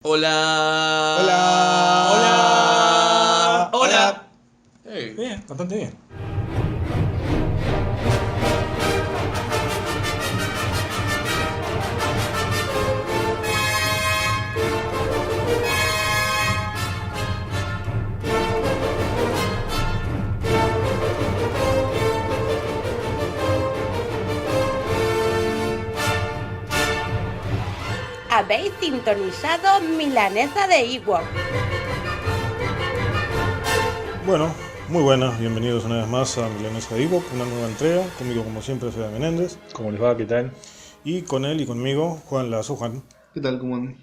Hola. Hola. Hola. Hola. Hey. Bien, bastante bien. Habéis sintonizado Milanesa de Ewok. Bueno, muy buenas, bienvenidos una vez más a Milanesa de Ewok, una nueva entrega, conmigo como siempre Fede Menéndez, ¿Cómo les va? ¿Qué tal? y con él y conmigo Juan Lazo. Juan, ¿Qué tal? ¿Cómo andan?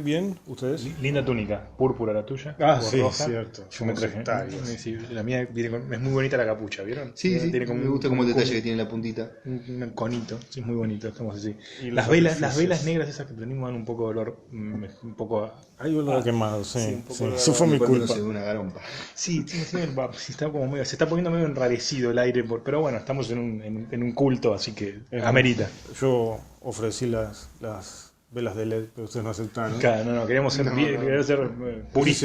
bien, ¿ustedes? Linda túnica, púrpura la tuya. Ah, o sí, roja. cierto, Yo me traje. sectarios. Sí, la mía viene es muy bonita la capucha, ¿vieron? Sí, Tiene como me gusta como el un detalle que tiene la puntita. un conito, sí, es muy bonito, estamos así. Y Las los velas sacrificios. negras esas que prendimos dan un poco de olor, un poco. Hay olor quemado, sí, sí, un poco sí, de eso fue mi Cuando no culpa. se ve una garompa. Sí, está como medio, se está poniendo medio enrarecido el aire, pero bueno, estamos en un culto, así que amerita. Yo ofrecí las velas de LED, pero ustedes no aceptaron. Claro, no, queríamos ser, queríamos ser Hubiese puristas.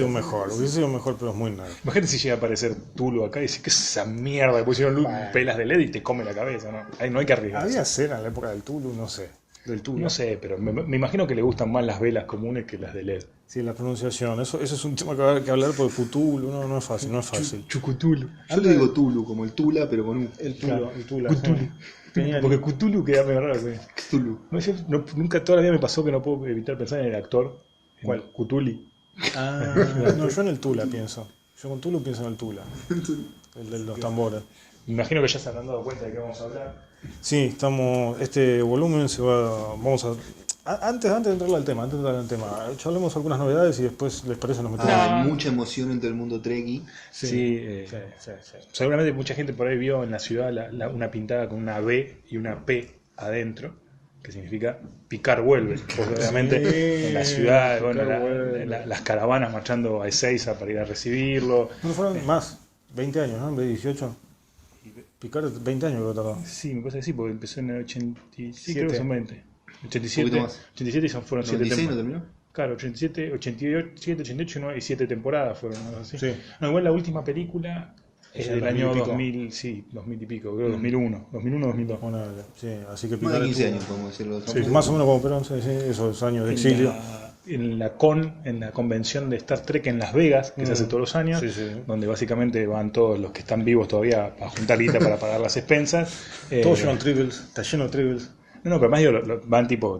sido mejor, pero es muy nada. Imagínate si llega a aparecer Tulu acá y dice, ¿qué es esa mierda? Le pusieron pelas de LED y te come la cabeza, ¿no? Ahí no hay que arriesgarse. Había cera en la época del Tulu, no sé, del Tulu. No sé, pero me imagino que le gustan más las velas comunes que las de LED. Sí, la pronunciación, eso es un tema que va a haber que hablar por Cthulhu, no es fácil, no es fácil. Chucutulu. Yo le digo Tulu, como el Tula, pero con un El Tula. Cthulhu. Porque Cthulhu queda medio raro. Güey. Tulu. Nunca toda la vida me pasó que no puedo evitar pensar en el actor. ¿Cuál? Cthulhu. Ah, no, yo en el Tula pienso. Yo con Tulu pienso en el Tula. El de los tambores. Me imagino que ya se habrán dado cuenta de qué vamos a hablar. Sí, estamos. Este volumen se va. Vamos a. Antes de entrar al tema, ya hablemos algunas novedades y después, ¿les parece? Nos metemos. Hay mucha emoción entre el mundo Trekkie. Sí, seguramente mucha gente por ahí vio en la ciudad una pintada con una B y una P adentro, que significa Picard vuelve. Porque obviamente en la ciudad, bueno, las caravanas marchando a Ezeiza para ir a recibirlo. No fueron más, 20 años, ¿no? En vez de 18. Picard, 20 años creo que tardó. Sí, me parece que sí, porque empezó en el 87, sí, Siete. creo que son 20. 87, Un poquito más. 87 y fueron 7 ¿96 no temporadas. terminó? Claro, 87, 88, 88 y 7 temporadas fueron, ¿no? Así. Sí. No, igual la última película es Ya del 2000 y año pico. 2000, sí, 2000 y pico, creo 2001, 2002. Bueno, sí, así que Más de Picard. 15 estuvo- años, podemos decirlo. Sí, más o menos como Perón, sí, esos años de exilio. En la convención de Star Trek en Las Vegas, que se hace todos los años, Sí, sí. donde básicamente van todos los que están vivos todavía a juntar guita para pagar las expensas. Todo lleno de tribbles, está lleno de tribbles. No, pero más digo, van tipo,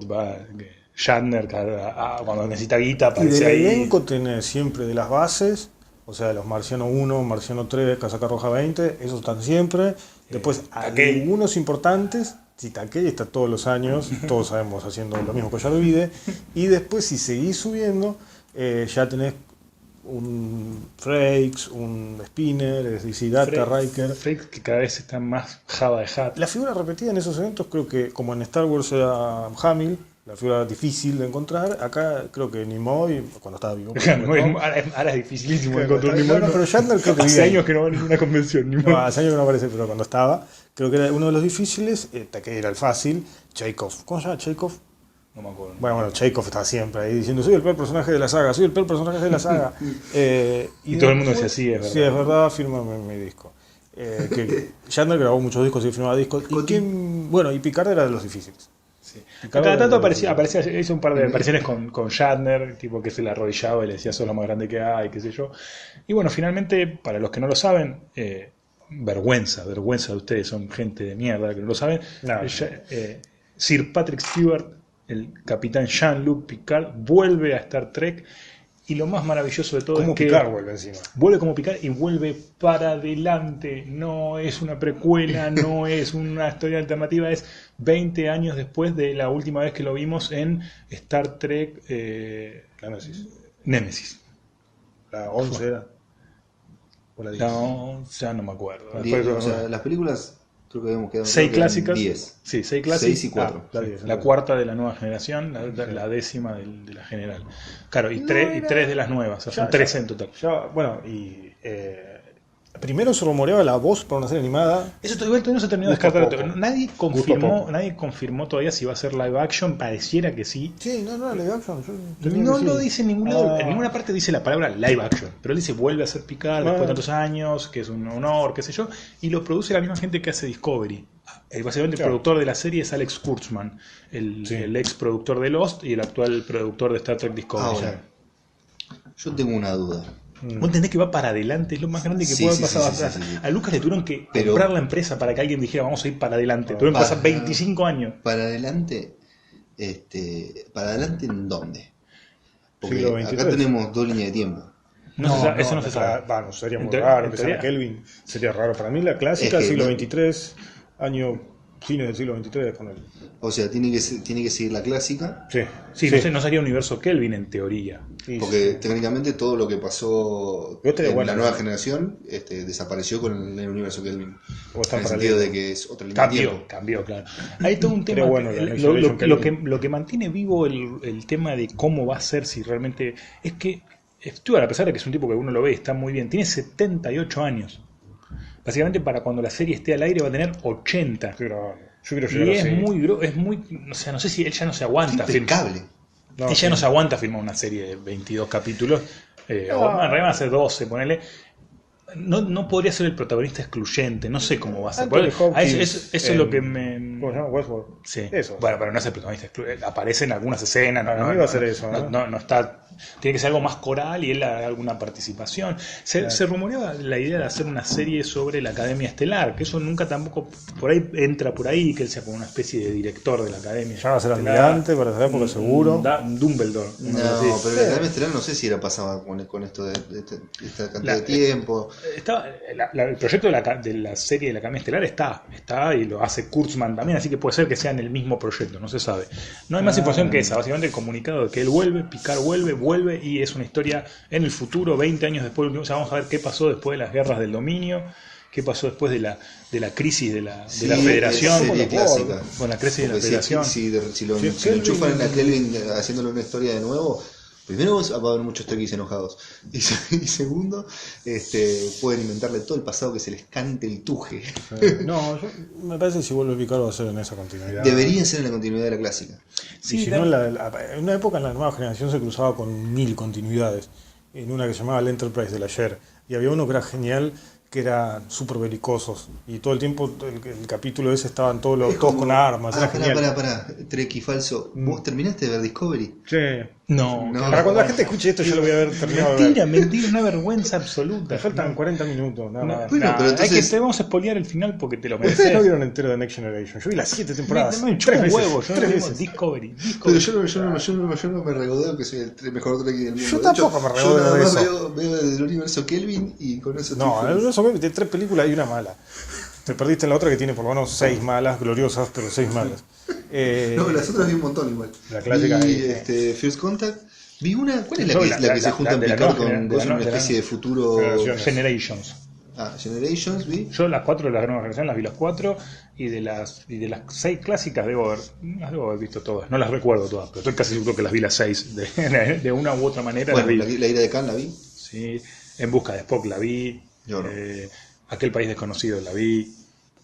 Shatner cuando necesita guita Y aparece del ahí. elenco tenés siempre de las bases, o sea, los Marciano 1, Marciano 3, Casaca Roja 20, esos están siempre. Después, Takei. algunos importantes, si Takei está todos los años, todos sabemos haciendo lo mismo que ya lo vide. Y después, si seguís subiendo, ya tenés un Frakes, un Spinner, es decir, Data, Riker. Frakes, que cada vez está más Java de Hat. La figura repetida en esos eventos, creo que como en Star Wars era Hamill, la figura difícil de encontrar, acá creo que Nimoy, cuando estaba vivo. Ahora es dificilísimo encontrar un No, pero Shatner creo que hace vive ahí. años que no va a ninguna convención. No, hace años que no aparece, pero cuando estaba, creo que era uno de los difíciles, que era el fácil, Chekhov. ¿Cómo se llama Chekhov? No me acuerdo. Bueno, Chekhov estaba siempre ahí diciendo, soy el peor personaje de la saga, soy el peor personaje de la saga. Y todo el mundo decía, sí, es verdad. Sí, es verdad, fírmame mi disco. Que Shatner grabó muchos discos y firmaba discos. Y Picard era de los difíciles. Sí. Picard Cada tanto era- hizo un par de apariciones con Shatner, tipo que se le arrodillaba y le decía, sos lo más grande que hay, qué sé yo. Y bueno, finalmente, para los que no lo saben, vergüenza de ustedes, son gente de mierda que no lo saben. No, Sir Patrick Stewart, el capitán Jean-Luc Picard, vuelve a Star Trek. Y lo más maravilloso de todo Como es que Picard vuelve encima. vuelve como Picard y vuelve para adelante. No es una precuela, no es una historia alternativa, es 20 años después de la última vez que lo vimos en Star Trek Nemesis. La 11 era. O la 10. No, ya no me acuerdo. O sea, las películas creo que habíamos quedado 6 creo que eran clásicas. 10. Sí, 6 clásicas. 6 y 4. La 10, La cuarta de la nueva generación, la décima de la general. Claro, y tres de las nuevas, o sea, son 13 en total. Ya, bueno, y primero se rumoreaba la voz para una serie animada. Eso todavía no se terminó de Gusto descartar. poco. Nadie confirmó todavía si va a ser live action. Pareciera que sí. Sí, no, live action. Yo tenía No que lo sí. dice en ningún lado. En ninguna parte dice la palabra live action. Pero él dice vuelve a ser Picard después de tantos años, que es un honor, qué sé yo. Y lo produce la misma gente que hace Discovery. Básicamente el productor de la serie es Alex Kurtzman, el ex productor de Lost y el actual productor de Star Trek Discovery. Ahora, yo tengo una duda. Vos entendés que va para adelante, es lo más grande que Sí, puede sí, pasar sí, atrás. sí, sí. A Lucas le tuvieron que Pero- comprar la empresa para que alguien dijera vamos a ir para adelante. Tuvieron que pasar 25 años. Para adelante, ¿para adelante en dónde? Porque Siglo acá 23. tenemos 2 líneas de tiempo. Eso no se sabe. Bueno, sería muy En raro en que sea teoría- Kelvin. Sería raro. Para mí la clásica, Es que siglo no- XXIII, año fines del siglo XXIII, con él. O sea, tiene que seguir la clásica, Sí, Sí, no sería universo Kelvin en teoría. Sí, porque sí. técnicamente todo lo que pasó Yo estaría en bueno, la nueva ¿no? generación desapareció con el universo Kelvin. O está En el paralelo. sentido de que es otra línea de tiempo. Cambió, claro. Hay todo un tema. Pero bueno, la Next Generation Lo que mantiene vivo el tema de cómo va a ser si realmente. Es que Stewart, a pesar de que es un tipo que uno lo ve, está muy bien, tiene 78 años. Básicamente para cuando la serie esté al aire va a tener 80. Pero yo quiero Y llegar es así. muy. O sea, no sé si él ya no se aguanta. Impecable. No, Ella sí. no se aguanta filmar una serie de 22 capítulos. O en realidad van a ser 12, ponele. No podría ser el protagonista excluyente, no sé cómo va a ser. Anthony Hopkins Eso es lo que me. ¿Cómo se llama? Westworld. Sí. Eso. Bueno, pero no es el protagonista excluyente. Aparece en algunas escenas. Para mí va a ser eso, ¿no? No está. Tiene que ser algo más coral y él haga alguna participación. Se rumoreaba la idea de hacer una serie sobre la Academia Estelar, que eso nunca tampoco. Por ahí entra por ahí, que él sea como una especie de director de la Academia. Ya va a ser Estelar. almirante para esa época, seguro. Dumbledore. No, Una cosa así. pero la Academia Estelar no sé si era pasaba con esto de esta cantidad de tiempo. El proyecto de la serie de la Academia Estelar está y lo hace Kurtzman también, así que puede ser que sea en el mismo proyecto, no se sabe. No hay más información que esa, básicamente el comunicado de que él vuelve, Picard vuelve y es una historia en el futuro, 20 años después. O sea, vamos a ver qué pasó después de las guerras del dominio, qué pasó después de la crisis de la Sí, Federación, es serie clásica. con la crisis de la Porque Federación. si lo Kelvin- enchufan a Kelvin haciéndole una historia de nuevo, primero va a haber muchos trekkies enojados. Y segundo, pueden inventarle todo el pasado que se les cante el tuje. No, me parece que si vuelve Picard va a ser en esa continuidad. Debería ser en la continuidad de la clásica. Y si no, en una época en la nueva generación se cruzaba con 1000 continuidades. En una que se llamaba el Enterprise del ayer. Y había uno que era genial, que eran súper belicosos. Y todo el tiempo, el capítulo ese estaban todos con armas. Era genial. Pará, Trekkie falso. ¿Vos terminaste de ver Discovery? Sí. No, No. Para cuando la gente escuche esto, yo lo voy a haber terminado de ver. mentira, una vergüenza absoluta. Me faltan 40 minutos, nada más. Bueno, pero entonces- te vamos a spoilear el final porque te lo Ustedes mereces. no vieron entero de Next Generation. Yo vi las 7 temporadas. Me chupa un 3 huevo, veces. yo 3 no veces. Discovery. Pero yo no me regodeo que soy el mejor Trekkie del mundo. Yo De tampoco hecho, me regodeo yo nada de más eso. veo del universo Kelvin y con eso No, estoy el feliz. universo Kelvin tiene 3 películas y una mala. Te perdiste en la otra que tiene por lo menos 6 malas, gloriosas, pero 6 malas. No, las otras vi un montón igual. La clásica vi es- First Contact. Vi una. ¿Cuál es Yo la que se junta en de la Picard nueva con de la una nueva- especie de futuro? Generaciones. Generations. Generations, vi. Yo las 4 de la nueva generación las vi las 4 y de las 6 clásicas las debo haber visto todas. No las recuerdo todas, pero estoy casi seguro que las vi las 6 de una u otra manera. Bueno, las vi. la ira de Khan la vi. Sí, En busca de Spock la vi. Yo no. Aquel país desconocido la vi.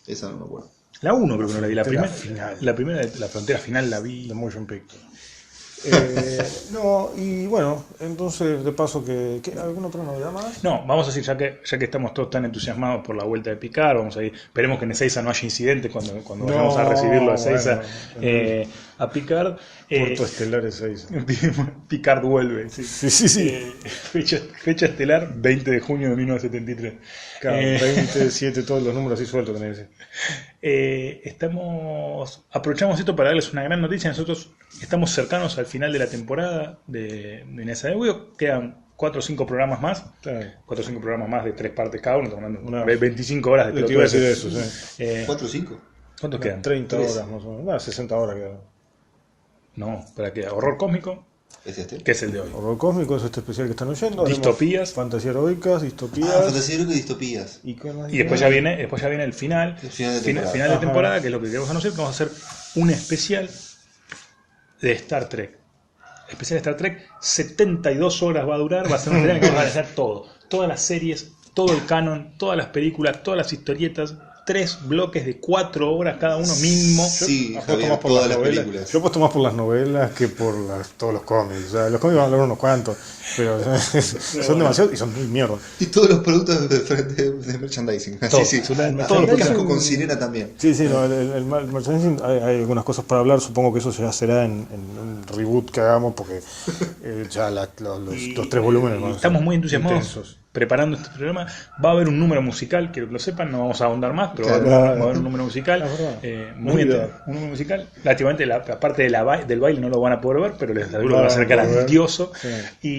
Esa no me acuerdo. La 1 creo que no la vi. La Frontera primera, final. la primera de la frontera final la vi. The Motion Picture. No, y bueno, entonces de paso, ¿alguna otra novedad más? No, vamos a decir, ya que estamos todos tan entusiasmados por la vuelta de Picard, vamos a ir, esperemos que en Ezeiza no haya incidentes cuando No, vayamos a recibirlo a Ezeiza, bueno, a Picard. Puerto Estelar es 6. Picard vuelve, sí. Sí. Fecha estelar, 20 de junio de 1973. Claro, 27, todos los números así sueltos tenés que decir. Aprovechamos esto para darles una gran noticia. Nosotros estamos cercanos al final de la temporada de Nesa de Wio. Quedan 4 o 5 programas más. Claro. 4 o 5 programas más de 3 partes cada uno. Estamos hablando Una- de 25 horas de Yo te iba a decir pelotudeces. eso, sí. 4 o 5. ¿Cuántos quedan? 30 3. horas más o menos. 60 horas quedan. No, para que horror cósmico, ¿Es este? que es el de hoy. Horror cósmico es este especial que están oyendo. Haremos Distopías. Fantasía heroicas, distopías. Fantasía heroica y distopías. ¿Y qué más? Y después ya viene el final, El final de final temporada. de temporada, que es lo que queremos anunciar, que vamos a hacer un especial de Star Trek. Especial de Star Trek, 72 horas va a durar, va a ser un especial en que vamos a hacer todo. Todas las series todo el canon, todas las películas, todas las historietas, 3 bloques de 4 horas cada uno mínimo. Sí, Apuesto Javier, más por todas las las novelas. películas. Yo apuesto más por las novelas que por todos los cómics. O sea, los cómics van a hablar unos cuantos, pero son demasiados y son muy mierda. Y todos los productos de merchandising. Todo, Sí, sí. absolutamente Todo todo. el casco con sirena también. Sí, sí, no, el merchandising, hay algunas cosas para hablar. Supongo que eso ya será en un reboot que hagamos, porque ya los 3 volúmenes van a ser Estamos muy entusiasmados intensos. preparando este programa. Va a haber un número musical, quiero que lo sepan, no vamos a ahondar más, pero Claro. va a haber un número musical. Es verdad. Muy Muy bien. un número musical. Prácticamente la parte del baile no lo van a poder ver, pero les aseguro que va a ser Van a poder ver. grandioso. Sí.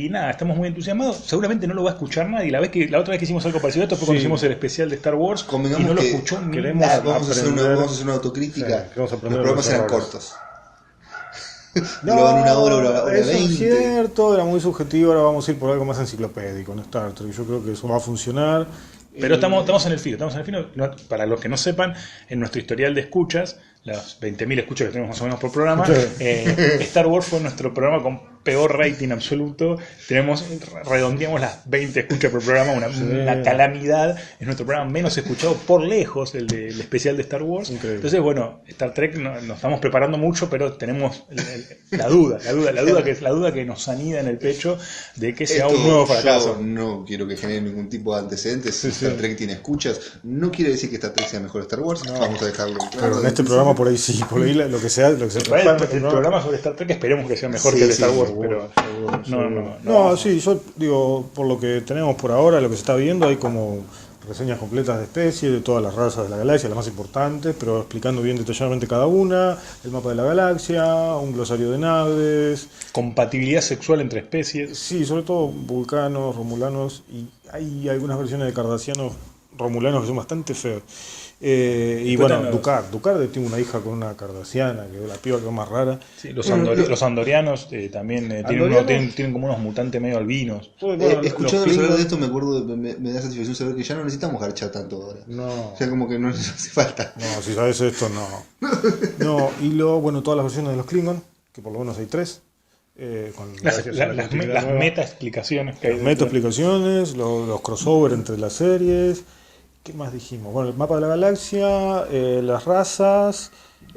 Y nada, estamos muy entusiasmados. Seguramente no lo va a escuchar nadie. La otra vez que hicimos algo parecido a esto fue cuando Sí. hicimos el especial de Star Wars y Convengamos no lo que escuchó ni queremos nadie. Vamos a hacer aprender. una autocrítica. Sí, queremos Los aprender programas de los eran errores. cortos. Duraban una hora, hora eso 20. es cierto, era muy subjetivo. Ahora vamos a ir por algo más enciclopédico en Star Trek. Yo creo que eso va a funcionar. Pero estamos en el filo, para los que no sepan, en nuestro historial de escuchas, las 20.000 escuchas que tenemos más o menos por programa, Star Wars fue nuestro programa con peor rating absoluto. Redondeamos las 20 escuchas por programa, una calamidad. Es nuestro programa menos escuchado por lejos, el especial de Star Wars. Increíble. Entonces, bueno, Star Trek nos estamos preparando mucho, pero tenemos la duda que nos anida en el pecho de que sea Esto, un nuevo fracaso. yo no quiero que genere ningún tipo de antecedentes. Si Star Trek tiene escuchas, no quiere decir que Star Trek sea mejor Star Wars. Vamos a dejarlo claro. Pero en este programa por ahí sí, por ahí lo que se prepara en este El programa sobre Star Trek esperemos que sea mejor Sí, que el de sí, Star Wars, seguro, pero No, sí, yo digo, por lo que tenemos por ahora, lo que se está viendo, hay como reseñas completas de especies, de todas las razas de la galaxia, las más importantes, pero explicando bien detalladamente cada una, el mapa de la galaxia, un glosario de naves. compatibilidad sexual entre especies. Sí, sobre todo vulcanos, romulanos, y hay algunas versiones de cardasianos romulanos que son bastante feos. Y bueno, Cuéntanos. Ducard tiene una hija con una cardasiana, que es la piba que es más rara. Sí, los andorianos también tienen como unos mutantes medio albinos. Escuchándolos hablar de esto me acuerdo, me da satisfacción saber que ya no necesitamos garchar tanto ahora. No. O sea, como que no nos hace falta. No, si sabes esto, no. No, y luego, bueno, todas las versiones de los Klingon, que por lo menos hay 3. Las meta explicaciones que hay. Las meta explicaciones, los crossover entre las series. ¿Qué más dijimos? Bueno, el mapa de la galaxia, las razas,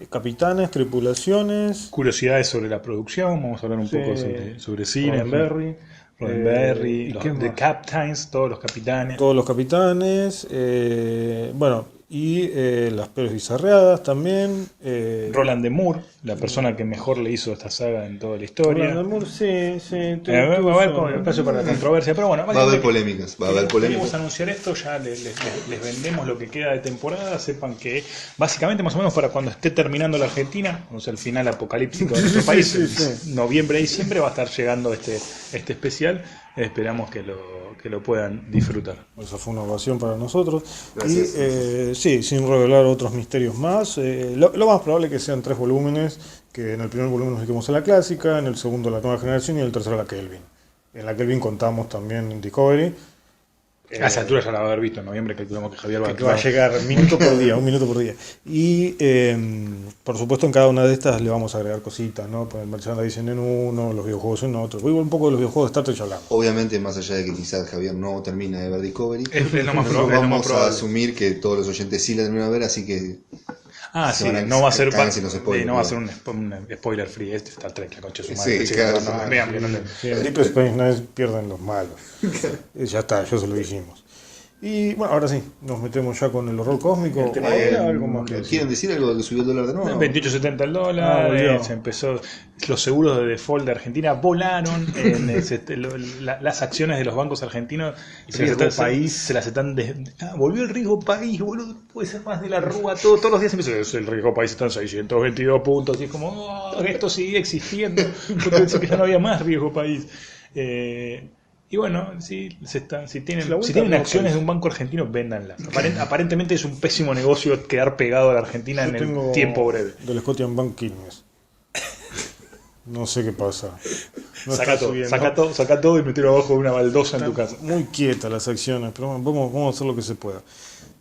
capitanes, tripulaciones. Curiosidades sobre la producción, vamos a hablar un poco sobre cine. Roddenberry. Roddenberry, ¿y qué The más? Captains, todos los capitanes. Todos los capitanes. Bueno, y las peores bizarreadas también. Roland de Moore, la persona que mejor le hizo esta saga en toda la historia. Roland Moore, sí. Va a haber como espacio para la controversia, pero bueno, Va a haber polémicas, va a haber Queremos polémicas. anunciar esto, ya les vendemos lo que queda de temporada. Sepan que básicamente más o menos para cuando esté terminando la Argentina, o sea, el final apocalíptico de nuestro país, sí. noviembre, diciembre, va a estar llegando este especial. Esperamos que lo puedan disfrutar. Esa fue una ovación para nosotros. Gracias. Y sí, sin revelar otros misterios más. Lo más probable es que sean 3 volúmenes, que en el primer volumen nos dediquemos a la clásica, en el segundo a la nueva generación y en el tercero a la Kelvin. En la Kelvin contamos también en Discovery. A esa altura ya la va a haber visto en noviembre, calculamos que Javier Que va a llegar minuto por día, un minuto por día. Y por supuesto en cada una de estas le vamos a agregar cositas, ¿no? Poner el merchandising en uno, los videojuegos en otro. Igual un poco de los videojuegos de Star Trek ya hablamos. Obviamente, más allá de que quizás Javier no termina de ver Discovery, Es lo más probable. vamos a asumir que todos los oyentes sí la terminan de ver, así que Sí, van a no va a ser cagarse en los spoilers, no va a ser claro. un spoiler free. Este Star Trek, la concha de su Sí, madre. claro, Vean que no le- Sí, en Deep Space Nine pierden los malos. Ya está, ya se lo dijimos. Y bueno, ahora sí, nos metemos ya con el horror cósmico. El tema ¿Hay de- algo más que decir? ¿quieren decir algo de que subió el dólar de nuevo? 28.70 el dólar, volvió. se empezó, los seguros de default de Argentina volaron, las acciones de los bancos argentinos Riesgo país. se las están volvió el riesgo país, boludo, puede ser más de la rúa, todos los días empezó, el riesgo país está en 622 puntos, y es como, esto sigue existiendo, yo pensé que ya no había más riesgo país. Y bueno, si tienen acciones de un banco argentino, véndanlas. Aparentemente es un pésimo negocio quedar pegado a la Argentina Yo en tengo el tiempo breve. Del Scotian Bank Quilmes. No sé qué pasa. No Saca está subiendo. saca todo y metelo abajo de una baldosa en tu casa. Muy quietas las acciones, pero bueno, vamos a hacer lo que se pueda.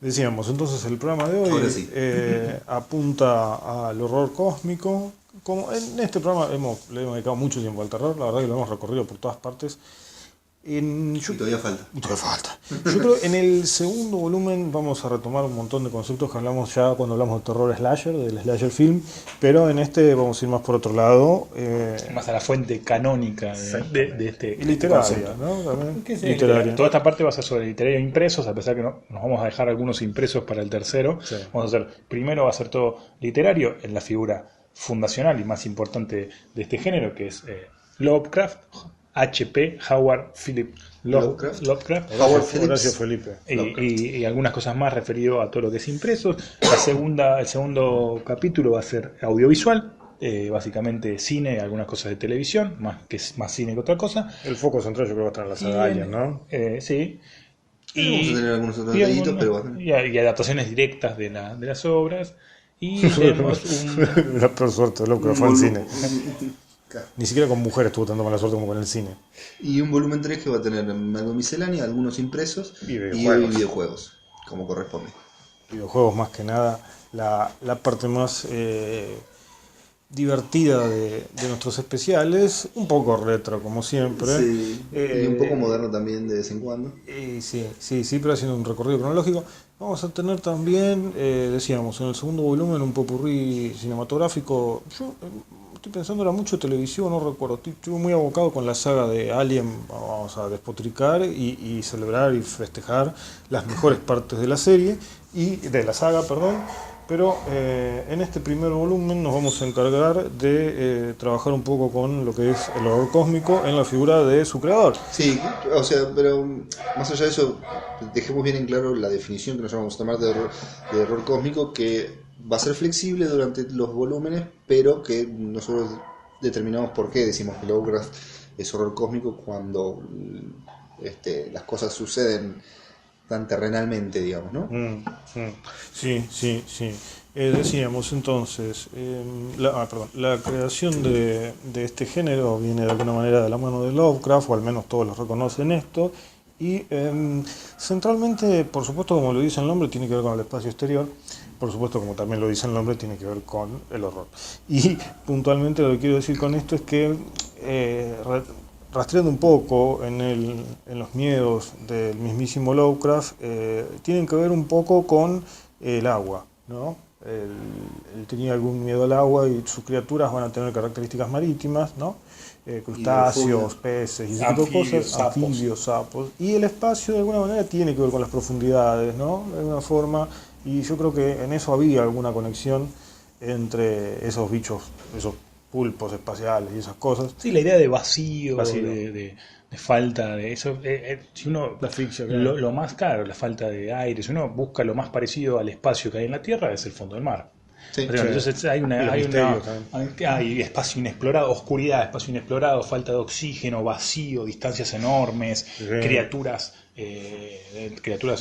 Decíamos, entonces el programa de Ahora hoy sí. apunta al horror cósmico. Como en este programa le hemos dedicado mucho tiempo al terror, la verdad que lo hemos recorrido por todas partes. Y todavía falta. Yo creo que en el segundo volumen vamos a retomar un montón de conceptos que hablamos ya cuando hablamos de terror slasher, del slasher film, pero en este vamos a ir más por otro lado. Más a la fuente canónica de este literaria, concepto. ¿no? También. ¿Qué es Literaria. Toda esta parte va a ser sobre literaria impresos, a pesar que no, nos vamos a dejar algunos impresos para el tercero. Sí. Vamos a hacer, primero va a ser todo literario en la figura fundacional y más importante de este género, que es Lovecraft, H.P. Howard Philip Lovecraft. Howard Phillips. Gracias, Felipe. Y algunas cosas más referido a todo lo que es impresos. El segundo capítulo va a ser audiovisual, básicamente cine, algunas cosas de televisión, más cine que otra cosa. El foco central yo creo que va a estar en las Alien, ¿no? Sí. Vamos a tener algunos otros y detallitos, pero y adaptaciones directas de las obras. Y tenemos La peor suerte de Lovecraft fue en cine. Ni siquiera con mujeres tuvo tanto mala suerte como con el cine. Y un volumen 3 que va a tener algo miscelánea, algunos impresos Y y videojuegos, como corresponde. Videojuegos más que nada, la parte más divertida de nuestros especiales, un poco retro como siempre. Sí, y un poco moderno también de vez en cuando. Sí, pero haciendo un recorrido cronológico. Vamos a tener también, decíamos, en el segundo volumen un popurrí cinematográfico. Yo estoy pensando, era mucho televisivo, no recuerdo. Estuve muy abocado con la saga de Alien. Vamos a despotricar y celebrar y festejar las mejores partes de la serie y de la saga, perdón. Pero en este primer volumen nos vamos a encargar de trabajar un poco con lo que es el horror cósmico en la figura de su creador. Sí, o sea, pero más allá de eso, dejemos bien en claro la definición que nos vamos a tomar de horror cósmico, que va a ser flexible durante los volúmenes, pero que nosotros determinamos por qué decimos que Lovecraft es horror cósmico cuando las cosas suceden tan terrenalmente, digamos, ¿no? Sí. Decíamos entonces, la creación de este género viene de alguna manera de la mano de Lovecraft, o al menos todos los reconocen esto, y centralmente, por supuesto, como lo dice el nombre, tiene que ver con el espacio exterior. Por supuesto, como también lo dice el nombre, tiene que ver con el horror. Y puntualmente lo que quiero decir con esto es que rastreando un poco en los miedos del mismísimo Lovecraft, tienen que ver un poco con el agua, ¿no? Él tenía algún miedo al agua y sus criaturas van a tener características marítimas, ¿no? Crustáceos, peces y ese tipo de cosas, anfibios, sapos. Y el espacio de alguna manera tiene que ver con las profundidades, ¿no? De alguna forma, y yo creo que en eso había alguna conexión entre esos bichos, esos pulpos espaciales y esas cosas. Sí, la idea de vacío. De falta de eso. Si uno la asfixia, claro. Lo más caro, la falta de aire, si uno busca lo más parecido al espacio que hay en la Tierra, es el fondo del mar. Sí, pero entonces hay espacio inexplorado, oscuridad, espacio inexplorado, falta de oxígeno, vacío, distancias enormes, criaturas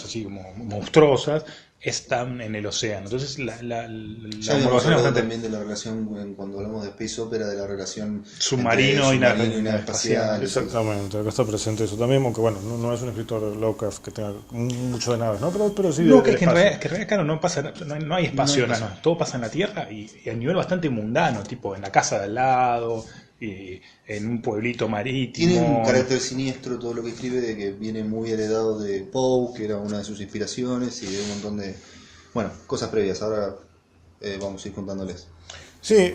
así como monstruosas están en el océano. Entonces ya habíamos hablado también de la relación, cuando hablamos de Space Opera, de la relación submarino y nave espacial. Exactamente, acá está presente eso también, aunque bueno, no es un escritor Lovecraft que tenga mucho de naves, ¿no? Pero sí no, que en realidad, claro, no hay espacio, todo pasa en la Tierra y a nivel bastante mundano, tipo en la casa de al lado, y en un pueblito marítimo. Tiene un carácter siniestro todo lo que escribe, de que viene muy heredado de Poe, que era una de sus inspiraciones, y de un montón de cosas previas. Ahora vamos a ir contándoles. Sí,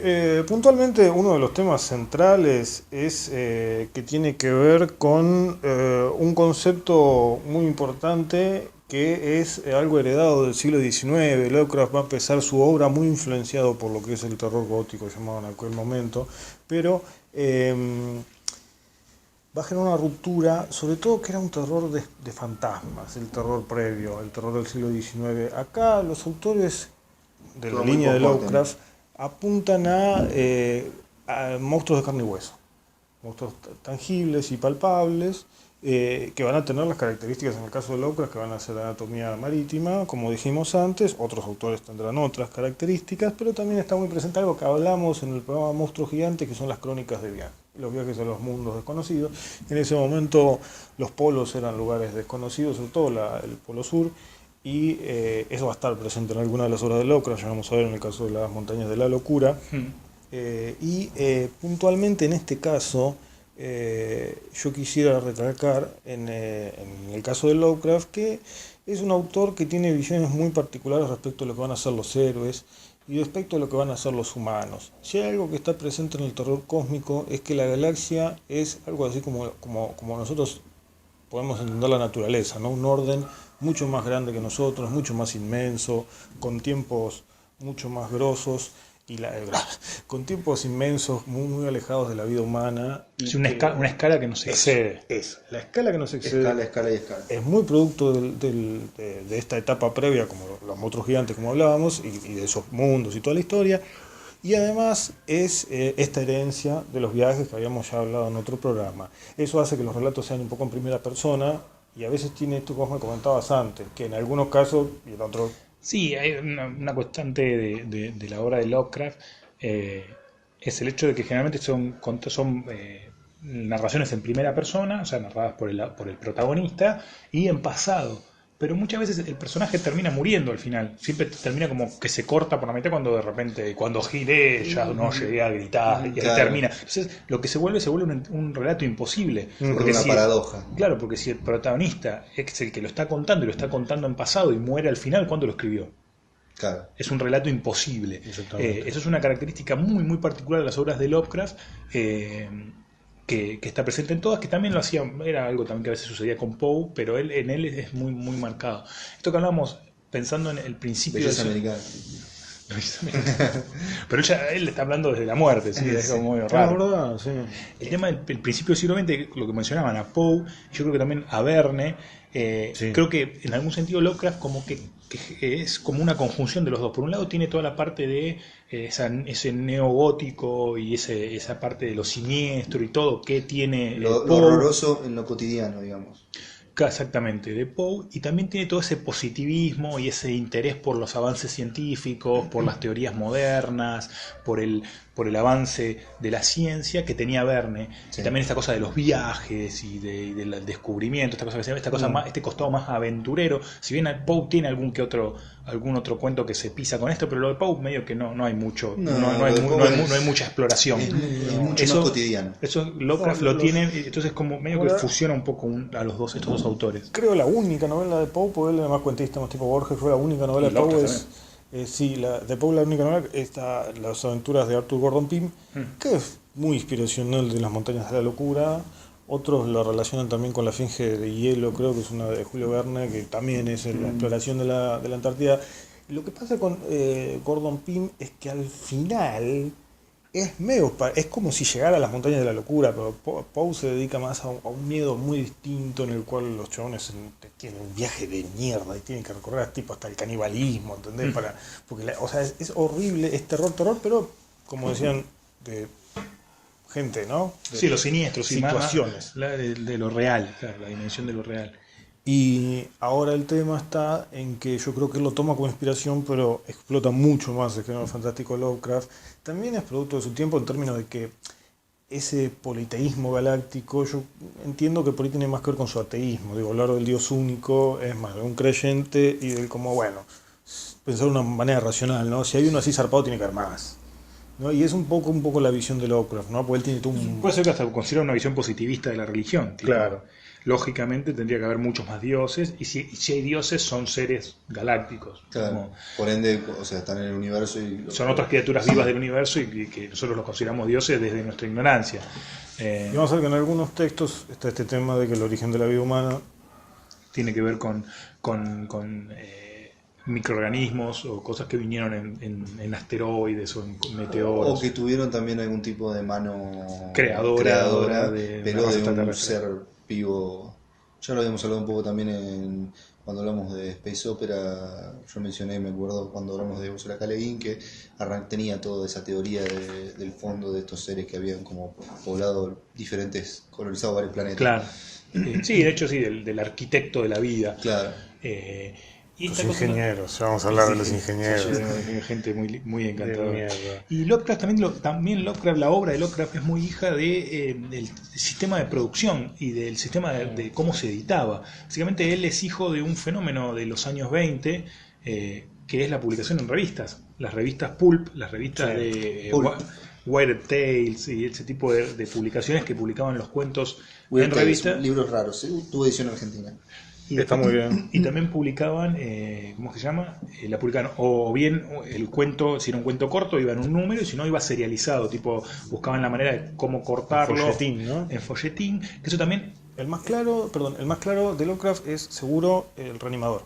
puntualmente uno de los temas centrales es que tiene que ver con un concepto muy importante que es algo heredado del siglo XIX. Lovecraft va a empezar su obra muy influenciado por lo que es el terror gótico llamado en aquel momento, pero va a generar una ruptura, sobre todo que era un terror de fantasmas, el terror previo, el terror del siglo XIX. Acá los autores de la línea de Lovecraft apuntan a monstruos de carne y hueso, monstruos tangibles y palpables, que van a tener las características, en el caso de Lovecraft, que van a ser anatomía marítima, como dijimos antes. Otros autores tendrán otras características, pero también está muy presente algo que hablamos en el programa Monstruo Gigante, que son las crónicas de viaje, los viajes a los mundos desconocidos. En ese momento los polos eran lugares desconocidos, sobre todo el polo sur, y eso va a estar presente en alguna de las obras de Lovecraft. Ya vamos a ver en el caso de las montañas de la locura. Y puntualmente en este caso yo quisiera recalcar en el caso de Lovecraft que es un autor que tiene visiones muy particulares respecto a lo que van a ser los héroes y respecto a lo que van a ser los humanos. Si hay algo que está presente en el terror cósmico es que la galaxia es algo así como nosotros podemos entender la naturaleza, ¿no? Un orden mucho más grande que nosotros, mucho más inmenso, con tiempos mucho más grosos y con tiempos inmensos muy, muy alejados de la vida humana. Es una escala que nos excede. La escala que nos excede. Escala y escala. Es muy producto de esta etapa previa, como los monstruos gigantes, como hablábamos, y de esos mundos y toda la historia. Y además es esta herencia de los viajes que habíamos ya hablado en otro programa. Eso hace que los relatos sean un poco en primera persona y a veces tiene esto que vos me comentabas antes, que en algunos casos y en otros... Sí, hay una constante de la obra de Lovecraft, es el hecho de que generalmente son narraciones en primera persona, o sea, narradas por el protagonista, y en pasado. Pero muchas veces el personaje termina muriendo al final. Siempre termina como que se corta por la mitad cuando de repente, cuando giré, ya no llegué a gritar, y ahí termina. Entonces, lo que se vuelve un relato imposible. Porque una paradoja. Claro, porque si el protagonista es el que lo está contando y lo está contando en pasado y muere al final, ¿cuándo lo escribió? Claro. Es un relato imposible. Eso es una característica muy, muy particular de las obras de Lovecraft. Que está presente en todas, que también lo hacía, era algo también que a veces sucedía con Poe, pero en él es muy, muy marcado. Esto que hablábamos pensando en el principio Belleza americana. Pero él está hablando desde la muerte, ¿sí? Es como muy raro. Verdad, sí. El tema del principio del siglo XX, lo que mencionaban a Poe, yo creo que también a Verne, Sí. creo que en algún sentido Lovecraft como que es como una conjunción de los dos. Por un lado tiene toda la parte de ese neogótico y esa parte de lo siniestro y todo que tiene Lo Poe. horroroso en lo cotidiano, digamos. Exactamente, de Poe, y también tiene todo ese positivismo y ese interés por los avances científicos, por las teorías modernas, por el avance de la ciencia que tenía Verne. Sí. Y también esta cosa de los viajes y del descubrimiento, este costado más aventurero. Si bien Poe tiene algún otro cuento que se pisa con esto, pero lo de Poe medio que no hay mucho, no hay mucha exploración. Es mucho más cotidiano. Eso Lovecraft lo tiene, entonces como medio que fusiona un poco a estos dos autores. Creo la única novela de Poe, porque él además cuentista más tipo Borges, fue la única novela de Poe. Sí, de Poe la única novela está Las aventuras de Arthur Gordon Pym, que es muy inspiracional, de Las montañas de la locura. Otros lo relacionan también con La esfinge de hielo, creo que es una de Julio Verne, que también es la exploración de la Antártida. Y lo que pasa con Gordon Pym es que al final es como si llegara a Las montañas de la locura, pero Poe se dedica más a un miedo muy distinto, en el cual los chabones tienen un viaje de mierda y tienen que recorrer tipo hasta el canibalismo, ¿entendés? Porque es horrible, es terror, pero como decían, de gente, ¿no? Sí, los siniestros, situaciones. De lo real, claro, la dimensión de lo real. Y ahora el tema está en que yo creo que él lo toma como inspiración, pero explota mucho más el género fantástico de Lovecraft. También es producto de su tiempo en términos de que ese politeísmo galáctico, yo entiendo que por ahí tiene más que ver con su ateísmo. Digo, hablar del Dios único es más de un creyente y del como, bueno, pensar de una manera racional, ¿no? Si hay uno así zarpado, tiene que haber más, ¿no? Y es un poco la visión de Lovecraft, ¿no? Porque él tiene todo Puede ser que hasta considera una visión positivista de la religión. Tipo, claro. Lógicamente tendría que haber muchos más dioses, y si hay dioses son seres galácticos. Claro. Por ende, o sea, están en el universo y... Son otras criaturas vivas del universo y que nosotros los consideramos dioses desde nuestra ignorancia. Y vamos a ver que en algunos textos está este tema de que el origen de la vida humana tiene que ver con microorganismos o cosas que vinieron en asteroides o en meteoros. O que tuvieron también algún tipo de mano creadora pero de un ser vivo. Ya lo habíamos hablado un poco también cuando hablamos de Space Opera. Yo mencioné, me acuerdo, cuando hablamos de Ursula K. Le Guin, que tenía toda esa teoría del fondo de estos seres que habían como poblado colonizado varios planetas. Claro. Sí, de hecho sí, del arquitecto de la vida. Claro. Y los ingenieros, vamos a hablar de los ingenieros. Gente muy, muy encantadora. Y Lovecraft también Lovecraft, la obra de Lovecraft es muy hija del sistema de producción y del sistema de cómo se editaba. Básicamente él es hijo de un fenómeno de los años 20, que es la publicación en revistas. Las revistas Pulp, las revistas de Weird Tales y ese tipo de publicaciones que publicaban los cuentos Weird en Tales, revista. libros raros, tuvo edición argentina. Y Está después- muy bien. Y también publicaban, ¿cómo se llama? La publicaban o bien el cuento, si era un cuento corto, iba en un número, y si no, iba serializado, tipo, buscaban la manera de cómo cortarlo. folletín, ¿no? En folletín, que eso también. El más claro de Lovecraft es seguro el Reanimador.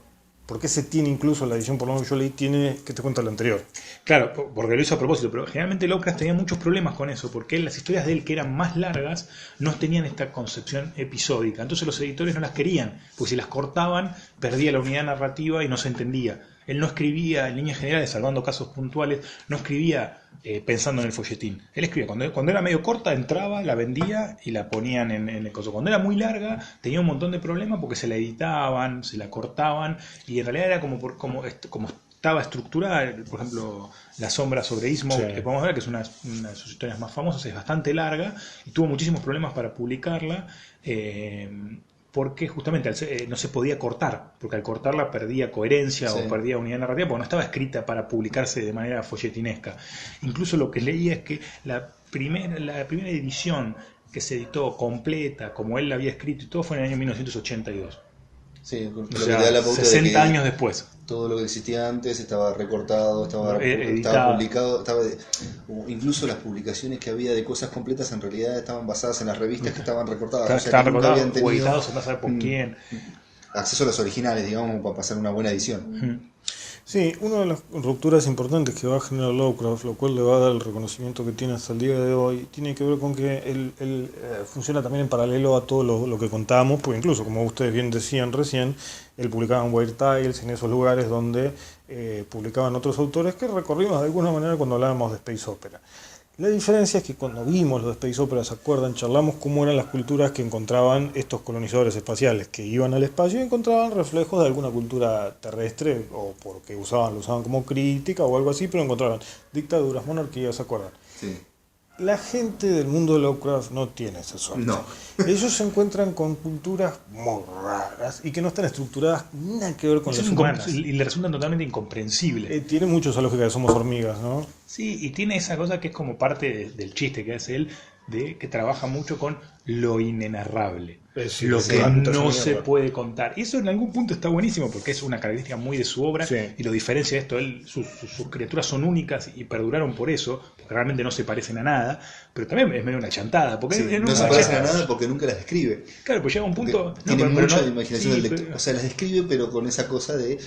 Porque ese tiene incluso la edición, por lo menos que yo leí, tiene que te cuenta el anterior. Claro, porque lo hizo a propósito, pero generalmente Lovecraft tenía muchos problemas con eso, porque las historias de él, que eran más largas, no tenían esta concepción episódica. Entonces los editores no las querían, porque si las cortaban, perdía la unidad narrativa y no se entendía. Él no escribía, en líneas generales, salvando casos puntuales, no escribía pensando en el folletín. Él escribía, cuando era medio corta, entraba, la vendía y la ponían en el coso. Cuando era muy larga, tenía un montón de problemas porque se la editaban, se la cortaban, y en realidad era como estaba estructurada. Por ejemplo, La sombra sobre Ismo, Sí. que podemos ver que es una de sus historias más famosas, es bastante larga y tuvo muchísimos problemas para publicarla. Porque justamente no se podía cortar, porque al cortarla perdía coherencia Sí. o perdía unidad narrativa, porque no estaba escrita para publicarse de manera folletinesca. Incluso lo que leía es que la primera edición que se editó completa, como él la había escrito y todo, fue en el año 1982. Sí, lo O que sea, te da la pauta de 60 que años después. todo lo que existía antes estaba recortado, estaba Editado. publicado, incluso las publicaciones que había de cosas completas en realidad estaban basadas en las revistas que estaban recortadas. O sea, Estaban que nunca recordados habían o tenido editados, no sabe por quién. acceso a las originales, digamos, para pasar una buena edición. Ujú. Sí, una de las rupturas importantes que va a generar Lovecraft, lo cual le va a dar el reconocimiento que tiene hasta el día de hoy, tiene que ver con que él funciona también en paralelo a todo lo que contábamos, porque incluso, como ustedes bien decían recién, él publicaba en Weird Tales, en esos lugares donde publicaban otros autores que recorrimos de alguna manera cuando hablábamos de Space Opera. La diferencia es que cuando vimos los de Space Opera, ¿se acuerdan? Charlamos cómo eran las culturas que encontraban estos colonizadores espaciales, que iban al espacio y encontraban reflejos de alguna cultura terrestre, o porque lo usaban como crítica o algo así, pero encontraban dictaduras, monarquías, ¿se acuerdan? Sí. La gente del mundo de Lovecraft no tiene esa suerte. No. Ellos se encuentran con culturas muy raras y que no están estructuradas nada que ver con las Son humanas. y le resultan totalmente incomprensibles. Tiene mucho esa lógica de somos hormigas, ¿no? Sí, y tiene esa cosa que es como parte del chiste que hace él, de que trabaja mucho con lo inenarrable, Sí, lo sí, que tanta no esa se mierda. puede contar. Y eso en algún punto está buenísimo, porque es una característica muy de su obra, Sí. y lo diferencia de esto. Sus criaturas son únicas y perduraron por eso, porque realmente no se parecen a nada, pero también es medio una chantada, porque Sí, en no una- se parecen a nada porque nunca las describe. Claro, pues llega un punto... Porque tiene pero mucha no- imaginación sí, del lector. pero- O sea, las describe, pero con esa cosa de.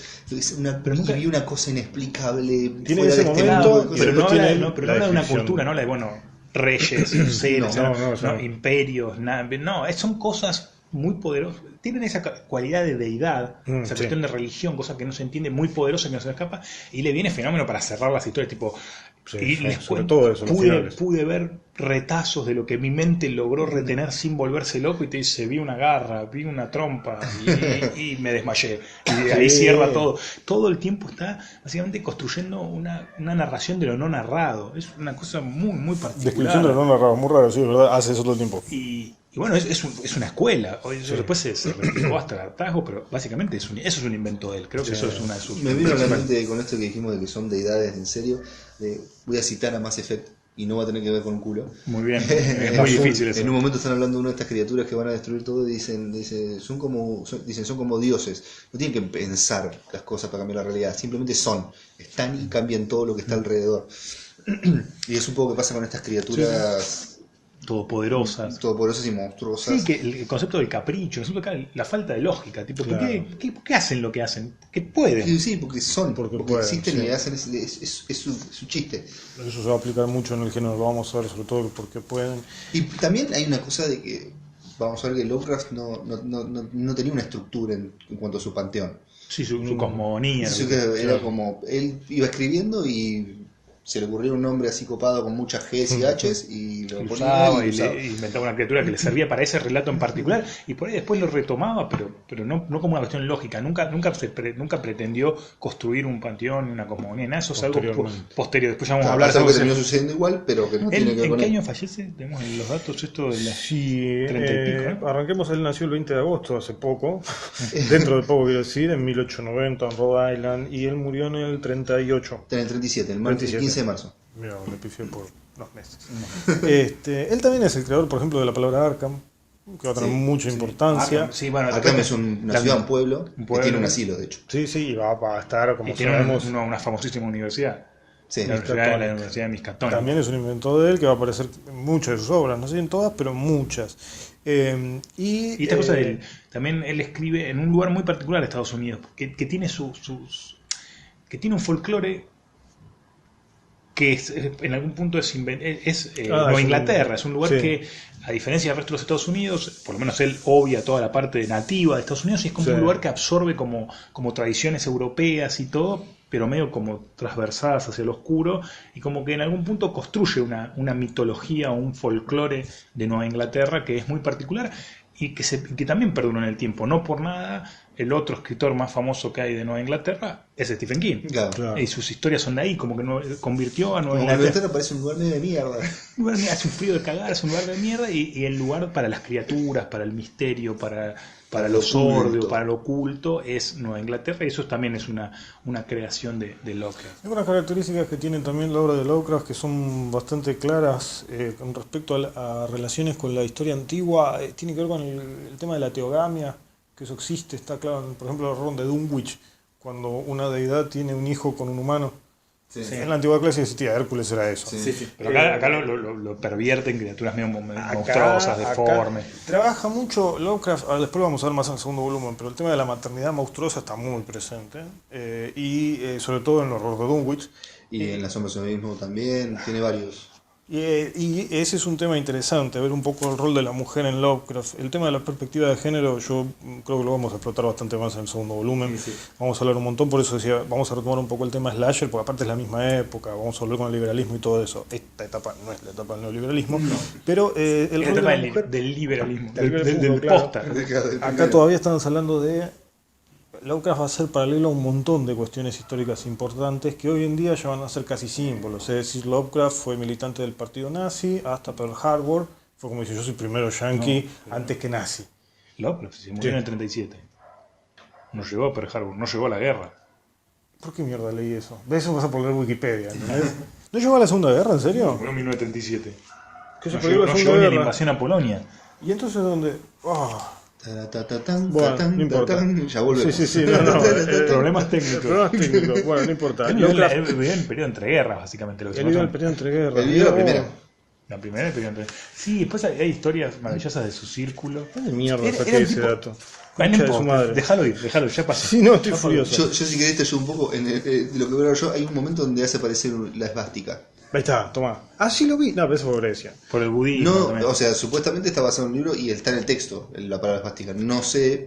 Pero nunca- vi una cosa inexplicable. Tiene fuera ese de este momento, mundo, pero después no tiene habla, pero no la habla de una descripción. cultura, no habla de, reyes, seres, no. imperios, son cosas muy poderosas. Tienen esa cualidad de deidad, esa sí. cuestión de religión, cosa que no se entiende, muy poderosa, que no se le escapa, y le viene fenómeno para cerrar las historias, tipo... Sí, y sí, les sobre cuento, todo eso, los finales. pude ver retazos de lo que mi mente logró retener sin volverse loco, y te dice, vi una garra, vi una trompa y me desmayé. Y de ahí Sí. cierra todo. Todo el tiempo está básicamente construyendo una narración de lo no narrado. Es una cosa muy, muy particular. Descripción de lo no narrado, muy raro, sí, ¿verdad? Hace eso todo el tiempo. Y bueno, es una escuela. Eso después se replicó hasta el hartazgo, pero básicamente eso es un invento de él. Creo que eso es una de sus... Me vino a la mente con esto que dijimos de que son deidades en serio. Voy a citar a Mass Effect y no va a tener que ver con un culo. Muy bien, es muy difícil eso. En un momento están hablando de una de estas criaturas que van a destruir todo y dicen son como dioses. No tienen que pensar las cosas para cambiar la realidad, simplemente son. Están y cambian todo lo que está alrededor. Y es un poco lo que pasa con estas criaturas Todopoderosas. todopoderosas y monstruosas. Sí, que el concepto del capricho, el concepto acá, la falta de lógica. Tipo, Claro. ¿por qué hacen lo que hacen? Que pueden. Sí, porque son, porque pueden, existen sí. y hacen es su chiste. Eso se va a aplicar mucho en el género, lo vamos a ver sobre todo porque pueden. Y también hay una cosa de que vamos a ver que Lovecraft no tenía una estructura en cuanto a su panteón. Sí, su cosmogonía. Eso que era como, él iba escribiendo y se le ocurrió un nombre así copado con muchas Gs y Hs y lo Lo ponía usaba y y usaba. le inventaba una criatura que le servía para ese relato en particular, y por ahí después lo retomaba, pero no como una cuestión lógica. Nunca pretendió construir un panteón, una cosmogonía, nada. Eso es algo Posteriormente. posterior. Después ya vamos a Claro, hablar es de algo que eso. terminó sucediendo igual, pero que no tiene que ver ¿En con qué él. año fallece? Tenemos los datos esto de la... Sí, 30 y pico, ¿no? arranquemos, él nació el 20 de agosto, hace poco, dentro de poco quiero decir, en 1890 en Rhode Island, y él murió en el 38. En el 37, el 37. 15 de marzo. Mira, le pifié por unos meses. Él también es el creador, por ejemplo, de la palabra Arkham, que va a tener mucha importancia. Arkham, sí, bueno, Arkham es una ciudad, un pueblo, un que pueblo. tiene un asilo, de hecho. Sí, y va a estar, como y tiene sabemos... una famosísima universidad. Sí, La Universidad de Miskatonic. También es un invento de él que va a aparecer en muchas de sus obras, no sé en todas, pero muchas. Y esta cosa de él, también él escribe en un lugar muy particular de Estados Unidos, que tiene que tiene un folclore que en algún punto es Nueva Inglaterra, es un lugar que, a diferencia del resto de los Estados Unidos, por lo menos él obvia toda la parte nativa de Estados Unidos, y es como un lugar que absorbe como tradiciones europeas y todo, pero medio como transversadas hacia lo oscuro, y como que en algún punto construye una mitología o un folclore de Nueva Inglaterra que es muy particular y que también perdura en el tiempo. No por nada, el otro escritor más famoso que hay de Nueva Inglaterra es Stephen King. Claro. Y sus historias son de ahí, como que convirtió a Nueva Nueva Inglaterra. Inglaterra parece un lugar medio de mierda. Hace un frío de cagar, es un lugar de mierda, y el lugar para las criaturas, para el misterio, para lo sordo, para lo oculto, es Nueva Inglaterra, y eso también es una creación de Lovecraft. Hay unas características que tiene también la obra de Lovecraft que son bastante claras con respecto a relaciones con la historia antigua. Tiene que ver con el tema de la teogamia, que eso existe, está claro, por ejemplo, el ron de Dunwich, cuando una deidad tiene un hijo con un humano. Sí. En la antigua clase existía, Hércules era eso. Sí. Pero acá lo pervierte en criaturas medio monstruosas, deformes. Trabaja mucho Lovecraft, ahora después lo vamos a ver más en el segundo volumen, pero el tema de la maternidad monstruosa está muy presente, y sobre todo en el horror de Dunwich. Y en las sombras del mismo también, tiene varios. Y ese es un tema interesante, ver un poco el rol de la mujer en Lovecraft. El tema de la perspectiva de género, yo creo que lo vamos a explotar bastante más en el segundo volumen. Sí. Vamos a hablar un montón, por eso decía, vamos a retomar un poco el tema slasher, porque aparte es la misma época, vamos a volver con el liberalismo y todo eso. Esta etapa no es la etapa del neoliberalismo, pero el rol de la mujer... del liberalismo, del del claro. posta. Acá todavía estamos hablando de... Lovecraft va a ser paralelo a un montón de cuestiones históricas importantes que hoy en día ya van a ser casi símbolos. Es decir, Lovecraft fue militante del partido nazi hasta Pearl Harbor. Fue como dice, yo soy primero yankee antes que nazi. Lovecraft se murió en el 37. No llegó a Pearl Harbor, no llegó a la guerra. ¿Por qué mierda leí eso? ¿Ves? Eso vas a poner Wikipedia, ¿entendés? ¿No llegó a la Segunda Guerra, en serio? Murió en 1937. ¿Qué se No perdió llegó, la no Segunda llegó ni a la Guerra? invasión a Polonia. ¿Y entonces dónde? Bueno, no importa. Ya volvemos. Sí, Problemas técnicos. Problemas técnicos, bueno, no importa. Él vivió en el periodo entre guerras, básicamente. Lo que se Él vivió llama. el periodo entre guerras. Él vivió la primera. La primera y el periodo entre guerras. Sí, después hay historias maravillosas de su círculo. ¿Dónde mierda Era saqué un ese tipo- dato? Bueno, Concha no de su importa, madre. déjalo ir, ya pasó. Sí, no, estoy Ya pasó. furioso. Yo si querés te ayudo un poco, de lo que veo yo, hay un momento donde hace aparecer la esvástica. Ahí está, toma. Ah, sí lo vi. No, pero eso fue Grecia. Por el budismo. No, también. o sea, supuestamente está basado en un libro y está en el texto, la palabra esvástica. No sé,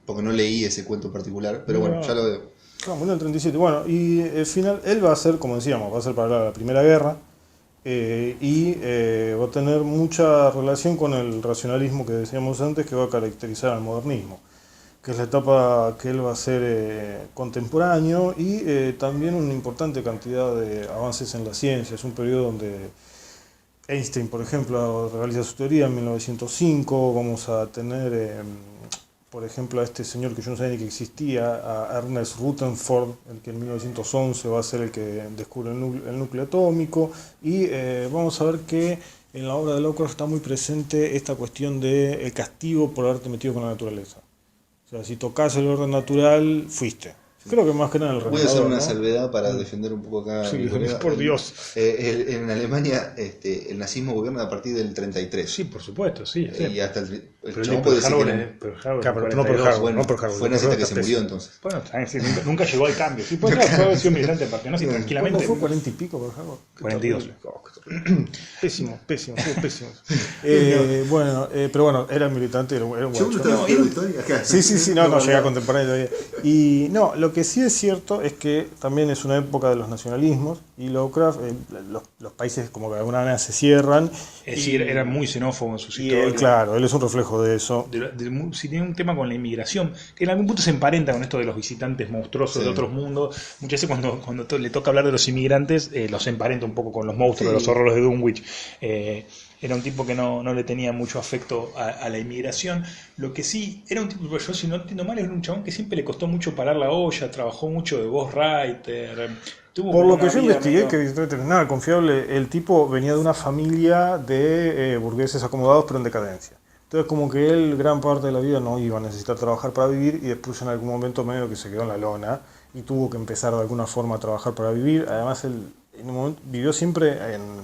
porque no leí ese cuento en particular, pero bueno, No. ya lo veo. Claro, murió en el 37. Bueno, y al final él va a ser, como decíamos, va a ser para la Primera Guerra, y va a tener mucha relación con el racionalismo que decíamos antes, que va a caracterizar al modernismo, que es la etapa que él va a ser contemporáneo, y también una importante cantidad de avances en la ciencia. Es un periodo donde Einstein, por ejemplo, realiza su teoría en 1905. Vamos a tener, por ejemplo, a este señor que yo no sabía ni que existía, a Ernest Rutherford, el que en 1911 va a ser el que descubre el núcleo atómico. Y vamos a ver que en la obra de Lovecraft está muy presente esta cuestión del castigo por haberte metido con la naturaleza. O sea, si tocas el orden natural, fuiste. Creo que más que nada el Voy a hacer rematador, una ¿no? salvedad para defender un poco acá. a Sí, mi colega. por Dios. En Alemania el nazismo gobierna a partir del 33. Sí, por supuesto, sí. Y hasta el Pero chabón el puede decir que Pearl no. Harbor, Pearl Harbor, Claro, pero no por 42. Harbor, Bueno, no por Harbor. fue nazista que se murió entonces. Bueno, sí, nunca llegó al cambio. Sí, puede haber sido militante del partido nazi tranquilamente. ¿Cuándo fue 40 y pico por Harbor? 42. Pésimo, pero bueno, era militante, era un Yo guacho. no estaba viendo historia acá. Sí, no llegué a contemporáneo todavía. Y no, lo que sí es cierto es que también es una época de los nacionalismos, y Lovecraft, los países como que de alguna manera se cierran. Es decir, era muy xenófobo en sus Y historias. claro, él es un reflejo de eso. Si tiene un tema con la inmigración, que en algún punto se emparenta con esto de los visitantes monstruosos de otros mundos. Muchas veces cuando le toca hablar de los inmigrantes, los emparenta un poco con los monstruos de los horrores de Dunwich. Era un tipo que no le tenía mucho afecto a la inmigración. Lo que sí, era un tipo, yo si no entiendo mal, era un chabón que siempre le costó mucho parar la olla, trabajó mucho de ghostwriter, Por lo que yo investigué, que no es nada confiable, el tipo venía de una familia de burgueses acomodados pero en decadencia. Entonces como que él gran parte de la vida no iba a necesitar trabajar para vivir y después en algún momento medio que se quedó en la lona y tuvo que empezar de alguna forma a trabajar para vivir. Además él en un momento vivió siempre en...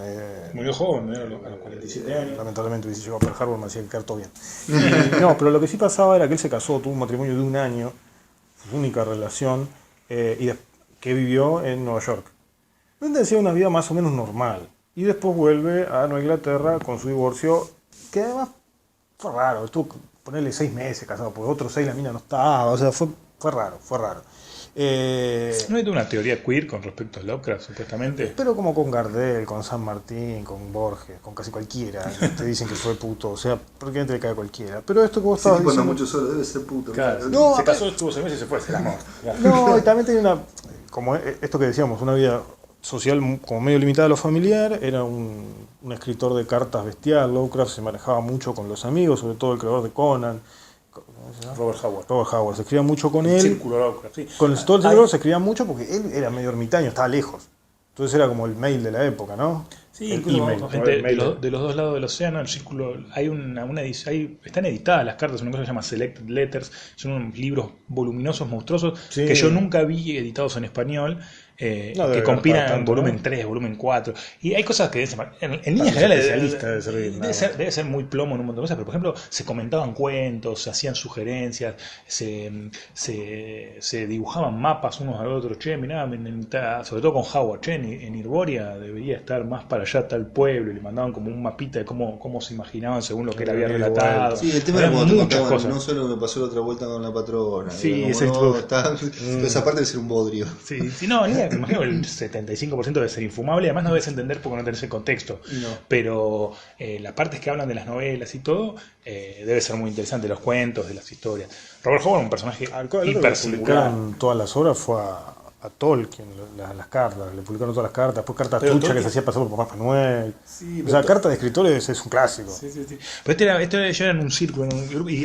Murió joven, a los 47 años. Lamentablemente hubiese llegado a Pearl Harbor, me hacía quedar todo bien. No, pero lo que sí pasaba era que él se casó, tuvo un matrimonio de 1 año, su única relación, que vivió en Nueva York. Donde hacía una vida más o menos normal. Y después vuelve a Nueva Inglaterra con su divorcio, que además fue raro. Estuvo, ponerle 6 meses casado, porque otros 6 la mina no estaba. O sea, fue raro. ¿No hay una teoría queer con respecto a Lovecraft, supuestamente? Pero como con Gardel, con San Martín, con Borges, con casi cualquiera. Te dicen que fue puto, o sea, porque le cae a cualquiera. Pero esto que vos estabas diciendo... mucho solo, debe ser puto. Claro, No, se casó, estuvo 6 meses y se fue, se la amó. No, y también tenía una... Como esto que decíamos, una vida social como medio limitada a lo familiar. Era un escritor de cartas bestial. Lovecraft se manejaba mucho con los amigos, sobre todo el creador de Conan. Robert Howard, se escribía mucho con él. Círculo Lovecraft, sí. Con todo el círculo se escribía mucho porque él era medio ermitaño, estaba lejos. Entonces era como el mail de la época, ¿no? Sí, el incluso email, de los dos lados del océano, el círculo, hay una edición, están editadas las cartas, una cosa que se llama Selected Letters, son unos libros voluminosos, monstruosos, Sí. que yo nunca vi editados en español, que compilan volumen 3, volumen 4, y hay cosas que en líneas generales debe ser muy plomo en un montón de cosas, pero por ejemplo se comentaban cuentos, se hacían sugerencias, se dibujaban mapas unos al otro, che, mirá, sobre todo con Howard, che, en Irboria debería estar más para allá tal pueblo, y le mandaban como un mapita de cómo se imaginaban según lo que él había relatado. Sí, el tema era como te muchas contaban, cosas. no solo me pasó la otra vuelta con la patrona. Sí, esa parte de ser un bodrio. Sí, no, me imagino que el 75% debe ser infumable, además no debes entender porque no tenés el contexto. No. Pero las partes que hablan de las novelas y todo, debe ser muy interesante, los cuentos, de las historias. Robert Howard, un personaje hiper singular. Todas las obras fue a Tolkien, las cartas, le publicaron todas las cartas, después cartas Pero truchas que Tolkien- se hacía pasar por Papá Noel. Sí, O sea, cartas de escritores es un clásico. Sí. Pero ellos eran un círculo, en un grupo, y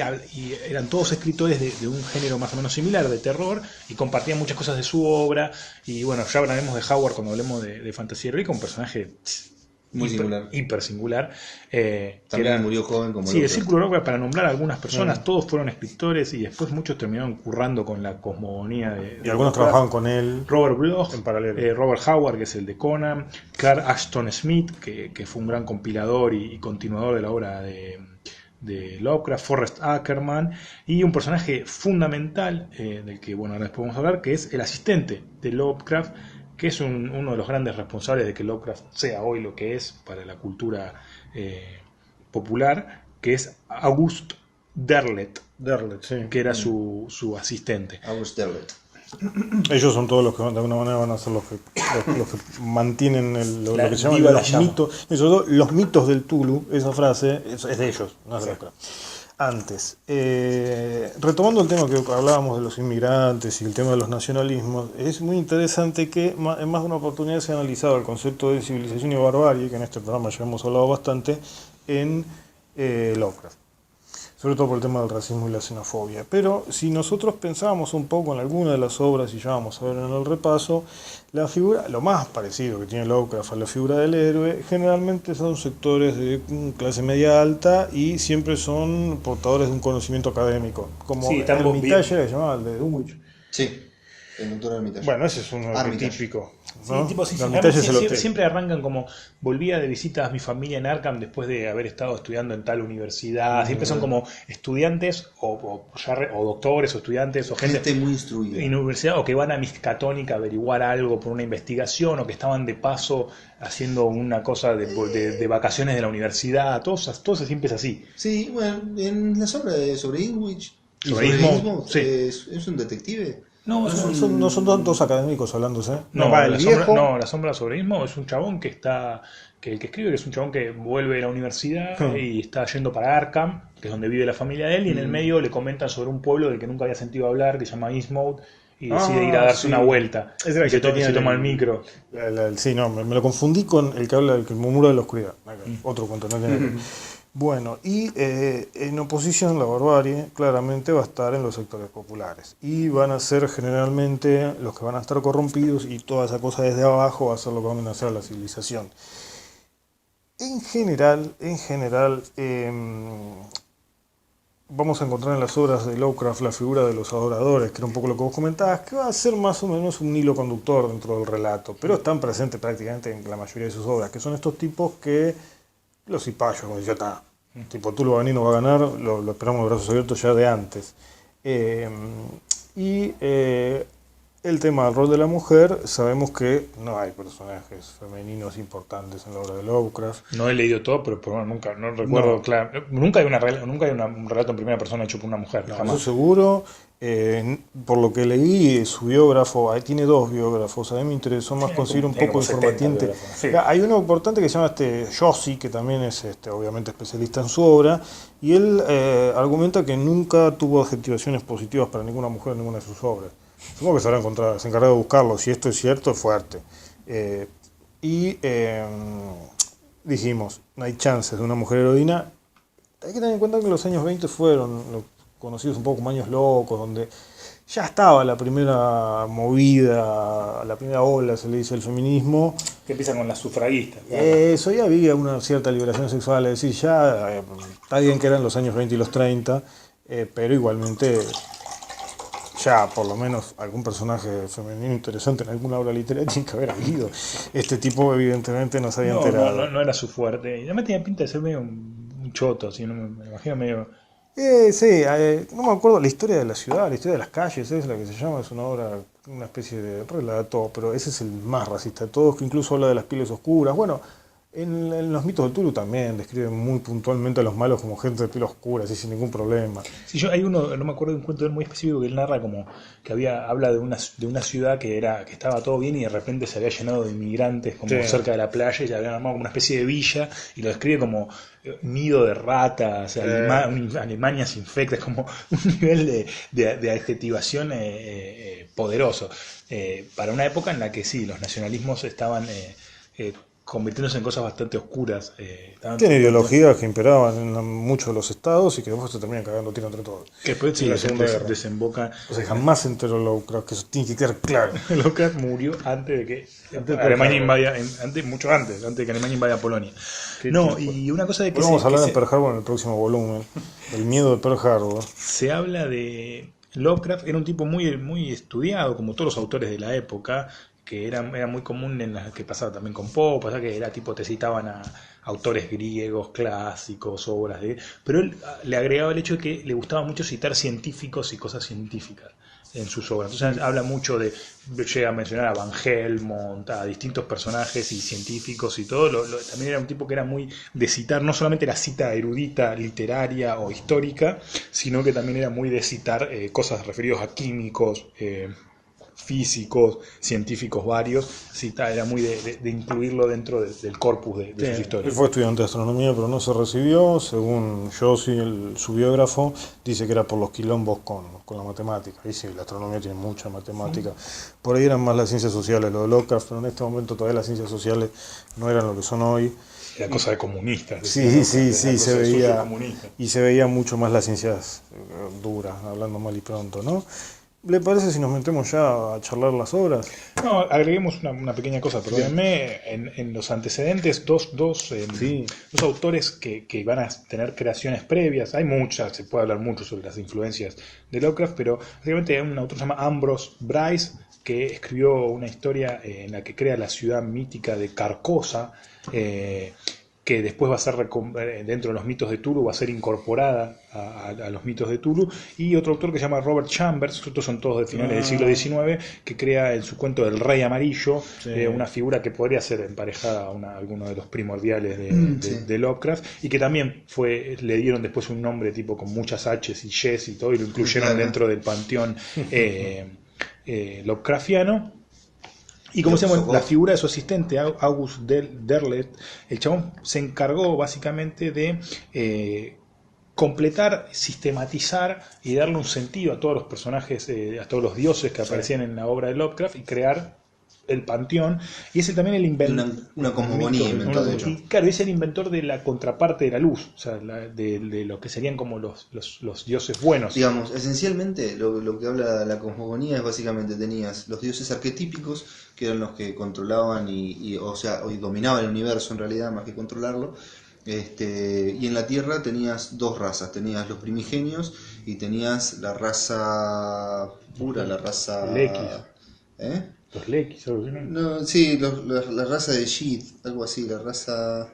eran todos escritores de un género más o menos similar, de terror, y compartían muchas cosas de su obra. Y bueno, ya hablaremos de Howard cuando hablemos de fantasía heroica, un personaje hiper singular. También murió joven como Sí, el Lovecraft. círculo Lovecraft, para nombrar a algunas personas, todos fueron escritores y después muchos terminaron currando con la cosmogonía de Y algunos Lovecraft. trabajaban con él. Robert Bloch, en paralelo. Robert Howard, que es el de Conan, Clark Ashton Smith, que fue un gran compilador y continuador de la obra de Lovecraft, Forrest Ackerman, y un personaje fundamental, del que bueno, ahora después vamos a hablar, que es el asistente de Lovecraft, que es uno de los grandes responsables de que Lovecraft sea hoy lo que es para la cultura popular, que es August Derleth, Sí. que era su asistente. August Derleth. Ellos son todos los que de alguna manera van a ser los que mantienen lo que se llama viva la los llama. mitos. Y sobre todo, los mitos del Tulu, esa frase es de ellos, no es de Lovecraft. Antes, retomando el tema que hablábamos de los inmigrantes y el tema de los nacionalismos, es muy interesante que en más de una oportunidad se ha analizado el concepto de civilización y barbarie, que en este programa ya hemos hablado bastante, en Lovecraft. Sobre todo por el tema del racismo y la xenofobia. Pero si nosotros pensábamos un poco en alguna de las obras, y ya vamos a ver en el repaso, la figura, lo más parecido que tiene Lovecraft a la figura del héroe, generalmente son sectores de clase media alta y siempre son portadores de un conocimiento académico. Como Sí, el están Armitage, que se llamaba el de Dunwich. Sí, el doctor Armitage. Bueno, ese es uno Armitage. típico. Sí, ¿no? tipo, sí, El Armitage es el hotel. siempre arrancan como volvía de visita a mi familia en Arkham después de haber estado estudiando en tal universidad. Siempre son como estudiantes o doctores o estudiantes o Gente muy instruida. en universidad o que van a Miskatonic a averiguar algo por una investigación o que estaban de paso haciendo una cosa de vacaciones de la universidad. Todo siempre es así. Sí, bueno, en la obra sobre Inwich y Sobre sobre Innsmouth, Innsmouth, sí. es un detective. No, No son tantos académicos hablándose. No, Va el viejo. la sombra sobre Ismo es un chabón que el que escribe, que es un chabón que vuelve de la universidad y está yendo para Arkham, que es donde vive la familia de él, y en el medio le comentan sobre un pueblo del que nunca había sentido hablar, que se llama Innsmouth, y decide ir a darse una vuelta. Ese era el Y se que tenía toma el micro. Sí, no, me lo confundí con el que habla del que murmura de la oscuridad. Otro cuento, no tiene que ver. Bueno, y en oposición la barbarie claramente va a estar en los sectores populares y van a ser generalmente los que van a estar corrompidos y toda esa cosa desde abajo va a ser lo que va a amenazar a la civilización. En general, vamos a encontrar en las obras de Lovecraft la figura de los adoradores, que era un poco lo que vos comentabas, que va a ser más o menos un hilo conductor dentro del relato, pero están presentes prácticamente en la mayoría de sus obras, que son estos tipos que, los cipayos, como ya está, tipo Tulu va a venir, no va a ganar, lo esperamos de brazos abiertos ya de antes. El tema del rol de la mujer, sabemos que no hay personajes femeninos importantes en la obra de Lovecraft. No he leído todo, pero por nunca, no recuerdo, No. claro, nunca hay un relato en primera persona hecho por una mujer, No, jamás. eso seguro. Por lo que leí, su biógrafo, ahí tiene 2 biógrafos, a mí me interesó más conseguir un Tiene poco como 70 informativo. biógrafos, sí. Hay uno importante que se llama Yossi, que también es obviamente especialista en su obra, y él argumenta que nunca tuvo adjetivaciones positivas para ninguna mujer en ninguna de sus obras. Supongo que se habrá encontrado, se encargó de buscarlo, si esto es cierto, es fuerte. Dijimos, no hay chances de una mujer heroína. Hay que tener en cuenta que los años 20 fueron conocidos un poco como años locos, donde ya estaba la primera movida, la primera ola, se le dice, el feminismo. Que empieza con las sufragistas. Eso ya había una cierta liberación sexual, es decir, ya está bien que eran los años 20 y los 30, pero igualmente ya por lo menos algún personaje femenino interesante en alguna obra literaria tiene que haber habido. Este tipo evidentemente no se había enterado. No era su fuerte. Y además tenía pinta de ser medio un choto, así, no me imagino medio... Sí, no me acuerdo la historia de la ciudad, la historia de las calles, es la que se llama, es una obra, una especie de relato, pero ese es el más racista de todos, que incluso habla de las pieles oscuras. Bueno, en los mitos de Tulu también describen muy puntualmente a los malos como gente de piel oscura, así sin ningún problema. Sí, hay uno, no me acuerdo de un cuento muy específico que él narra como que habla de una ciudad que estaba todo bien y de repente se había llenado de inmigrantes como cerca de la playa y se habían armado como una especie de villa y lo describe como nido de ratas, Alemania se infecta, es como un nivel de adjetivación poderoso. Para una época en la que sí, los nacionalismos estaban convirtiéndose en cosas bastante oscuras. Tiene ideologías que imperaban en muchos de los estados y que después se terminan cagando tiro entre todos. Que después sí, desemboca... O sea, jamás se enteró Lovecraft, que eso tiene que quedar claro. Lovecraft murió antes de que Alemania invadiera, mucho antes de que Alemania invadiera Polonia. Y una cosa de que... Vamos a hablar de Pearl Harbor en el próximo volumen, el miedo de Pearl Harbor. Se habla de... Lovecraft era un tipo muy, muy estudiado, como todos los autores de la época, que era muy común en las que pasaba también con Poe, pasaba que era tipo, te citaban a autores griegos, clásicos, obras de... Pero él le agregaba el hecho de que le gustaba mucho citar científicos y cosas científicas en sus obras. Entonces habla mucho llega a mencionar a Van Helmont, a distintos personajes y científicos y todo. También era un tipo que era muy de citar, no solamente la cita erudita, literaria o histórica, sino que también era muy de citar cosas referidas a químicos, físicos, científicos varios, era muy de incluirlo dentro del corpus de sus historias. Él fue estudiante de astronomía, pero no se recibió. Según Yossi, su biógrafo, dice que era por los quilombos con la matemática. Y sí, la astronomía tiene mucha matemática. Por ahí eran más las ciencias sociales, lo de Lovecraft, pero en este momento todavía las ciencias sociales no eran lo que son hoy. Era cosa de comunistas. Sí, se veía. Y se veía mucho más las ciencias duras, hablando mal y pronto, ¿no? ¿Le parece si nos metemos ya a charlar las obras? No, agreguemos una pequeña cosa, perdónenme, en los antecedentes, dos autores que van a tener creaciones previas. Hay muchas, se puede hablar mucho sobre las influencias de Lovecraft, pero básicamente hay un autor que se llama Ambrose Bryce, que escribió una historia en la que crea la ciudad mítica de Carcosa, que después va a ser dentro de los mitos de Tulu, va a ser incorporada a los mitos de Tulu, y otro autor que se llama Robert Chambers, estos son todos de finales del siglo XIX, que crea en su cuento del Rey Amarillo, una figura que podría ser emparejada a alguno de los primordiales de Lovecraft, y que también le dieron después un nombre tipo con muchas H's y Y's y todo, y lo incluyeron dentro del panteón Lovecraftiano. Y como se llama, la figura de su asistente, August Derleth, el chabón se encargó básicamente de completar, sistematizar y darle un sentido a todos los personajes, a todos los dioses que aparecían en la obra de Lovecraft y crear el panteón, y es también el inventor. Una cosmogonía inventó, de hecho. Claro, es el inventor de la contraparte de la luz, o sea, de lo que serían como los dioses buenos. Digamos, esencialmente lo que habla la cosmogonía es básicamente tenías los dioses arquetípicos, que eran los que controlaban y dominaban el universo en realidad, más que controlarlo. Y en la Tierra tenías dos razas, tenías los primigenios y tenías la raza pura, la raza... Los Lekis, algo así, ¿no? No, sí, la raza de Sheeth, algo así, la raza...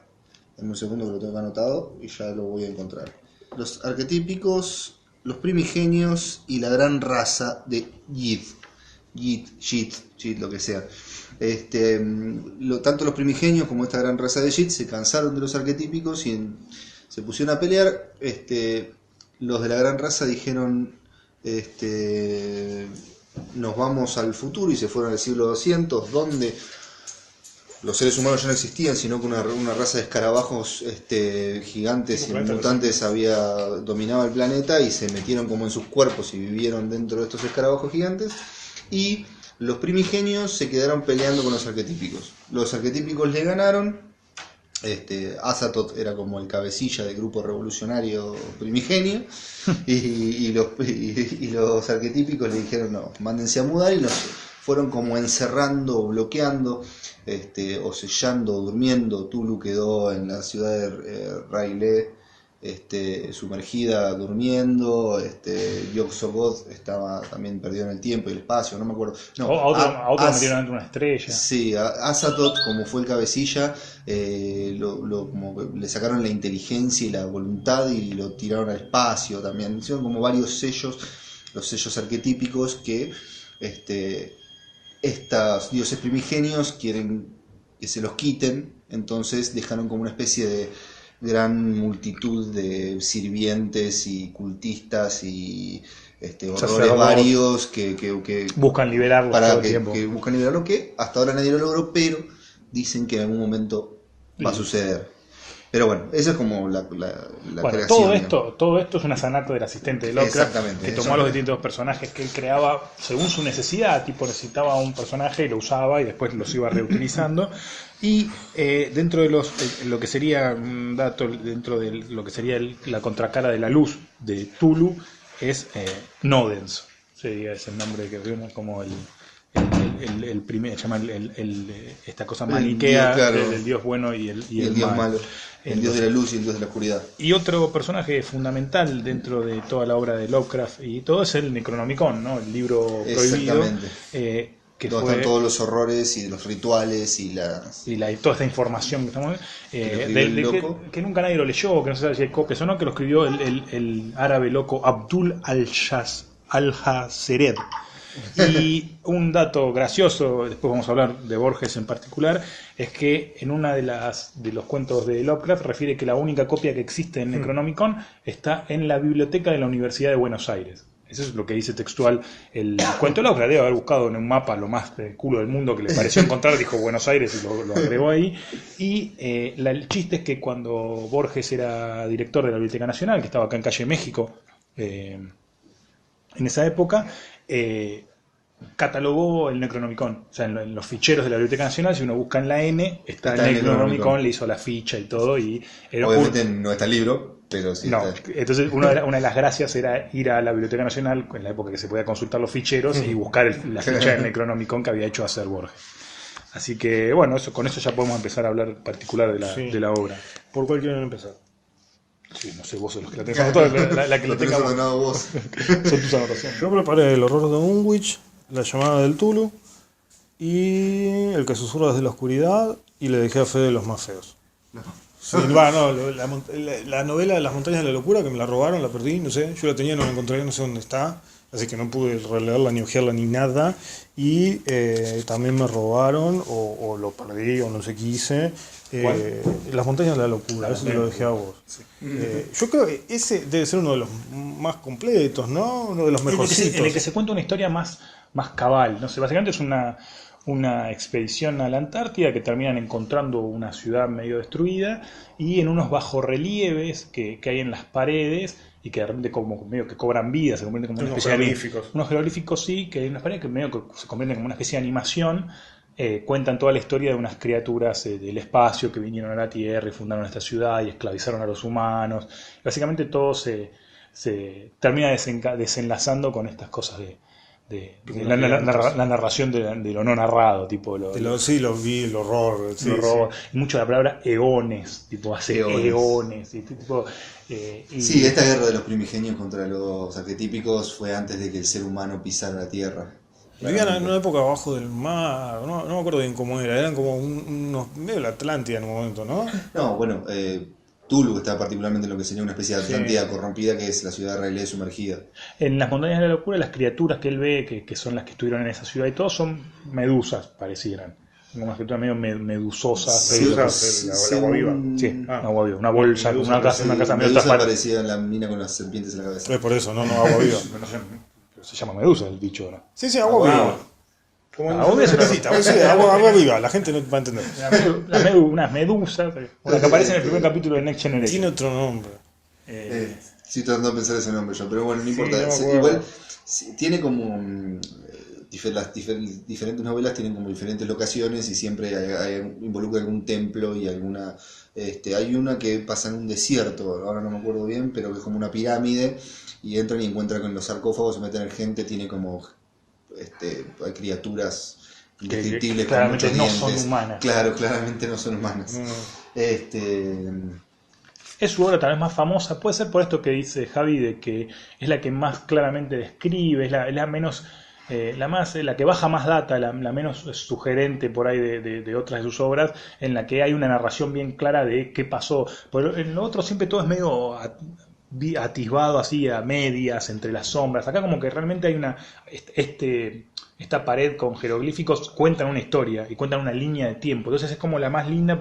En un segundo que lo tengo anotado y ya lo voy a encontrar. Los arquetípicos, los primigenios y la gran raza de Sheeth, lo que sea. Tanto los primigenios como esta gran raza de Sheeth se cansaron de los arquetípicos y se pusieron a pelear. Los de la gran raza dijeron... nos vamos al futuro y se fueron al siglo 200, donde los seres humanos ya no existían, sino que una raza de escarabajos gigantes y mutantes dominaba el planeta y se metieron como en sus cuerpos y vivieron dentro de estos escarabajos gigantes. Y los primigenios se quedaron peleando con los arquetípicos. Los arquetípicos le ganaron. Azathoth era como el cabecilla del grupo revolucionario primigenio y los arquetípicos le dijeron no, mándense a mudar, y los fueron como encerrando, bloqueando, o sellando, durmiendo. Tulu quedó en la ciudad de R'lyeh sumergida, durmiendo. Yog-Sothoth estaba también perdido en el tiempo y el espacio, no me acuerdo. No, a otro metieron dentro de una estrella. Sí, a Azathoth, como fue el cabecilla, como que le sacaron la inteligencia y la voluntad y lo tiraron al espacio también. Hicieron como varios sellos, los sellos arquetípicos que estos dioses primigenios quieren que se los quiten, entonces dejaron como una especie de gran multitud de sirvientes y cultistas y horrores varios que buscan liberarlo todo el tiempo. Que buscan liberarlo, que hasta ahora nadie lo logró, pero dicen que en algún momento va a suceder. Pero bueno, esa es como la creación. Todo esto es una sanata del asistente de Lovecraft, que tomó a los distintos personajes que él creaba según su necesidad. Tipo, necesitaba un personaje y lo usaba y después los iba reutilizando. Y dentro de lo que sería un dato, dentro de lo que sería la contracara de la luz de Tulu, es Nodens. Sería ese el nombre que vimos como el primer, se llama esta cosa maniquea, claro, del dios bueno y el dios malo. El dios de la luz y el dios de la oscuridad. Y otro personaje fundamental dentro de toda la obra de Lovecraft y todo es el Necronomicon, ¿no? El libro prohibido. Que donde están todos los horrores y los rituales y toda esta información que estamos que nunca nadie lo leyó, que no se sabe si hay copias o no, que lo escribió el árabe loco Abdul al-Jazered. Y un dato gracioso, después vamos a hablar de Borges en particular, es que en una de los cuentos de Lovecraft refiere que la única copia que existe en Necronomicon está en la biblioteca de la Universidad de Buenos Aires. Eso es lo que dice textual el cuento de Lovecraft. Debe haber buscado en un mapa lo más culo del mundo que le pareció encontrar, dijo Buenos Aires y lo agregó ahí. Y el chiste es que cuando Borges era director de la Biblioteca Nacional, que estaba acá en Calle México, en esa época, catalogó el Necronomicon. O sea, en los ficheros de la Biblioteca Nacional, si uno busca en la N, está el Necronomicon, le hizo la ficha y todo. Y era obviamente no está el libro, pero sí no, está. Entonces una de las gracias era ir a la Biblioteca Nacional, en la época que se podía consultar los ficheros, y buscar la ficha del Necronomicon que había hecho hacer Borges. Así que, bueno, con eso ya podemos empezar a hablar en particular de la obra. ¿Por cuál quieren empezar? Sí, no sé, vos sos los que la tenés anotada, la que lo tengas vos. Son tus anotaciones. Yo preparé El horror de Dunwich, La llamada del Tulu y El que susurra desde la oscuridad, y le dejé a Fede los más feos. Sí, la novela de Las montañas de la locura, que me la robaron, la perdí, no sé, yo la tenía, no la encontré, no sé dónde está, así que no pude releerla ni ojearla ni nada. Y también me robaron, o lo perdí, o no sé qué hice, Las montañas de la locura, eso te lo dejé a vos. Sí. Yo creo que ese debe ser uno de los más completos, ¿no? Uno de los mejorcitos. En el que se cuenta una historia más cabal, no sé, básicamente es una expedición a la Antártida que terminan encontrando una ciudad medio destruida, y en unos bajorrelieves que hay en las paredes y que de repente como medio que cobran vida, se convierten como una especie jeroglíficos. Unos jeroglíficos, sí, que hay unas paredes que medio que se convierten como una especie de animación, cuentan toda la historia de unas criaturas del espacio que vinieron a la Tierra y fundaron esta ciudad y esclavizaron a los humanos. Básicamente todo se termina desenlazando con estas cosas de la narración de lo no narrado, tipo Sí, lo vi, el horror. Sí, horror. Y mucho la palabra eones, tipo hace eones. Sí, esta guerra de los primigenios contra los arquetípicos fue antes de que el ser humano pisara la Tierra. Vivían en una época abajo del mar, no me acuerdo bien cómo era, eran como unos medio de la Atlántida en un momento, ¿no? No, bueno, Tulu está particularmente en lo que sería una especie de Atlántida corrompida, que es la ciudad de Rayleigh sumergida. En las montañas de la locura, las criaturas que él ve, que son las que estuvieron en esa ciudad y todo, son medusas, parecieran. Como unas criaturas medio medusosas. La agua viva. Sí, agua viva. Una bolsa, una casa medio Medusa parecida en la mina con las serpientes en la cabeza. Es por eso, no, agua viva. Se llama medusa el bicho, ¿no? Sí, agua viva. Como agua viva, la gente no va a entender. Unas medusas, una que aparece en el primer capítulo de Next Generation. Tiene otro nombre. Sí, tratando de pensar ese nombre yo, pero bueno, no importa. No igual tiene como las diferentes novelas tienen como diferentes locaciones y siempre involucra algún templo y alguna. Hay una que pasa en un desierto, ahora no me acuerdo bien, pero que es como una pirámide y entran y encuentran con los sarcófagos, se meten en gente, tiene como hay criaturas indescriptibles que claramente con no muchos dientes. Son humanas. Claro, claramente no son humanas. Es su obra tal vez más famosa, puede ser por esto que dice Javi, de que es la que más claramente describe, es la menos, la que baja más data, la menos sugerente por ahí de otras de sus obras, en la que hay una narración bien clara de qué pasó. Pero en lo otro siempre todo es medio atisbado así a medias, entre las sombras. Acá como que realmente hay esta pared con jeroglíficos, cuentan una historia y cuentan una línea de tiempo. Entonces es como la más linda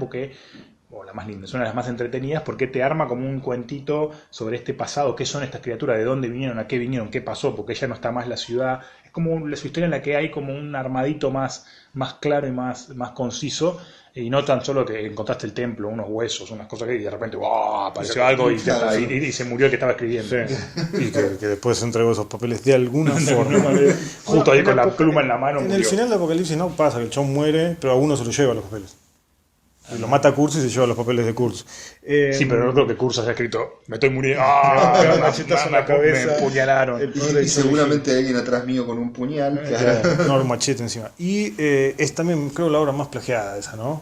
la más linda, es una de las más entretenidas porque te arma como un cuentito sobre este pasado, qué son estas criaturas, de dónde vinieron, a qué vinieron, qué pasó, porque ya no está más la ciudad. Es como su historia en la que hay como un armadito más claro y más conciso, y no tan solo que encontraste el templo, unos huesos, unas cosas que y de repente apareció algo y se murió el que estaba escribiendo. Sí. Y que después entregó esos papeles de alguna forma. Justo ahí con la pluma en la mano. En el final de Apocalipsis no pasa que el chabón muere, pero a uno se lo lleva los papeles. Y lo mata a Kurz y se lleva los papeles de Kurz. Sí, pero no creo que Kurz haya escrito me estoy muriendo, machetazo en la cabeza, me apuñalaron. Y seguramente hay alguien atrás mío con un puñal. No, un machete encima. Y es también, creo, la obra más plagiada esa, ¿no?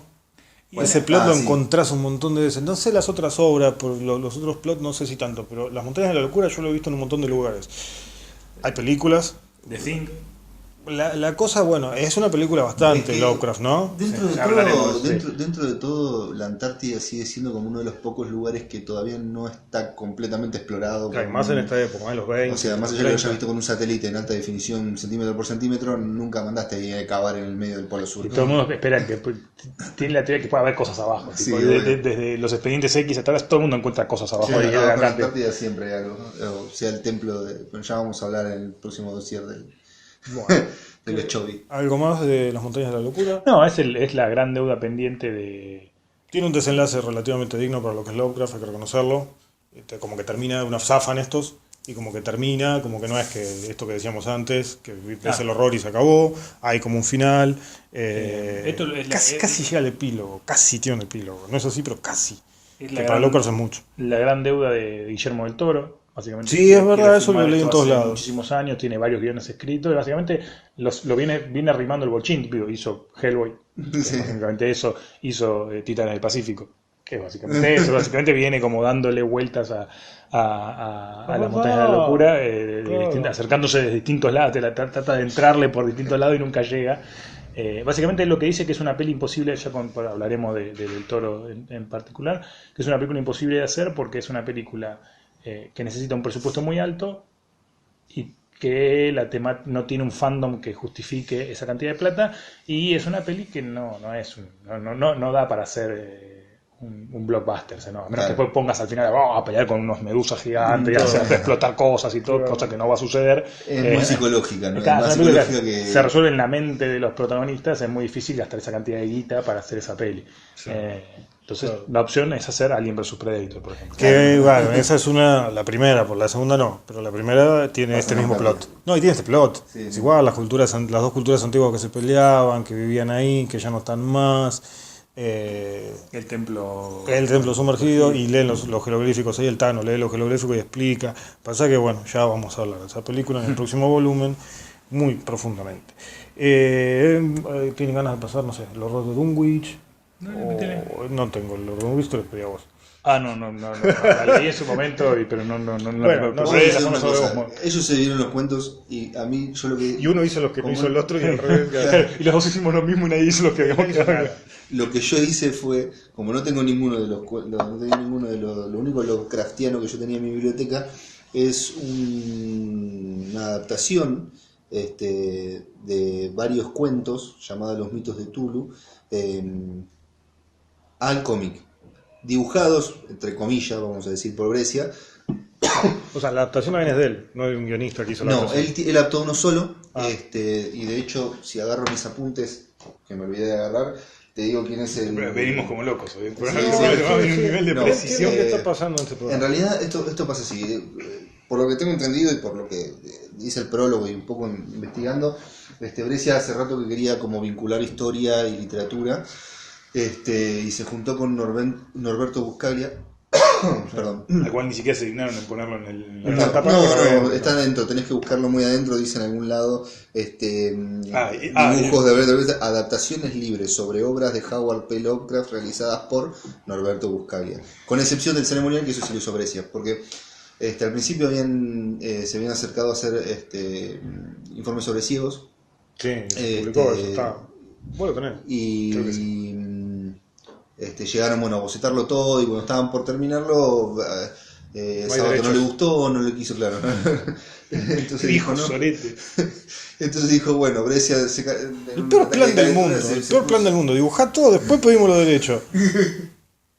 Ese plot lo encontrás un montón de veces. No sé las otras obras, por los otros plots no sé si tanto, pero Las Montañas de la Locura yo lo he visto en un montón de lugares. Hay películas. The Thing. La cosa, bueno, es una película bastante Lovecraft, ¿no? Dentro de todo, la Antártida sigue siendo como uno de los pocos lugares que todavía no está completamente explorado. Claro, más en esta época, en los 20. O sea, más allá de que lo hayas visto con un satélite en alta definición, centímetro por centímetro, nunca mandaste ahí a cavar en el medio del Polo Sur. Y todo el mundo espera que tiene la teoría que puede haber cosas abajo. Sí, tipo, desde los expedientes X hasta ahora, todo el mundo encuentra cosas abajo. Sí, en la Antártida siempre hay algo. O sea, el templo ya vamos a hablar en el próximo dossier de los Chovy. ¿Algo más de Las Montañas de la Locura? No, es la gran deuda pendiente de... Tiene un desenlace relativamente digno para lo que es Lovecraft, hay que reconocerlo. Como que termina, una zafan estos, y como que termina, como que no es que esto que decíamos antes, que ves el horror y se acabó, hay como un final. Casi llega al epílogo, casi tiene un epílogo. No es así, pero casi. Para Lovecraft es mucho. La gran deuda de Guillermo del Toro. Básicamente, sí, es verdad, eso lo leí en todos lados. Muchísimos años, tiene varios guiones escritos y básicamente lo viene arrimando el bolchín. Hizo Hellboy, básicamente eso, hizo Titanes del Pacífico, que es básicamente eso, básicamente viene como dándole vueltas a las montañas de la locura, acercándose de distintos lados, trata de entrarle por distintos lados y nunca llega. Básicamente lo que dice que es una peli imposible, ya hablaremos del Toro en particular, que es una película imposible de hacer porque es una película que necesita un presupuesto muy alto y que no tiene un fandom que justifique esa cantidad de plata, y es una peli que no da para hacer un blockbuster, ¿no? A menos que después pongas al final a pelear con unos medusas gigantes y hacer explotar cosas y todo, cosa que no va a suceder. Es muy psicológica, ¿no? Más psicológica que se resuelve en la mente de los protagonistas. Es muy difícil gastar esa cantidad de guita para hacer esa peli. Sí. Entonces, la opción es hacer Alien vs Predator, por ejemplo. Que, bueno, esa es la primera, por la segunda no. Pero la primera tiene este mismo plot. No, y tiene este plot. Sí, es sí. igual, las dos culturas antiguas que se peleaban, que vivían ahí, que ya no están más. El templo. El templo sumergido y leen los jeroglíficos. Ahí el Tano lee los jeroglíficos y explica. Pasa que, bueno, ya vamos a hablar de esa película en el próximo volumen, muy profundamente. ¿Tienen ganas de pasar, no sé, el horror de Dunwich? No tengo el horror de Dunwich, te lo pedí a vos. No, la leí en su momento, pero no Bueno, no no Vamos sé a la hacer zona una sobre cosa. vos. Ellos se dieron los cuentos y a mí yo lo que... Y uno hizo lo que no ¿Cómo? hizo el otro y al revés. Y los dos hicimos lo mismo y nadie hizo lo que habíamos hecho. Lo que yo hice fue, como no tengo ninguno de lo único Lovecraftiano que yo tenía en mi biblioteca es una adaptación de varios cuentos llamados Los mitos de Tulu al cómic, dibujados entre comillas, vamos a decir, por Brescia. O sea, la adaptación también es de él, no de un guionista que hizo la No, adaptación. él adaptó uno solo, Ah. y de hecho, si agarro mis apuntes, que me olvidé de agarrar, te digo quién es el... Venimos como locos. ¿Eh? Sí, Un nivel de No, ¿Qué precisión. es lo que está pasando en este En programa? realidad esto pasa así, por lo que tengo entendido y por lo que dice el prólogo y un poco investigando, Brescia hace rato que quería como vincular historia y literatura, y se juntó con Norberto Buscaglia, perdón. Al cual ni siquiera se dignaron en ponerlo en el. No, está adentro, tenés que buscarlo muy adentro, dice en algún lado, dibujos de Alberto Brescia, adaptaciones libres sobre obras de Howard P. Lovecraft realizadas por Norberto Buscaglia, con excepción del ceremonial, que eso sí lo hizo Brescia, porque al principio se habían acercado a hacer informes sobre ciegos, Sí, se publicó eso, está. Vos lo tenés. Creo que y llegaron a bocetarlo todo, y cuando estaban por terminarlo, hay Sábato no derechos. le gustó, no le quiso, claro. Entonces Dijo dijo, ¿no? sorete. Entonces dijo, bueno, Brescia El peor plan del mundo, dibujá todo, después pedimos los derechos.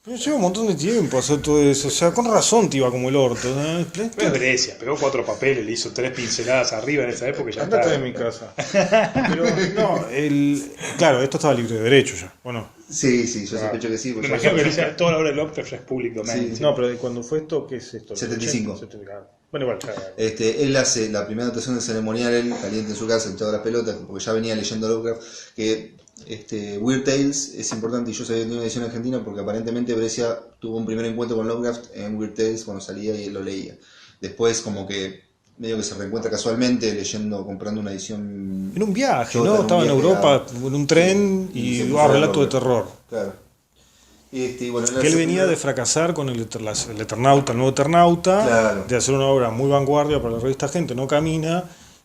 Pero lleva un montón de tiempo hacer todo eso, o sea, con razón te iba como el orto. ¿No? Pero es Brescia, pegó 4 papeles, le hizo 3 pinceladas arriba en esa época y ya Andate está. de mi casa. Pero no, claro, esto estaba libre de derecho ya, bueno. Sí, yo sospecho que sí. Me Porque imagino que toda la obra de Lovecraft ya es public domain. Sí. No, pero cuando fue esto, ¿qué es esto? 75. 70. Bueno, igual, claro. él hace la primera adaptación del ceremonial, él caliente en su casa, echado las pelotas, porque ya venía leyendo Lovecraft, que Weird Tales es importante, y yo sabía que tenía una edición argentina porque aparentemente Brescia tuvo un primer encuentro con Lovecraft en Weird Tales cuando salía y él lo leía. Después como que medio que se reencuentra casualmente comprando una edición... En un viaje, Chota, ¿no? en un Estaba en viaje, Europa, claro. en un tren Y y se puso un a relato de Lovecraft. terror. Claro. Y bueno, Que él venía de fracasar con el Eternauta, el nuevo Eternauta, Claro. de hacer una obra muy vanguardia para la revista Gente No Camina,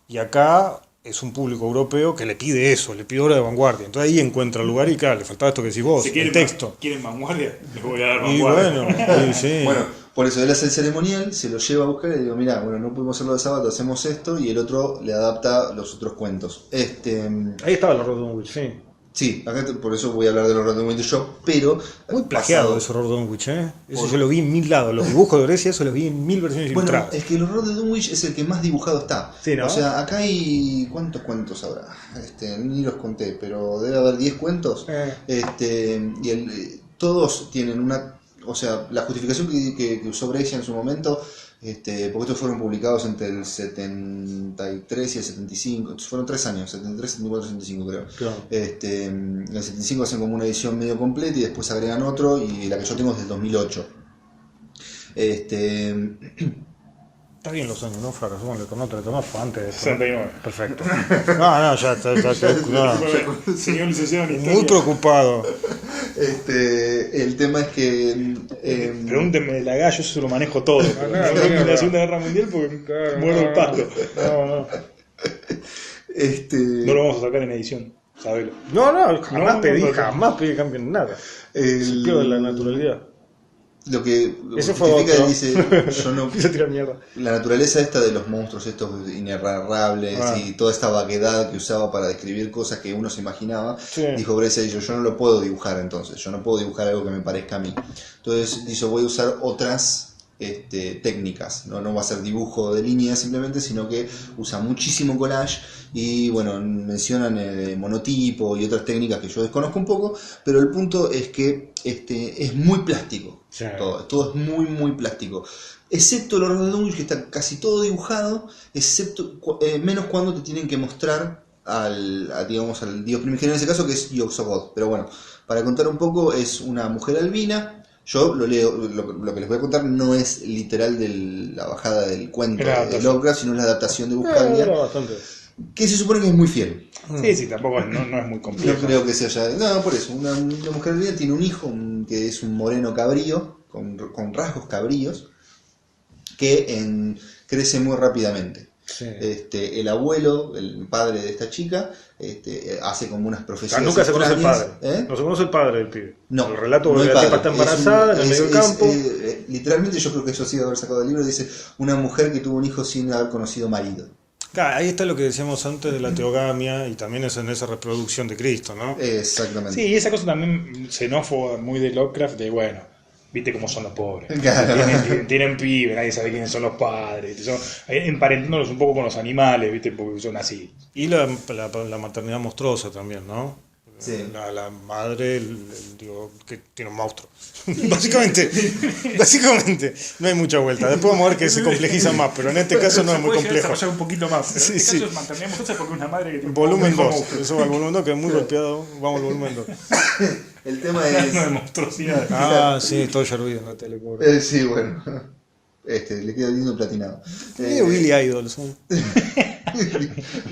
y acá es un público europeo que le pide eso, le pide obra de vanguardia. Entonces ahí encuentra el lugar y claro, le faltaba esto que decís vos, el texto. ¿Quieren vanguardia? Les voy a dar Y vanguardia. bueno, sí. Bueno, por eso él hace el ceremonial, se lo lleva a buscar y le digo, mira, bueno, no pudimos hacerlo de sábado, hacemos esto, y el otro le adapta los otros cuentos. Ahí estaba el horror de Dunwich, sí. Sí, acá por eso voy a hablar de los Random Winter Shop, pero... Muy plagiado ese horror de Dunwich, ¿eh? Eso yo lo vi en 1000 lados. Los dibujos de Brescia, eso los vi en 1000 versiones Bueno, ilustradas. es que el horror de Dunwich es el que más dibujado está. Sí, ¿no? O sea, acá hay... ¿Cuántos cuentos habrá? Ni los conté, pero debe haber 10 cuentos. Y todos tienen una... O sea, la justificación que usó Brescia en su momento, porque estos fueron publicados entre el 73 y el 75, fueron 3 años, 73, 74, 75 creo. Claro. En el 75 hacen como una edición medio completa y después agregan otro, y la que yo tengo es del 2008. Está bien los años, ¿no? Fracasó con el Eternauta fue antes de eso. 69. Perfecto. No, ya está. No. Señor licenciado en Muy historia. preocupado. El tema es que... Pregúntenme de la gallo, yo se lo manejo todo. no, En la Segunda Guerra Mundial porque muero el pasto. No. No lo vamos a sacar en edición, sabelo. No, jamás pedí no. que cambien nada. Se pierde la naturalidad. Lo que Ese fue justifica otro. dice, yo no... Empieza a tirar mierda. La naturaleza esta de los monstruos estos inerrables y toda esta vaguedad que usaba para describir cosas que uno se imaginaba, Sí. dijo Brescia, yo no lo puedo dibujar entonces, yo no puedo dibujar algo que me parezca a mí. Entonces dice, voy a usar otras técnicas, no va a ser dibujo de líneas simplemente, sino que usa muchísimo collage y bueno, mencionan monotipo y otras técnicas que yo desconozco un poco, pero el punto es que es muy plástico, Sí. todo es muy muy plástico, excepto el orden de Dunwich, que está casi todo dibujado, menos cuando te tienen que mostrar al dios primigenio, en ese caso, que es Yog-Sothoth. Pero bueno, para contar un poco, es una mujer albina. Yo lo leo, lo que les voy a contar no es literal de la bajada del cuento de Lovecraft, sino es la adaptación de Buscaglia, bastante. que se supone que es muy fiel. Sí, tampoco no es muy complejo. No creo que se haya... No, por eso, una mujer albina tiene un hijo que es un moreno cabrío, con rasgos cabríos, que crece muy rápidamente. Sí. El abuelo, el padre de esta chica, hace como unas profecías. Nunca se conoce el extrañas, padre. No se conoce el padre del pibe. No. El relato no de hay la tipa padre. está embarazada en el medio del campo. Literalmente, yo creo que eso sí debe haber sacado del libro. Dice: una mujer que tuvo un hijo sin haber conocido marido. Claro, ahí está lo que decíamos antes de la teogamia y también es en esa reproducción de Cristo, ¿no? Exactamente. Sí, y esa cosa también xenófoba, muy de Lovecraft, de bueno, viste cómo son los pobres. Claro. Tienen pibe, nadie sabe quiénes son los padres. Emparentándolos un poco con los animales, viste, porque son así. Y la maternidad monstruosa también, ¿no? Sí. La madre, digo, que tiene un monstruo. Básicamente, no hay mucha vuelta. Después vamos a ver que se complejiza más, pero en este caso no es muy complejo. Un poquito más. Pero Sí, en este sí. caso es maternidad monstruosa porque una madre que tiene Volumen un 2, monstruo. eso va al volumen 2 que es muy golpeado. Vamos al volumen 2. El tema Hablando de es. monstruosidad. Sí, todo ya lo vi en la tele, pobre. Sí, bueno. Le queda lindo platinado. Billy Idol, son.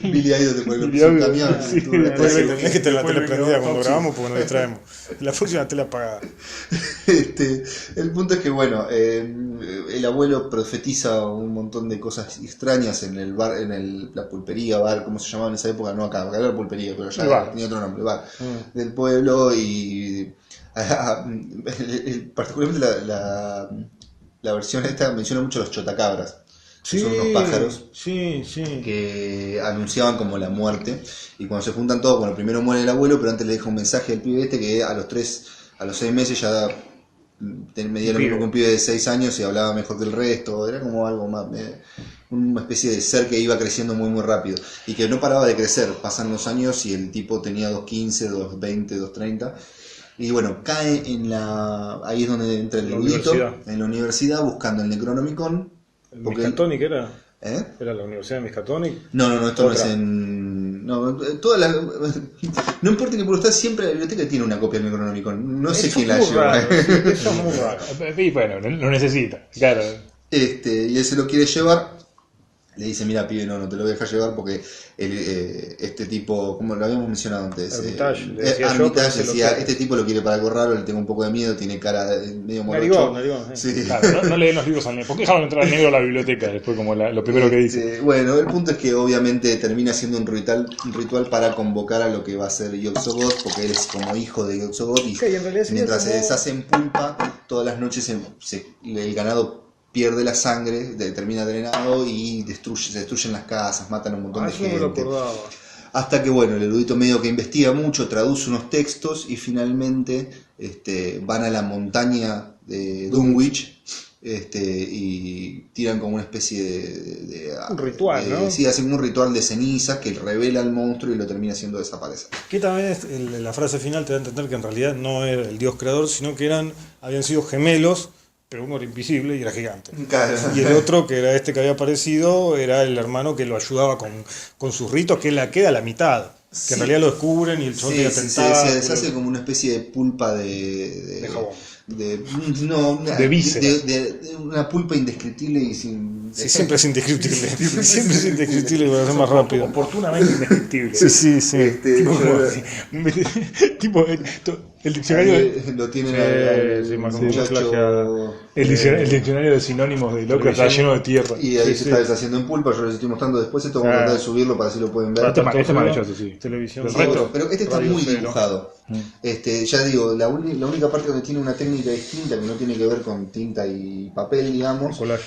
Billy Idol te puede Billy un Idol, camión. sí. Tuvo una Después especie- tenés que tener la Después tele le prendida quedó cuando Foxy. grabamos porque nos distraemos. La próxima tele apagada. El punto es que, bueno, el abuelo profetiza un montón de cosas extrañas en el bar, la pulpería, bar, ¿cómo se llamaba en esa época? No acá era la pulpería, pero El bar. ya tenía otro nombre, bar, del pueblo, y particularmente la versión esta menciona mucho los chotacabras. Que son unos pájaros Sí. que anunciaban como la muerte, y cuando se juntan todos, bueno, primero muere el abuelo, pero antes le deja un mensaje al pibe que a los 6 meses ya medía lo mismo que un pibe de 6 años y hablaba mejor que el resto. Era como algo más, una especie de ser que iba creciendo muy muy rápido y que no paraba de crecer. Pasan los años y el tipo tenía 2.15, 2.20, 2.30. Y bueno, cae ahí es donde entra el erudito, en la universidad, buscando el Necronomicon. ¿El Miskatonic era? ¿Eh? ¿Era la Universidad de Miskatonic? No, esto Otra. no es en... No, no importa que por estar, siempre la biblioteca tiene una copia del Necronomicon. No sé quién la llevó. Eso es muy raro. Y bueno, lo necesita, claro. Y él se lo quiere llevar. Le dice: mira, pibe, no te lo voy a dejar llevar porque este tipo, como lo habíamos mencionado antes, Armitage, le decía yo, Armitage pero se lo decía: quiere. este tipo lo quiere para algo raro, le tengo un poco de miedo, tiene cara medio morocho. Narigón, Sí. Claro, no leen los libros al negro. ¿Por qué dejaron entrar al negro a la biblioteca? Después, como lo primero que dice. Bueno, el punto es que obviamente termina siendo un ritual para convocar a lo que va a ser Yog-Sothoth, porque él es como hijo de Yog-Sothoth, y Que en realidad sería mientras se como- deshace en pulpa, todas las noches el ganado pierde la sangre, termina drenado y se destruyen las casas, matan a un montón de Eso no me lo gente. acordaba. Hasta que, bueno, el erudito medio que investiga mucho, traduce unos textos y finalmente van a la montaña de Dunwich y tiran como una especie de Un ritual, ¿no? Sí, hacen un ritual de cenizas que revela al monstruo y lo termina haciendo desaparecer. Que también la frase final te da a entender que en realidad no era el dios creador, sino que habían sido gemelos, pero uno era invisible y era gigante. Y el otro, que era este que había aparecido, era el hermano que lo ayudaba con sus ritos, que queda a la mitad. Que Sí. en realidad lo descubren y el chabón tenía Se tentáculos. deshace como una especie de pulpa de jabón. De vísceras. de una pulpa indescriptible y sin... Sí, siempre es indescriptible. Siempre es indescriptible para ser más rápido. Oportunamente indescriptible. Sí. Tipo, el diccionario. Lo tienen sí, más al o menos muchacho, plagiado. El diccionario de sinónimos de Lovecraft está lleno de tierra. y ahí Sí, se sí. está deshaciendo en pulpa. Yo les estoy mostrando después esto, vamos a tratar de subirlo para así lo pueden ver. Este es maravilloso, sí. Televisión. El Sí, resto, pero este está Radio muy Cero. dibujado. Ya digo, la única parte donde tiene una técnica distinta que no tiene que ver con tinta y papel, digamos, Collage.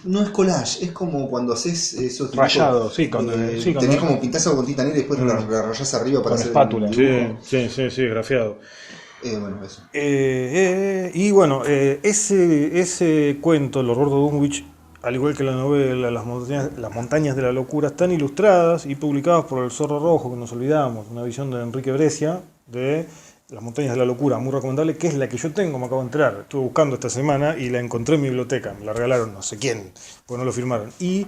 no es collage, es como cuando haces esos dibujos, Rayado, sí, cuando- sí, cuando- tenés como pintás algo con tinta negra y después la rayás arriba para con hacer espátula. un Sí, dibujo. sí, grafiado. Bueno, eso. Y bueno, ese cuento, El horror de Dunwich, al igual que la novela Las montañas de la locura, están ilustradas y publicadas por El Zorro Rojo, que nos olvidamos, una visión de Enrique Brescia de Las montañas de la locura, muy recomendable, que es la que yo tengo, me acabo de enterar. Estuve buscando esta semana y la encontré en mi biblioteca, me la regalaron no sé quién, porque no lo firmaron. Y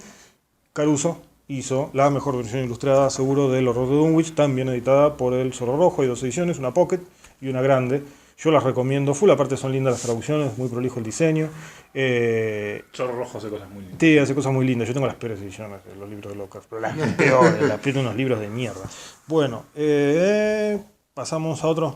Caruso hizo la mejor versión ilustrada, seguro, del horror de Dunwich, también editada por El Zorro Rojo. Hay 2 ediciones, una pocket y una grande. Yo las recomiendo full, aparte son lindas las traducciones, muy prolijo el diseño. Zorro Rojo hace cosas muy lindas. Sí, hace cosas muy lindas. Yo tengo las peores ediciones de los libros de Lovecraft, pero las peores, las peores, unos libros de mierda. Bueno, pasamos a otro.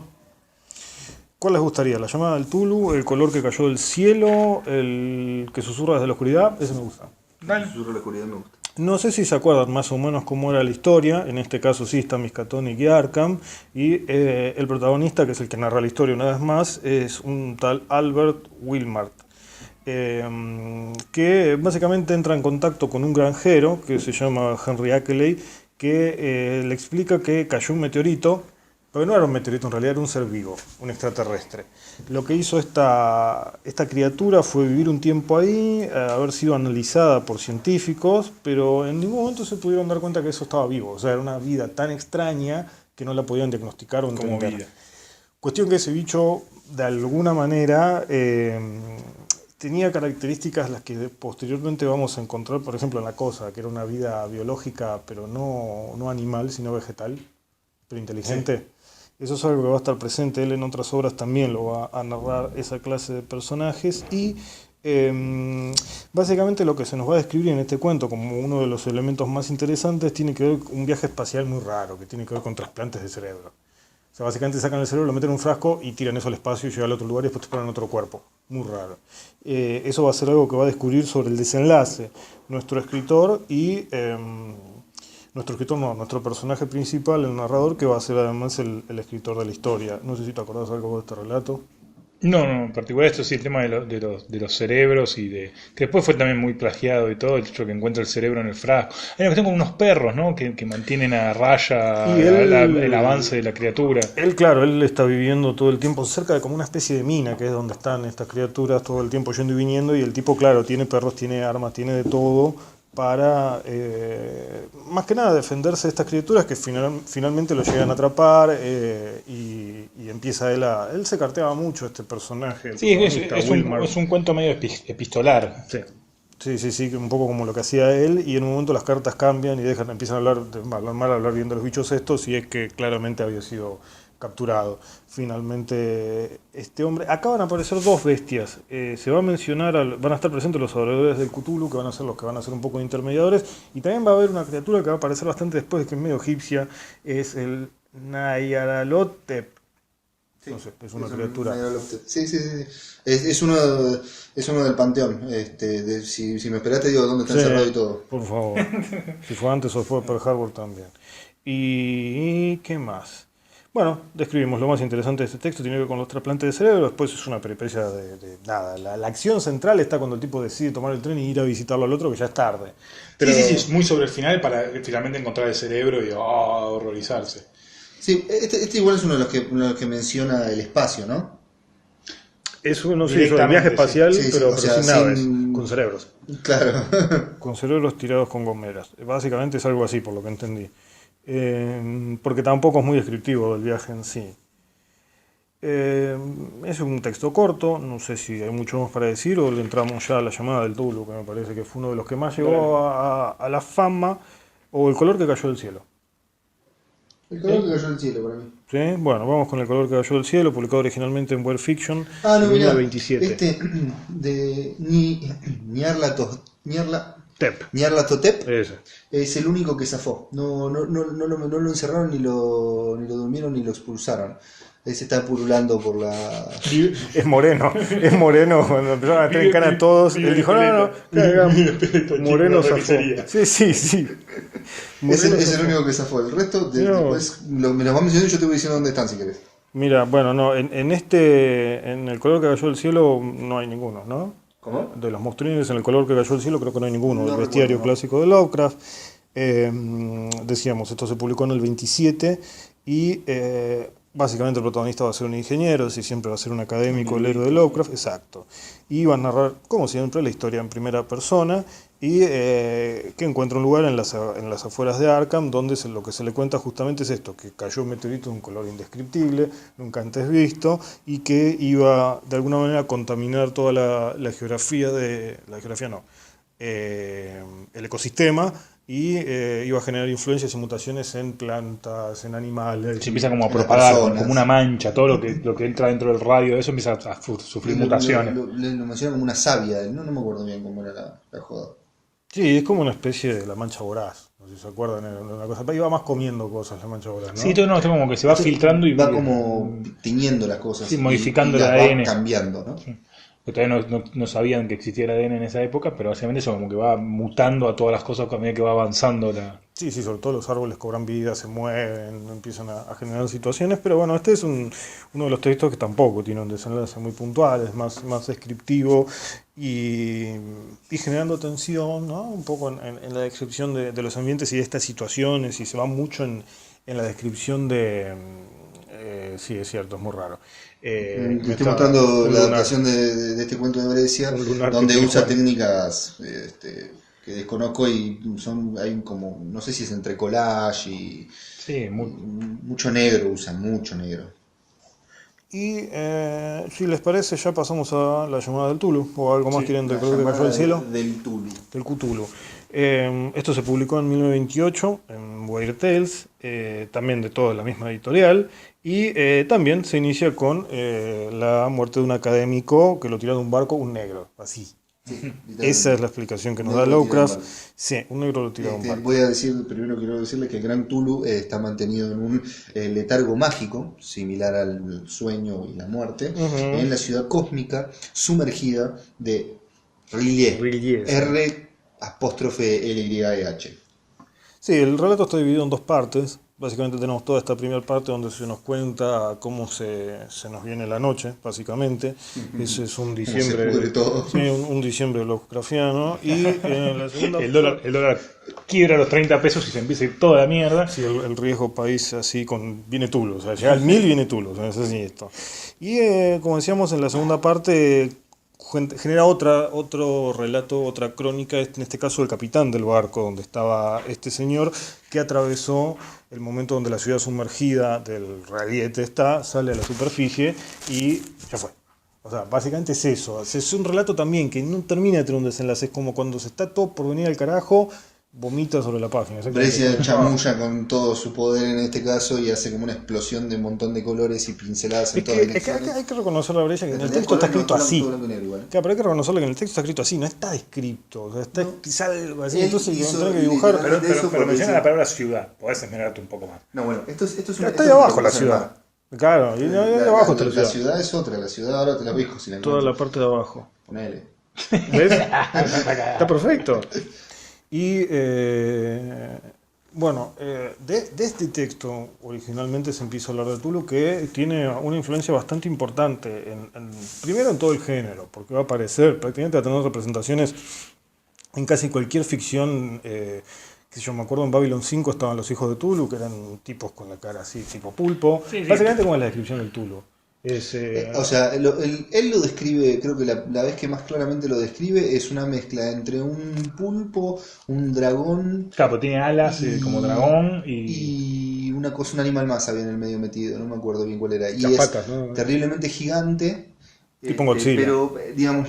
¿Cuál les gustaría? ¿La llamada del Tulu? ¿El color que cayó del cielo? ¿El que susurra desde la oscuridad? Ese me gusta. Dale. Susurro la oscuridad me gusta. No sé si se acuerdan más o menos cómo era la historia. En este caso sí está Miskatonic y Arkham. Y el protagonista, que es el que narra la historia una vez más, es un tal Albert Wilmart. Que básicamente entra en contacto con un granjero que se llama Henry Ackley, que le explica que cayó un meteorito, pero no era un meteorito, en realidad era un ser vivo, un extraterrestre. Lo que hizo esta criatura fue vivir un tiempo ahí, haber sido analizada por científicos, pero en ningún momento se pudieron dar cuenta que eso estaba vivo. O sea, era una vida tan extraña que no la podían diagnosticar o entender. Como vida. Cuestión que ese bicho, de alguna manera, tenía características las que posteriormente vamos a encontrar, por ejemplo, en la cosa, que era una vida biológica, pero no animal, sino vegetal, pero inteligente. Sí. Eso es algo que va a estar presente. Él en otras obras también lo va a narrar, esa clase de personajes. Y básicamente lo que se nos va a describir en este cuento como uno de los elementos más interesantes tiene que ver con un viaje espacial muy raro, que tiene que ver con trasplantes de cerebro. O sea, básicamente sacan el cerebro, lo meten en un frasco y tiran eso al espacio y llegan al otro lugar y después te ponen otro cuerpo. Muy raro. Eso va a ser algo que va a descubrir sobre el desenlace nuestro escritor y... nuestro personaje principal, el narrador, que va a ser además el escritor de la historia. No sé si te acordás algo de este relato. No, en particular esto sí, el tema de los cerebros y que después fue también muy plagiado y todo, el hecho que encuentra el cerebro en el frasco. Hay una cuestión con unos perros, ¿no? Que mantienen a raya el avance de la criatura. Él está viviendo todo el tiempo cerca de como una especie de mina, que es donde están estas criaturas todo el tiempo yendo y viniendo, y el tipo, claro, tiene perros, tiene armas, tiene de todo, para más que nada defenderse de estas criaturas que finalmente lo llegan a atrapar y empieza él se carteaba mucho este personaje. Sí, es un cuento medio epistolar. Sí, un poco como lo que hacía él, y en un momento las cartas cambian y empiezan a hablar bien de los bichos estos, y es que claramente había sido capturado. Finalmente, este hombre... Acá van a aparecer 2 bestias. Se va a mencionar, van a estar presentes los adoradores del Cthulhu, que van a ser los que van a ser un poco de intermediadores, y también va a haber una criatura que va a aparecer bastante después, que es medio egipcia, es el Nyarlathotep. No sé, es una criatura. Sí. Es uno del panteón. Si me esperaste, digo dónde está encerrado y todo. Por favor. Si fue antes o fue Pearl Harbor también. ¿Y qué más? Bueno, describimos lo más interesante de este texto, tiene que ver con los trasplantes de cerebro, después es una peripecia de nada. La acción central está cuando el tipo decide tomar el tren y ir a visitarlo al otro, que ya es tarde. Pero... Sí, es muy sobre el final para finalmente encontrar el cerebro y horrorizarse. Sí, este igual es uno de los que menciona el espacio, ¿no? Es uno sobre el viaje espacial, sí, pero sin naves, con cerebros. Claro. Con cerebros tirados con gomeras. Básicamente es algo así, por lo que entendí. Porque tampoco es muy descriptivo del viaje en sí. Es un texto corto, no sé si hay mucho más para decir o le entramos ya a la llamada del Tulu, que me parece que fue uno de los que más llegó a la fama, o El color que cayó del cielo. El color que cayó del cielo para mí. ¿Sí? Bueno, vamos con El color que cayó del cielo, publicado originalmente en World Fiction en 1927. De Nyarlathotep. Es el único que zafó. No lo encerraron, ni lo durmieron, ni lo expulsaron. Ese está pululando por la... Es moreno, cuando empezaron a tener en cana a todos, él dijo, no, Moreno zafó. Sí. Es el único que zafó. El resto, después me los van mencionando y yo te voy diciendo dónde están si querés. Mira, bueno, no, en El color que cayó del cielo no hay ninguno, ¿no? ¿Cómo? De los monstruines en El color que cayó del cielo creo que no hay ninguno. El bestiario clásico de Lovecraft. Decíamos, esto se publicó en el 27 y básicamente el protagonista va a ser un ingeniero, si siempre va a ser un académico, el héroe de Lovecraft, exacto. Y va a narrar, como siempre, la historia en primera persona y que encuentra un lugar en las afueras de Arkham donde lo que se le cuenta justamente es esto, que cayó un meteorito de un color indescriptible, nunca antes visto, y que iba de alguna manera a contaminar toda la geografía el ecosistema, y iba a generar influencias y mutaciones en plantas, en animales. Se empieza como a en las propagar, personas. como una mancha, todo lo que entra dentro del radio de eso empieza a sufrir mutaciones. Lo mencionan como una savia, no me acuerdo bien cómo era la joda. Sí, es como una especie de la mancha voraz. No sé si se acuerdan, era una cosa. Iba más comiendo cosas la mancha voraz, ¿no? Sí, todo esto como que se va filtrando y va como tiñendo las cosas. Sí, modificando y el las ADN. va cambiando, ¿no? Sí. Que todavía no sabían que existía el ADN en esa época, pero básicamente eso como que va mutando a todas las cosas a medida que va avanzando la... Sí, sobre todo los árboles cobran vida, se mueven, empiezan a generar situaciones, pero bueno, este es uno de los textos que tampoco tiene un desenlace muy puntual, es más descriptivo y generando tensión, ¿no? Un poco en la descripción de los ambientes y de estas situaciones, y se va mucho en la descripción de... sí, es cierto, es muy raro. Me estoy mostrando la adaptación de este cuento de Brescia, donde usa técnicas que desconozco y hay como, no sé si es entre collage y Sí, mucho negro, usan mucho negro. Y si les parece, ya pasamos a la llamada del Tulu, o algo más quieren del color que cayó del cielo. Del Tulu. Del Cthulhu. Esto se publicó en 1928 en Weird Tales, también de toda la misma editorial, y también se inicia con la muerte de un académico que lo tira de un barco, un negro, así. Sí, esa es la explicación que nos da Lovecraft. Sí, un negro lo tira de un barco. Voy a decir, primero quiero decirles que el Gran Tulu está mantenido en un letargo mágico, similar al sueño y la muerte, en la ciudad cósmica sumergida de R'lyeh. R''Lyeh. Sí, el relato está dividido en dos partes. Básicamente tenemos toda esta primera parte donde se nos cuenta cómo se nos viene la noche, básicamente. Ese es un diciembre, sí, un diciembre Lovecraftiano. Y la segunda el dólar quiebra los 30 pesos y se empieza a ir toda la mierda. Sí, el riesgo país así viene Tulo, o sea, llega al 1000 y viene Tulo, o sea, es así esto. Y como decíamos, en la segunda parte genera otro relato, otra crónica, en este caso el capitán del barco donde estaba este señor, que atravesó el momento donde la ciudad sumergida del radiete sale a la superficie y ya fue. O sea, básicamente es eso. Es un relato también que no termina de tener un desenlace, es como cuando se está todo por venir al carajo, vomita sobre la página. Brescia chamulla con todo su poder en este caso y hace como una explosión de un montón de colores y pinceladas en todas direcciones. Hay que reconocerle a Brescia que en el texto está escrito así. Claro, pero hay que reconocerle que en el texto está escrito así, no está descrito. O sea, está quizá algo así, entonces tiene que dibujar. Pero menciona la palabra ciudad, podés esmerarte un poco más. No, bueno, esto es está ahí abajo la ciudad. Claro, y ahí abajo está la ciudad. La ciudad es otra, la ciudad ahora te la dijo si la toda la parte de abajo. Ponele. ¿Ves? Está perfecto. Y bueno, de este texto originalmente se empieza a hablar de Tulu, que tiene una influencia bastante importante, primero en todo el género, porque va a aparecer, prácticamente va a tener representaciones en casi cualquier ficción. Que yo me acuerdo en Babylon 5 estaban los hijos de Tulu, que eran tipos con la cara así, tipo pulpo. Sí. Básicamente como es la descripción del Tulu. O sea, él lo describe, creo que la vez que más claramente lo describe es una mezcla entre un pulpo, un dragón. Claro, tiene alas como dragón y una cosa, un animal más había en el medio metido, no me acuerdo bien cuál era. Y las es patas, ¿no? Terriblemente gigante. Tipo Godzilla. Pero, digamos,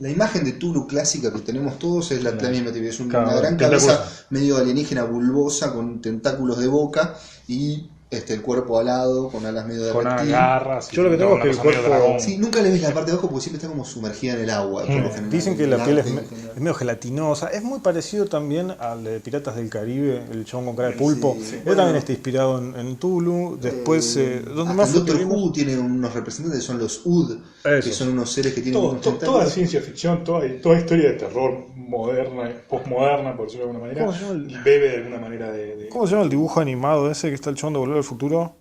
la imagen de Tulu clásica que tenemos todos es la misma, es una gran cabeza medio alienígena bulbosa con tentáculos de boca y el cuerpo alado con alas medio de con reptil. Garras. Yo lo que tengo es que el cuerpo... Sí, nunca le ves la parte de abajo porque siempre está como sumergida en el agua. Dicen que la piel es medio gelatinosa. Es muy parecido también al de Piratas del Caribe, el chabón con cara de pulpo. Sí. Él también está inspirado en Tulu. Después, ¿dónde más? Doctor Who tiene unos representantes, son los Ud, que son unos seres que tienen toda ciencia ficción, toda historia de terror moderna, postmoderna, por decirlo de alguna manera, bebe de alguna manera de... ¿Cómo se llama el dibujo animado ese que está el chabón de Volver al Futuro?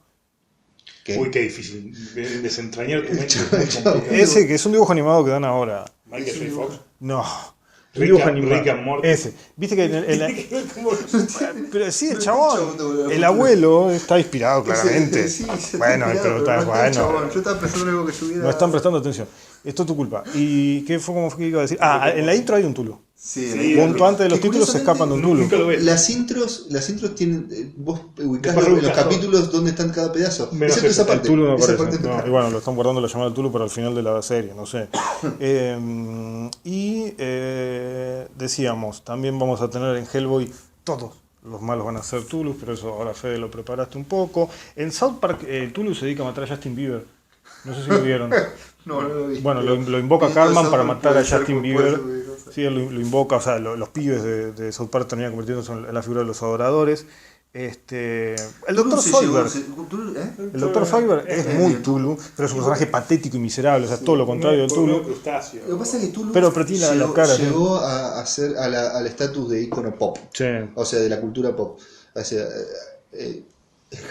¿Qué? Uy, qué difícil desentrañar tu mente. Ese que es un dibujo animado que dan ahora. ¿Michael J. Fox? No. Rick and Morty. Ese. Viste que pero sí, el chabón. El abuelo está inspirado claramente. Bueno, pero está bueno. Yo estaba pensando en algo que subiera. No están prestando atención. Esto es tu culpa. ¿Y qué fue como que iba a decir? En la intro hay un Tulu. Sí, Junto antes de los títulos se escapan de un Tulu. Nunca lo ves. Las intros tienen. Vos ubicás Después los ubicás capítulos donde están cada pedazo. Menos Excepto esa El parte. Tulu no esa aparece. parte No, y bueno, lo están guardando la llamada del Tulu para el final de la serie, no sé. Decíamos, también vamos a tener en Hellboy todos. Los malos van a ser Tulus, pero eso ahora Fede lo preparaste un poco. En South Park, Tulu se dedica a matar a Justin Bieber. No sé si lo vieron. No lo vi. Bueno, lo invoca Viendo Cartman South para Park matar a puede ser Justin por Bieber. eso, no sé. Sí, él lo invoca, o sea, los pibes de South Park terminan convirtiéndose en la figura de los adoradores. El Dr. Zoidberg. El Dr. Zoidberg es muy Tulu, pero es un personaje patético y miserable, o sea, todo lo contrario del Tulu. Lo que pasa es que Tulu Pero tiene la cara. llegó a ser al estatus de ícono pop. Sí. O sea, de la cultura pop. O sea,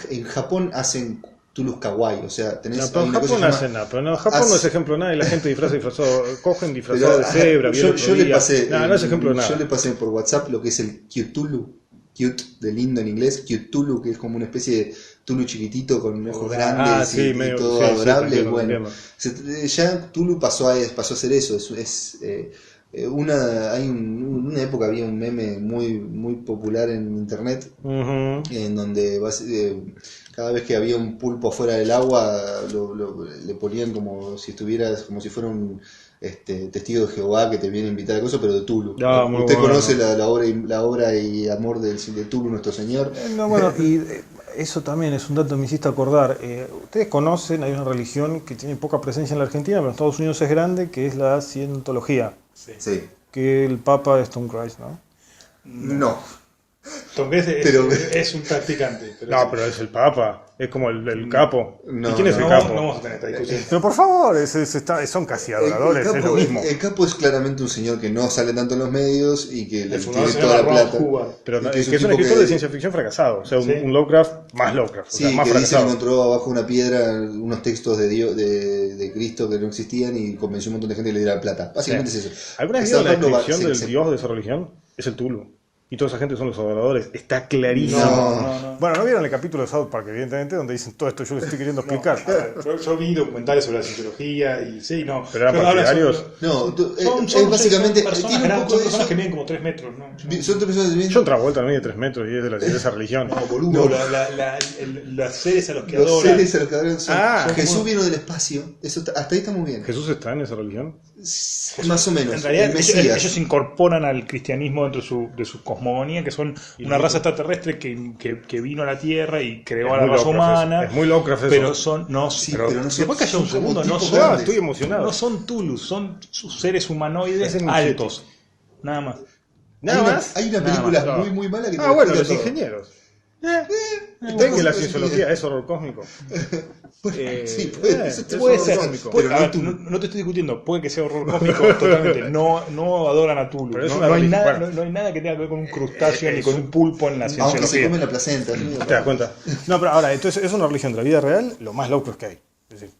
en Japón hacen Tulus kawaii. O sea, tenés. No, pero hay en una cosa Japón no que se hacen llama- nada, pero no, Japón no es ejemplo de nada y la gente disfrazado, cogen disfrazado de Pero, cebra. vi el yo otro le día. pasé. No es ejemplo de nada. Yo le pasé por WhatsApp lo que es el Cthulhu. Cute, de lindo en inglés. Cthulhu, que es como una especie de Tulu chiquitito con ojos grandes sí, y medio- todo sí, sí, adorable. te entiendo, Bueno, ya Tulu pasó a ser eso. Una época había un meme muy popular en internet Ujú. en donde cada vez que había un pulpo fuera del agua le ponían como si fuera un testigo de Jehová que te viene a invitar a cosas, pero de Tulu. Ah, muy ¿Usted bueno. conoce la obra y amor de Tulu, nuestro Señor? No, bueno, y eso también es un dato que me hiciste acordar. Ustedes conocen, hay una religión que tiene poca presencia en la Argentina, pero en Estados Unidos es grande, que es la cientología, Sí. que el Papa es Tom Cruise, ¿no? No. Tom Cruise Pero- es un practicante. No, pero es el Papa, es como el capo. No, ¿Y quién es no, el No, capo? no vamos a tener esta discusión. Pero por favor, son casi adoradores, es lo mismo. El capo es claramente un señor que no sale tanto en los medios y que le El fundador tiene se toda la llama Ron plata. Hubbard. Pero Y que que es un un tipo escritor que- de ciencia ficción fracasado, o sea, Sí. un Lovecraft más Lovecraft, o Sí, sea, más que dice que fracasado. encontró abajo una piedra unos textos de Cristo que no existían y convenció un montón de gente que le diera plata. Básicamente Sí. es eso. ¿Alguna vez Está vieron la dando descripción sí, del sí. dios de esa religión? Es el Tulu. Y toda esa gente son los adoradores. Está clarísimo. No. Bueno, ¿no vieron el capítulo de South Park, evidentemente, donde dicen todo esto? Yo les estoy queriendo explicar. Yo vi documentales sobre la psicología y sí, no. Pero eran hablan partidarios. sobre- No, Son básicamente personas tiene un grandes, poco son de personas eso. que miden como 3 metros, ¿no? Son tres personas bien. John Travolta no mide 3 metros y es de esa religión. No, boludo, los seres a los que Los adoran. seres a los que adoran son. Ah, Jesús como- vino del espacio. Hasta ahí estamos bien. ¿Jesús está en esa religión? Más o menos. En realidad, el Mesías. ellos incorporan al cristianismo dentro de su cosmogonía, que son una raza extraterrestre que vino a la Tierra y creó a la muy raza Lovecraft humana. eso. Es muy Lovecraft eso. Pero son. No, Sí, pero, pero no son- después calla un son como segundo, no tipos son. grandes. Estoy emocionado. No son Tulus, son sus seres humanoides Ese es mi altos. Nada más. ¿Nada hay una, más? hay una Nada película más, no. muy mala que te Ah, lo bueno, explica los todo. ingenieros. Está Ven que la bien. cienciología es horror cósmico. Sí, puede ser. Puede Horror ser, cósmico, puede- pero a no ver, Tulu. no te estoy discutiendo, puede que sea horror cósmico totalmente, no adoran a Tulu, Pero es no, una no hay religión, nada, bueno. no hay nada que tenga que ver con un crustáceo ni con un pulpo en la Aunque se cienciología. come la placenta. ¿Te das cuenta? No, pero ahora, entonces es una religión de la vida real, lo más Lovecraft que hay. Es decir,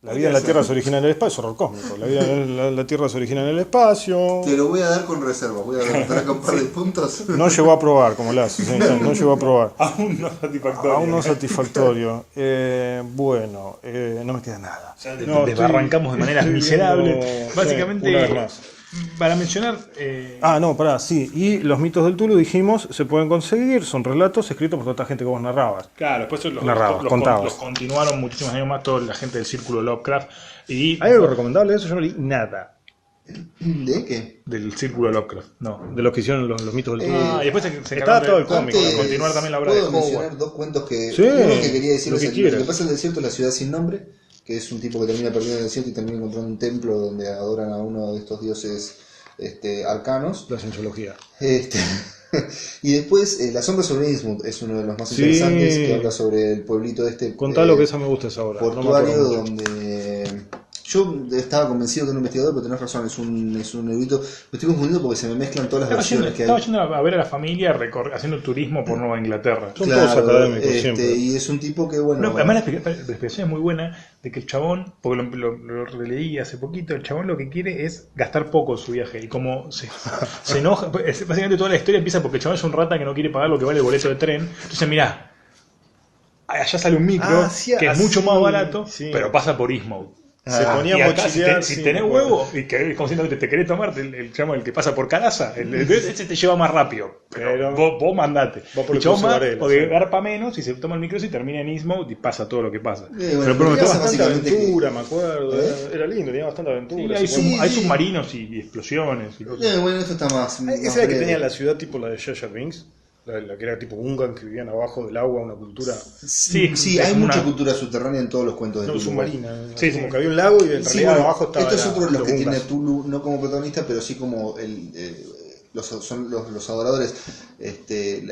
la vida en la Tierra se origina en el espacio, es horror cósmico. La vida en la Tierra se origina en el espacio. Te lo voy a dar con reserva. Voy a dar con un par de puntos. No llegó a probar, como la hace, no llegó a probar. Aún no satisfactorio. Aún no satisfactorio. Bueno, no me queda nada. Ya No, desbarrancamos de maneras estoy miserables. viendo- Básicamente, sí, una vez más. para mencionar. No, pará, sí. Y los mitos del Tulu, dijimos, se pueden conseguir, son relatos escritos por toda esta gente que vos narrabas. Claro, después los contabas. continuaron muchísimos años más, toda la gente del círculo Lovecraft. Y ¿Hay algo recomendable de eso? Yo no leí nada ¿De qué? del círculo Lovecraft, no. de los que hicieron los mitos del Tulu. Y después se Está encargaron todo de- el cómic, de Antes, continuar también la obra de ¿puedo mencionar Howard. dos cuentos que... Sí, uno que quería decir lo es que lo quieras. que pasa en el desierto es la ciudad sin nombre, que es un tipo que termina perdiendo en el desierto y termina encontrando un templo donde adoran a uno de estos dioses arcanos. La cienciología. Y después La sombra sobre Innsmouth es uno de los más Sí. interesantes, que habla sobre el pueblito Contá lo que esa me gusta esa obra. portuario no me acuerdo mucho. donde Yo estaba convencido que era un investigador, pero tenés razón, es un erudito. Me estoy confundiendo porque se me mezclan todas las versiones que hay. Estaba yendo a ver a la familia haciendo turismo por Nueva Inglaterra. Son todos académicos siempre. Y es un tipo que, bueno... No, además la explicación es muy buena de que el chabón, porque lo releí hace poquito, el chabón lo que quiere es gastar poco en su viaje. Y como se enoja, básicamente toda la historia empieza porque el chabón es un rata que no quiere pagar lo que vale el boleto de tren. Entonces, mirá, allá sale un micro que es mucho más barato, pero pasa por Eastmouth. Se ponía y acá, mochilear, si tenés huevo y que conscientemente te querés tomar el que pasa por Calaza, ese te lleva más rápido, pero vos mandate. El chabón más, Varela, porque garpa menos y se toma el micro y termina en Eastmouth y pasa todo lo que pasa. Bueno, Tenía pasa bastante básicamente aventura, me acuerdo. Era lindo, tenía bastante aventura. Hay submarinos y explosiones y cosas. bueno, esto está más... Esa era la que tenía la ciudad tipo la de Jar Jar Binks. La que era tipo Gungan, que vivían abajo del agua, una cultura... Sí, hay mucha cultura subterránea en todos los cuentos de No, Tulu. submarina. Sí, como sí. que había un lago y en realidad bueno, abajo estaba... esto es otro de los que Gungans. tiene Tulu, no como protagonista, pero sí como son los adoradores. El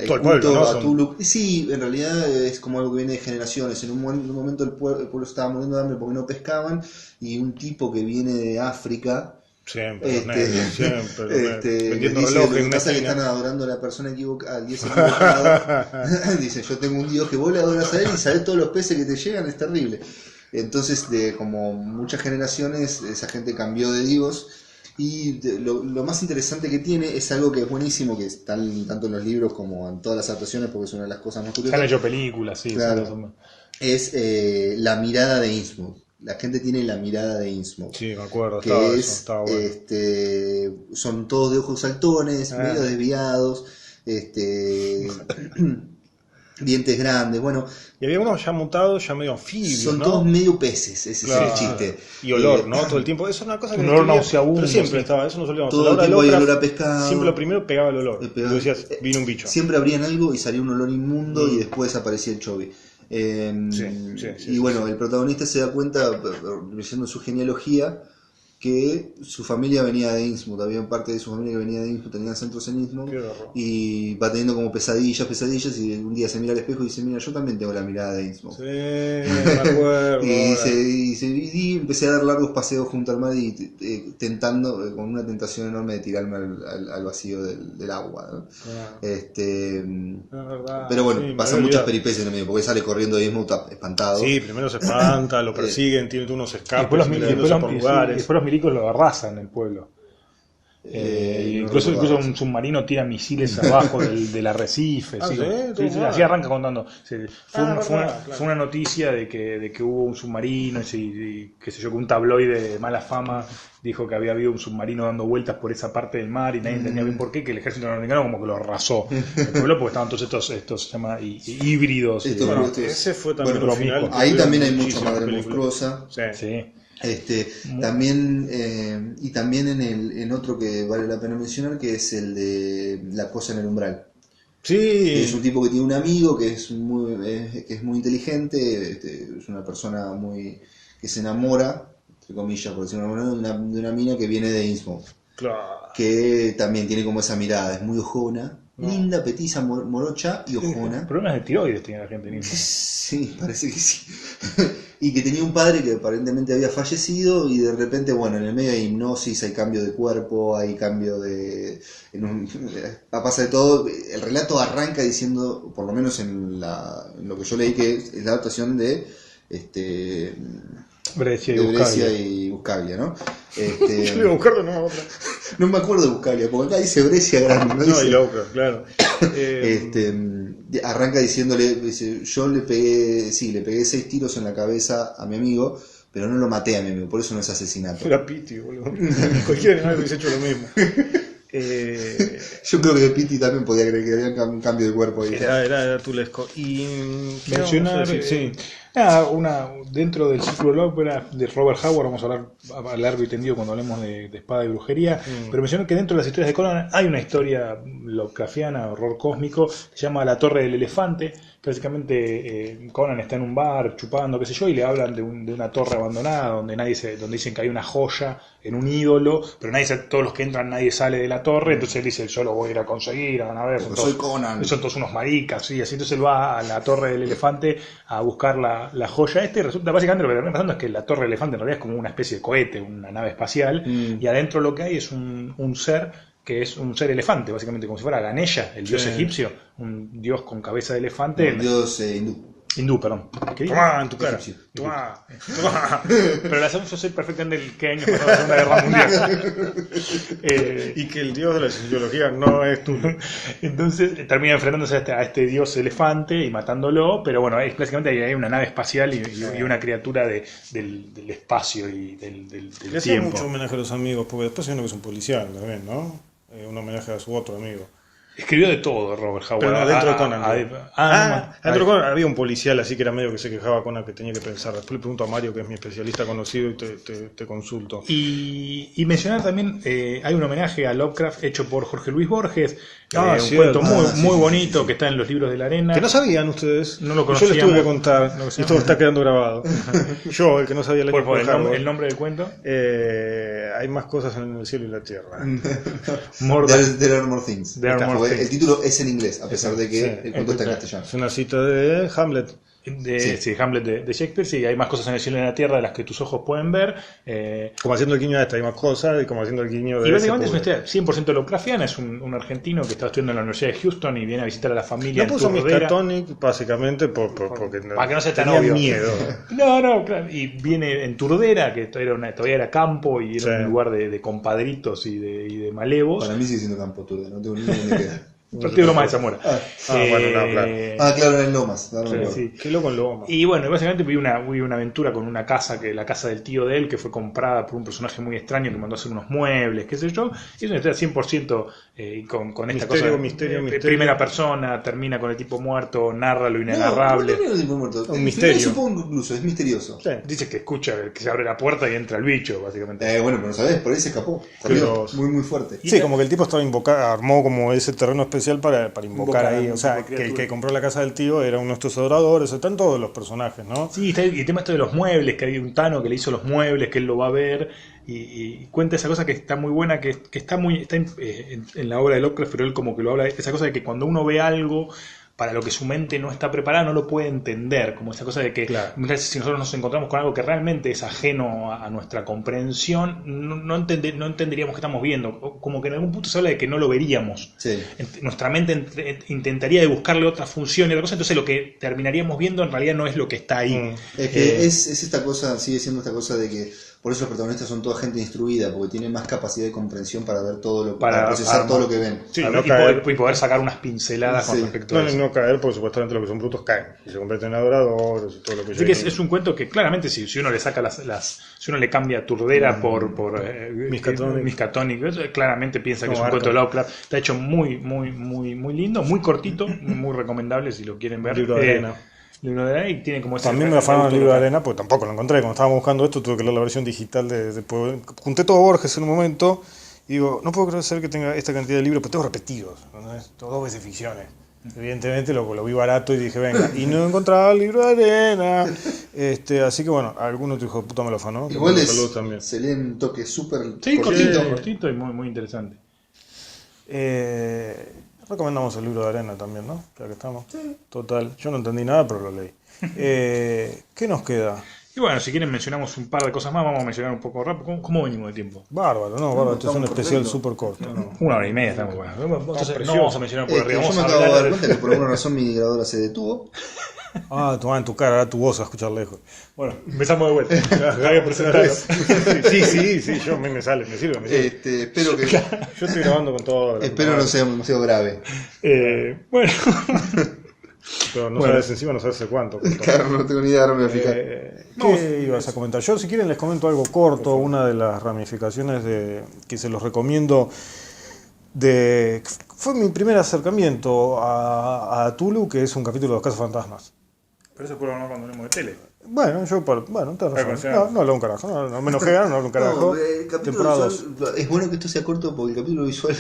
Todo el pueblo, ¿no? a Tulu. Sí, en realidad es como algo que viene de generaciones. En un momento el pueblo estaba muriendo de hambre porque no pescaban, y un tipo que viene de África... Siempre, los negros, siempre. Vendiendo dice, relojes lo en que una pasa es que esquina. están adorando a la persona equivocada, al dios equivocado. Dice, yo tengo un dios que vos le adoras a él y sabés todos los peces que te llegan, es terrible. Entonces, como muchas generaciones, esa gente cambió de dios. Y lo más interesante que tiene es algo que es buenísimo, que está tanto en los libros como en todas las adaptaciones, porque es una de las cosas más Se curiosas. han hecho películas, sí. Claro. Es la mirada de Innsmouth. La gente tiene la mirada de Innsmouth. Sí, me acuerdo, Que estaba bueno. son todos de ojos saltones, medio desviados, dientes grandes, bueno. Y había unos ya mutados, ya medio anfibios, Son ¿no? todos medio peces, ese Claro. es el chiste. Y olor, ¿no? Todo el tiempo. Eso es una cosa que Un no olor tenía, nauseabundo, pero siempre sí. estaba, eso no solíamos. Todo el tiempo hay olor a pescado. Siempre lo primero pegaba el olor. Y tú decías, vino un bicho. Siempre abrían algo y salía un olor inmundo y después aparecía el chovi. Y bueno, el protagonista se da cuenta, leyendo su genealogía, que su familia venía de Innsmouth, había parte de su familia que venía de Innsmouth, tenían centros en Innsmouth, y va teniendo como pesadillas, y un día se mira al espejo y dice, mira, yo también tengo la mirada de Innsmouth. Sí, me acuerdo. y empecé a dar largos paseos junto al mar y tentando, con una tentación enorme de tirarme al vacío del agua, ¿no? Verdad, Pero bueno, sí, pasan muchas peripecias en el medio, porque sale corriendo de Innsmouth espantado. Sí, primero se espanta, lo persiguen, tiene unos escapes, Después por lugares. los milicos lo arrasan en el pueblo. Incluso un submarino tira misiles abajo del arrecife. Ah, ¿sí? ¿sí? Sí, así arranca contando. Fue Claro. una noticia de que hubo un submarino y qué sé yo, que un tabloide de mala fama dijo que había habido un submarino dando vueltas por esa parte del mar y nadie entendía bien por qué, que el ejército norteamericano como que lo arrasó el pueblo porque estaban todos estos se llama híbridos. Ese fue también Bueno, el final. ahí también hay mucha Muchísimas madre películas. monstruosa. Sí. También y también en otro que vale la pena mencionar, que es el de La cosa en el umbral. Sí. Es un tipo que tiene un amigo que es muy inteligente, es una persona que se enamora, entre comillas, por decirlo de alguna manera, de una mina que viene de Innsmouth. Claro. Que también tiene como esa mirada, es muy ojona, linda, petiza, morocha y ojona. Problemas de tiroides tiene la gente misma. Sí, parece que sí. Y que tenía un padre que aparentemente había fallecido y de repente, bueno, en el medio hay hipnosis, hay cambio de cuerpo, hay cambio pasa de todo. El relato arranca diciendo, por lo menos en lo que yo leí, que es la adaptación de Brescia y Buscaglia, ¿no? Yo le iba a buscarlo, no, otra. No me acuerdo de Buscaglia, porque acá dice Brescia grande. No, y Lovecraft, claro. Arranca diciéndole, dice, yo le pegué 6 tiros en la cabeza a mi amigo, pero no lo maté a mi amigo, por eso no es asesinato. Era Pity, boludo. Cualquier animal hubiese hecho lo mismo. Yo creo que Pity también podía creer que había un cambio de cuerpo ahí. Era tulesco. Y mencionar, dentro del ciclo de ópera de Robert Howard, vamos a hablar a largo y tendido cuando hablemos de espada y brujería, pero mencionar que dentro de las historias de Conan hay una historia lovecraftiana, horror cósmico, que se llama La Torre del Elefante, que básicamente Conan está en un bar chupando, qué sé yo, y le hablan de una torre abandonada donde donde dicen que hay una joya en un ídolo, pero todos los que entran nadie sale de la torre, entonces él dice, yo lo voy a ir a conseguir, van a ver, soy Conan. Son todos unos maricas, y así entonces él va a la Torre del Elefante a buscar la la joya y resulta básicamente lo que termina pasando es que la torre elefante en realidad es como una especie de cohete, una nave espacial, y adentro lo que hay es un ser que es un ser elefante, básicamente como si fuera Ganesha, el dios egipcio, un dios con cabeza de elefante. Un dios hindú. Hindú, perdón. ¿Qué digo? Toma en tu cara. Egipcio. Toma. Pero la yo sé perfectamente el qué año pasó la Segunda Guerra Mundial. Y que el dios de la cienciología no es tú. Entonces termina enfrentándose a este dios elefante y matándolo, pero bueno, es básicamente hay una nave espacial y una criatura del espacio y del Le hacía tiempo. mucho homenaje a los amigos, porque después hay uno que es un policial también, ¿no? Un homenaje a su otro amigo. Escribió de todo Robert Howard. Pero no, dentro de Conan. no, Dentro de Conan había un policial así que era medio que se quejaba Conan que tenía que pensar. Después le pregunto a Mario, que es mi especialista conocido, y te consulto. Y mencionar también, hay un homenaje a Lovecraft hecho por Jorge Luis Borges, un cierto. cuento muy bonito que está en los libros de la arena. Que no sabían ustedes. No lo Yo les conocíamos. tuve que contar. Y todo está quedando grabado. Yo, el que no sabía el Por año favor, el nombre del cuento. hay más cosas en el cielo y la tierra. There are more things. There are more things. El título es en inglés, a pesar de que Sí, el cuento está en castellano. Es una cita de Hamlet. Sí, Hamlet de Shakespeare, sí, hay más cosas en el cielo y en la tierra de las que tus ojos pueden ver. Como haciendo el guiño de esta, hay más cosas, y como haciendo el guiño de Y básicamente es ese una historia 100% Lovecraftiana, es un argentino que está estudiando en la Universidad de Houston y viene a visitar a la familia. No en puso Turdera. Miskatonic básicamente porque Para que no sea tan tenía obvio. miedo. No, claro. Y viene en Turdera, que todavía era campo y era Sí. un lugar de compadritos y de malevos. Para mí sigue siendo campo Turde, no tengo ni idea de dónde queda. Partido Loma de Zamora. Bueno, no, claro. Claro, en Lomas. Claro, Sí, claro. sí. Qué loco en Loma. Y bueno, básicamente vi una aventura con una casa, la casa del tío de él, que fue comprada por un personaje muy extraño que mandó a hacer unos muebles, qué sé yo. Y es una historia 100% con esta cosa. Misterio. Primera persona, termina con el tipo muerto, narra lo inenarrable. No, el tipo muerto. Un misterio. Supongo incluso, es misterioso. Sí. Dice que escucha que se abre la puerta y entra el bicho, básicamente. Bueno, pero no sabés, por ahí se escapó. Salió muy, muy fuerte. Sí, como que el tipo estaba invocado, armó como ese terreno especial para invocar ahí. O sea, invocar que el que compró la casa del tío era uno de estos adoradores, están todos los personajes, ¿no? Sí, está el tema esto de los muebles, que hay un Tano que le hizo los muebles, que él lo va a ver, y cuenta esa cosa que está muy buena, que está en la obra de Lovecraft, pero él como que lo habla, esa cosa de que cuando uno ve algo para lo que su mente no está preparada, no lo puede entender, como esa cosa de que Claro. muchas veces si nosotros nos encontramos con algo que realmente es ajeno a nuestra comprensión, no entenderíamos qué estamos viendo, como que en algún punto se habla de que no lo veríamos. Sí. Nuestra mente intentaría de buscarle otra función y otra cosa, entonces lo que terminaríamos viendo en realidad no es lo que está ahí. Es que es esta cosa, sigue siendo esta cosa de que por eso los protagonistas son toda gente instruida, porque tienen más capacidad de comprensión para ver para procesar todo lo que ven. Sí, A no ver, caer. y poder sacar unas pinceladas con Sí. respecto a No, eso. no caer, porque supuestamente los que son brutos caen y se convierten en adoradores y todo lo que Así que es un cuento que claramente si uno le saca si uno le cambia Turdera por Miskatonic, eso claramente piensa que es un cuento de Lovecraft. Está hecho muy lindo, muy cortito, muy recomendable si lo quieren ver. Libro de arena. Libro de arena y tiene como ese También me afanaron el libro de arena, porque tampoco lo encontré. Cuando estábamos buscando esto, tuve que leer la versión digital junté todo Borges en un momento y digo, no puedo creer que tenga esta cantidad de libros, pero tengo repetidos, ¿no? Todos dos veces ficciones. Evidentemente lo vi barato y dije, venga, y no encontraba el libro de arena. Así que bueno, alguno tu hijo de puta me lo afanó. Igual Saludos también. se lee un toque súper Sí, cortito. cortito y muy interesante. Recomendamos el libro de arena también, ¿no? Ya que estamos. Sí. Total, yo no entendí nada, pero lo leí. ¿Qué nos queda? Y bueno, si quieren mencionamos un par de cosas más, vamos a mencionar un poco rápido. ¿Cómo venimos de tiempo? Bárbaro, bárbaro. Este es un estamos especial perfecto. súper corto. ¿No? 1 hora y media estamos bueno. Entonces, no precioso. vamos a mencionar por arriba, Yo vamos me a acabo de dar hablar cuenta que por alguna razón mi grabadora se detuvo. Toma en tu cara, ahora tu voz a escuchar lejos. Bueno, empezamos de vuelta. Voy a presentarlo. Sí, yo me sale, me sirve. Espero que Yo estoy grabando con todo. espero no sea demasiado grave. Bueno. Pero no sabes encima, no sabes hace cuánto. Claro, no tengo ni idea, no me voy a fijar. ¿Qué ibas a comentar? Yo, si quieren, les comento algo corto. Una de las ramificaciones que se los recomiendo fue mi primer acercamiento a Tulu, que es un capítulo de Los Cazafantasmas. Pero eso puedo hablar cuando hablemos de tele. Bueno, tenés razón. No hablo un carajo, no me enojé, no hablo un carajo. El capítulo Temporada visual, es bueno que esto sea corto porque el capítulo visual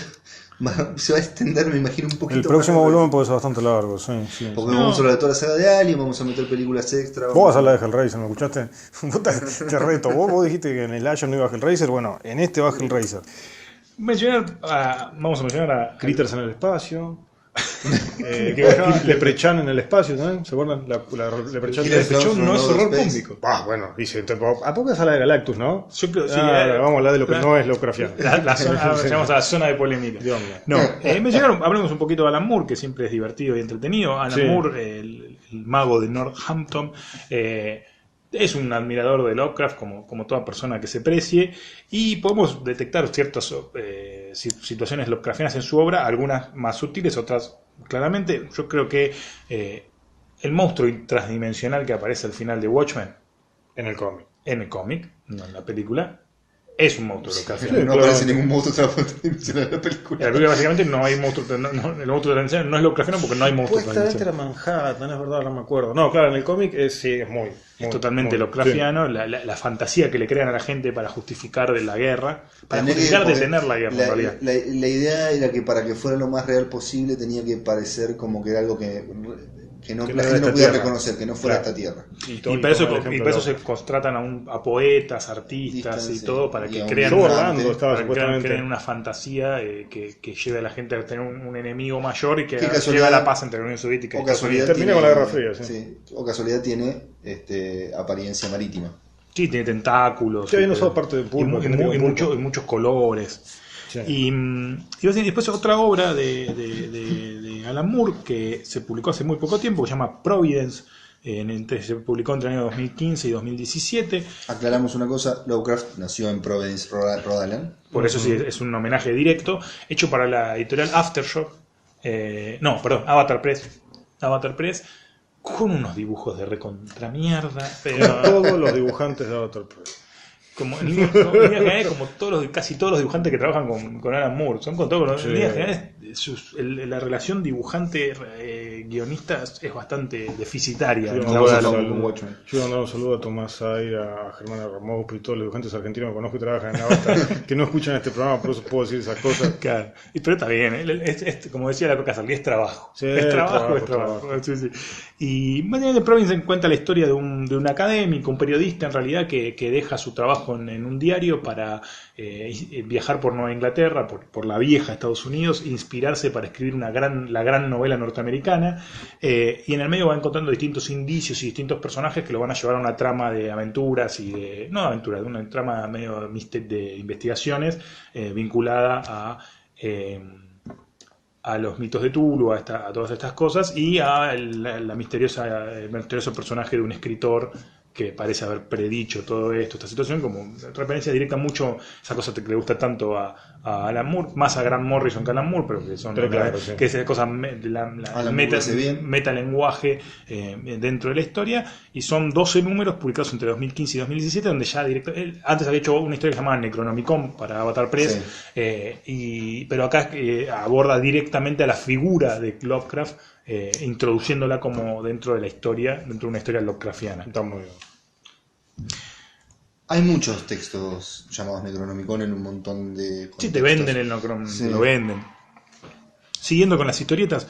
se va a extender, me imagino, un poquito. El próximo más. volumen puede ser bastante largo, sí. Porque vamos a hablar de toda la saga de Alien, vamos a meter películas extra. Vos vas a hablar de Hellraiser, ¿me escuchaste? Te reto. Vos dijiste que en el Ashen no iba Hellraiser, bueno, en este va Hellraiser. Vamos a mencionar a Critters en el espacio. ¿Qué se llama? Leprechaun en el espacio, ¿no? ¿Se acuerdan? Leprechaun Leprechaun no es horror Space. cósmico. Bueno, dice, ¿a poco es a la de Galactus, no? Yo creo, sí, Vamos a hablar de lo que no es Lovecraftiano. La zona, llegamos a la zona de polémica. Dios mío. No, mencionaron, hablemos un poquito de Alan Moore, que siempre es divertido y entretenido. Alan Sí. Moore, el mago de Northampton, es un admirador de Lovecraft, como toda persona que se precie, y podemos detectar ciertas situaciones Lovecraftianas en su obra, algunas más sutiles, otras claramente. Yo creo que el monstruo transdimensional que aparece al final de Watchmen, En el cómic. en el cómic, no en la película, es un monstruo Lovecraftiano. No claro. aparece ningún monstruo tridimensional en la película. En la película básicamente no hay monstruo, el monstruo transdimensional no es Lovecraftiano porque no hay monstruo Supuestamente transdimensional. era Manhattan, es verdad, no me acuerdo. No, claro, en el cómic sí, es muy. Es totalmente Lovecraftiano, la fantasía que le crean a la gente para justificar de la guerra, para Tenía que- justificar porque detener la guerra en realidad. la idea era que para que fuera lo más real posible tenía que parecer como que era algo que no, Que la no era gente no esta podía tierra. reconocer, que no fuera Claro. esta tierra. Y para eso se contratan a poetas, artistas y Sí. todo para Y que a un crean Todo dibujante. Orlando estaba para que supuestamente. creen una fantasía que lleve a la gente a tener un enemigo mayor y que Qué lleve casualidad- a la paz entre la Unión Soviética y O Estados Unidos. casualidad Termina tiene, con la Guerra Fría, sí. o casualidad tiene apariencia marítima. Sí, tiene tentáculos. Sí, hay unos parte de y, pulpo, mu- gente y con mucho- pulpo. y muchos colores. Sí. Y después otra obra de Alan Moore que se publicó hace muy poco tiempo, que se llama Providence, se publicó entre el año 2015 y 2017. Aclaramos una cosa, Lovecraft nació en Providence, Rhode Island. Por eso sí, es un homenaje directo, hecho para la editorial Aftershock. Avatar Press. Avatar Press, con unos dibujos de recontra mierda, pero Todos los dibujantes de Avatar Press. como en líneas generales, como casi todos los dibujantes que trabajan con Alan Moore, son con todos, Sí. en líneas generales la relación dibujante guionista es bastante deficitaria. Yo en iba la a obra Vamos de a Alan hablar Moore. con Watchmen. Yo mandar un saludo a Tomás Aire, a Germán Ramos y todos los dibujantes argentinos que conozco y trabajan en la basta, que no escuchan este programa, por eso puedo decir esas cosas. Claro. Pero está bien, como decía la Coca Salí, es trabajo. Sí, es trabajo. trabajo. Sí, sí. Y básicamente Providence cuenta la historia de un académico, un periodista en realidad, que deja su trabajo en un diario para viajar por Nueva Inglaterra, por la vieja Estados Unidos, inspirarse para escribir la gran novela norteamericana, y en el medio va encontrando distintos indicios y distintos personajes que lo van a llevar a una trama de aventuras no aventuras, de una trama medio de investigaciones vinculada a los mitos de Tulu, a todas estas cosas, y a el misterioso personaje de un escritor que parece haber predicho todo esto, esta situación, como referencia directa mucho, esa cosa que le gusta tanto a Alan Moore, más a Grant Morrison que a Alan Moore, pero que son Claro, sí. que es esa cosa Alan Moore lo hace bien. metalenguaje dentro de la historia, y son 12 números publicados entre 2015 y 2017, donde ya él antes había hecho una historia que se llamaba Necronomicon para Avatar Press, pero acá aborda directamente a la figura de Lovecraft, introduciéndola como dentro de la historia, dentro de una historia Lovecraftiana. Está muy bien. Hay muchos textos llamados Necronomicon en un montón de Sí, contextos. te venden el Necronomicon, Sí. te lo venden. Siguiendo con las historietas,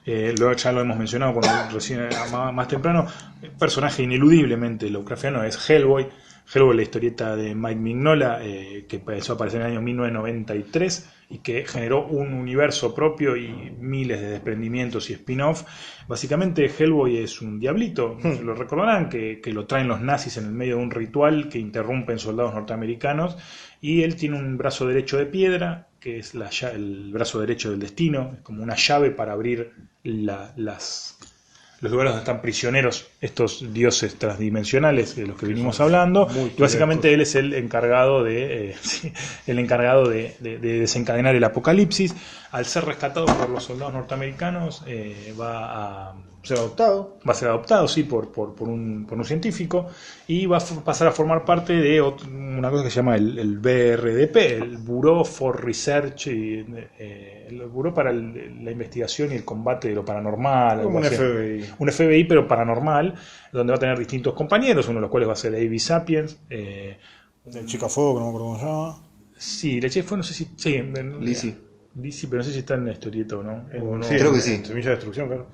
ya lo hemos mencionado recién más temprano, el personaje ineludiblemente Lovecraftiano es Hellboy. Hellboy, la historieta de Mike Mignola, que empezó a aparecer en el año 1993 y que generó un universo propio y miles de desprendimientos y spin-off. Básicamente Hellboy es un diablito, se lo recordarán, que lo traen los nazis en el medio de un ritual que interrumpen soldados norteamericanos, y él tiene un brazo derecho de piedra, que es el brazo derecho del destino, es como una llave para abrir los lugares donde están prisioneros estos dioses transdimensionales de los que venimos hablando, y básicamente él es el encargado de desencadenar el apocalipsis. Al ser rescatado por los soldados norteamericanos, va a Ser adoptado. Va a ser adoptado, sí, por un científico, y va a pasar a formar parte de una cosa que se llama el BRDP, el Bureau for Research, el Bureau para la investigación y el combate de lo paranormal. Como un algo así. FBI. Un FBI, pero paranormal, donde va a tener distintos compañeros, uno de los cuales va a ser Avi Sapiens. El Chica Fuego, que no me acuerdo cómo se llama. Sí, la chef fue, no sé si... Sí, Lizzie, pero no sé si está en la historieta o no. Sí, creo que sí. Semilla de Destrucción, claro.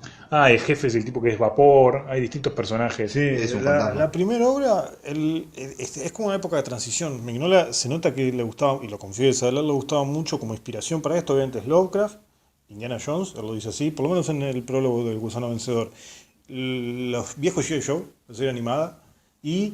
El jefe es el tipo que es vapor, hay distintos personajes. Sí, Es un fantasma. la primera obra es como una época de transición. Mignola se nota que le gustaba, y lo confiesa, a él le gustaba mucho como inspiración para esto, obviamente es Lovecraft, Indiana Jones, él lo dice así, por lo menos en el prólogo del Gusano Vencedor, los viejos G.I. Joe, la serie animada, y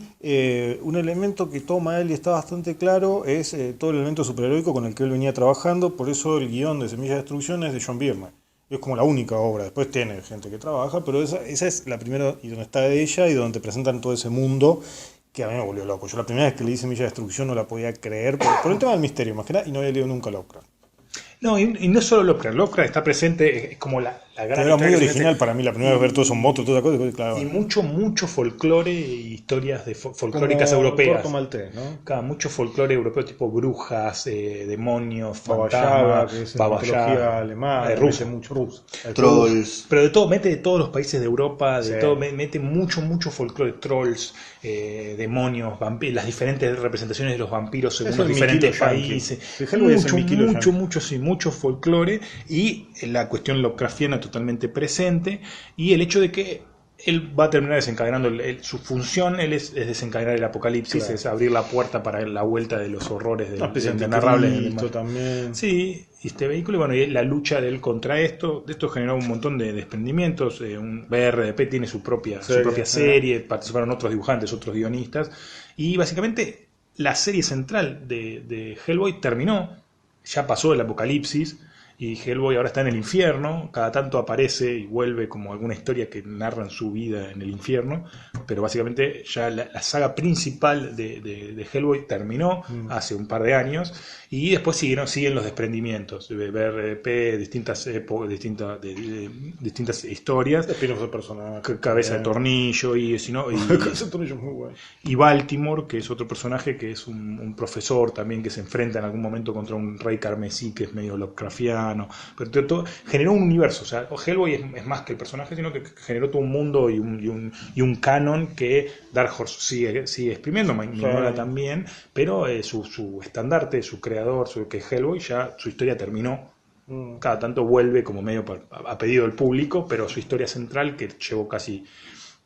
un elemento que toma él y está bastante claro es todo el elemento superheroico con el que él venía trabajando, por eso el guión de Semilla de Destrucción es de John Byrne. Es como la única obra, después tiene gente que trabaja, pero esa es la primera y donde está ella y donde te presentan todo ese mundo que a mí me volvió loco. Yo la primera vez que leí Semilla de Destrucción no la podía creer por el tema del misterio, más que nada, y no había leído nunca Lovecraft. No, y no solo Lovecraft está presente, es como la gran... Era muy original para mí, la primera vez ver todos esos motos, toda esa cosa, claro. Y mucho folclore y historias folclóricas como europeas. Corto Maltés, ¿no? Claro, mucho folclore europeo, tipo brujas, demonios, Baba Yaga, fantasmas, que es Baba mitología Yaga, alemana, rusa. mucho ruso. Trolls. Pero de todo, mete de todos los países de Europa, de Sí. todo, mete mucho folclore, trolls, demonios, vampiros, las diferentes representaciones de los vampiros según Es los el diferentes Mikilo Yankee. países. El Hellboy es el Mikilo Yankee. Mucho folclore y la cuestión Lovecraftiana totalmente presente y el hecho de que él va a terminar desencadenando su función, él es desencadenar el apocalipsis, Claro. es abrir la puerta para la vuelta de los horrores Una especie de inenarrables del Cristo mal. también. Sí, y este vehículo, y bueno, y la lucha de él contra esto generó un montón de desprendimientos. Un BRDP tiene su propia serie, participaron otros dibujantes, otros guionistas, y básicamente la serie central de Hellboy terminó, ya pasó el apocalipsis, y Hellboy ahora está en el infierno, cada tanto aparece y vuelve como alguna historia que narran su vida en el infierno, pero básicamente ya la saga principal de Hellboy terminó hace un par de años, y después siguen los desprendimientos, BRP, distintas épocas, distintas historias, Espinos de personaje. Cabeza de Tornillo, Cabeza de Tornillo es muy bueno. y Baltimore, que es otro personaje que es un profesor también que se enfrenta en algún momento contra un rey carmesí que es medio Lovecraftiano, pero todo generó un universo. O sea, Hellboy es más que el personaje, sino que generó todo un mundo y un canon que Dark Horse sigue exprimiendo, Mignola también, pero su estandarte, su creador, que es Hellboy, ya su historia terminó. Cada tanto vuelve como medio a pedido del público, pero su historia central, que llevó casi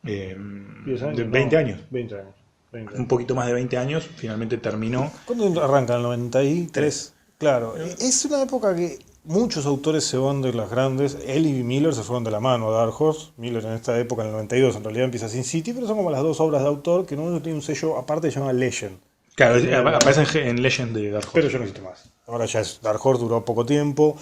20 años. 20 años. Un poquito más de 20 años, finalmente terminó. ¿Cuándo arranca? ¿El 93? Claro, es una época que muchos autores se van de las grandes. Él y Miller se fueron de la mano a Dark Horse. Miller en esta época, en el 92, en realidad empieza Sin City, pero son como las dos obras de autor que uno tiene un sello aparte que se llama Legend. Claro, aparece en Legend de Dark Horse. Pero yo no existe más. Ahora ya es Dark Horse, duró poco tiempo.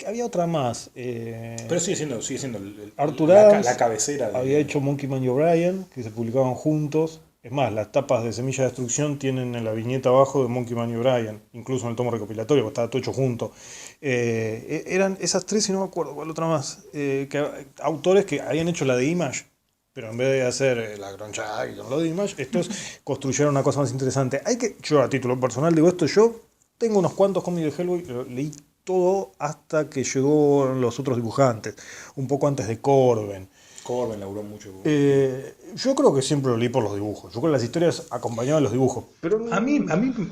Había otra más. Pero sigue siendo Arthur Adams la cabecera. había hecho Monkey Man y O'Brien, que se publicaban juntos. Es más, las tapas de Semilla de Destrucción tienen en la viñeta abajo de Monkey Man y O'Brien, incluso en el tomo recopilatorio, porque estaba todo hecho junto. Eran esas tres y no me acuerdo cuál otra más. Autores que habían hecho la de Image, pero en vez de hacer la gronchada y con lo de Image, estos construyeron una cosa más interesante. Yo a título personal digo esto, yo tengo unos cuantos cómics de Hellboy, leí todo hasta que llegó los otros dibujantes, un poco antes de Corben laburó mucho. Yo creo que siempre lo leí por los dibujos. Yo creo que las historias acompañaban los dibujos. Pero A mí,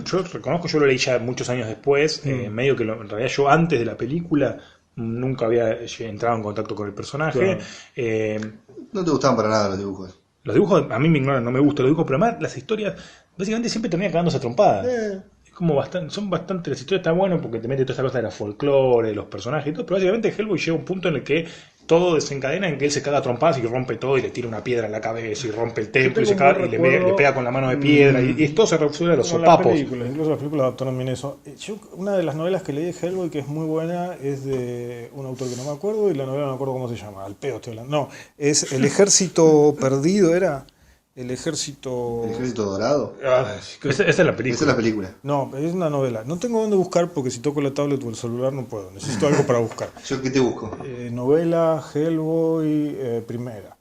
yo reconozco, yo lo leí ya muchos años después, medio que en realidad yo antes de la película nunca había entrado en contacto con el personaje. Claro. No te gustaban para nada los dibujos. Los dibujos, a mí me ignoran, no me gustan los dibujos, pero además las historias básicamente siempre terminan cagándose a trompadas. Es como son bastante, las historias están buenas porque te mete toda esta cosa de la folclore, de los personajes y todo, pero básicamente Hellboy llega a un punto en el que todo desencadena en que él se caga a trompadas y que rompe todo y le tira una piedra en la cabeza y rompe el templo y, le pega con la mano de piedra y esto se resuelve a los sopapos. Incluso las películas adaptaron bien eso. Una de las novelas que leí de Hellboy que es muy buena es de un autor que no me acuerdo y la novela no me acuerdo cómo se llama. Al pedo estoy hablando. No, es El Ejército Perdido, era... El Ejército Dorado. Esa es la película. Esa es la película. No, es una novela. No tengo dónde buscar porque si toco la tablet o el celular no puedo. Necesito algo para buscar. ¿Yo qué te busco? Novela, Hellboy, primera.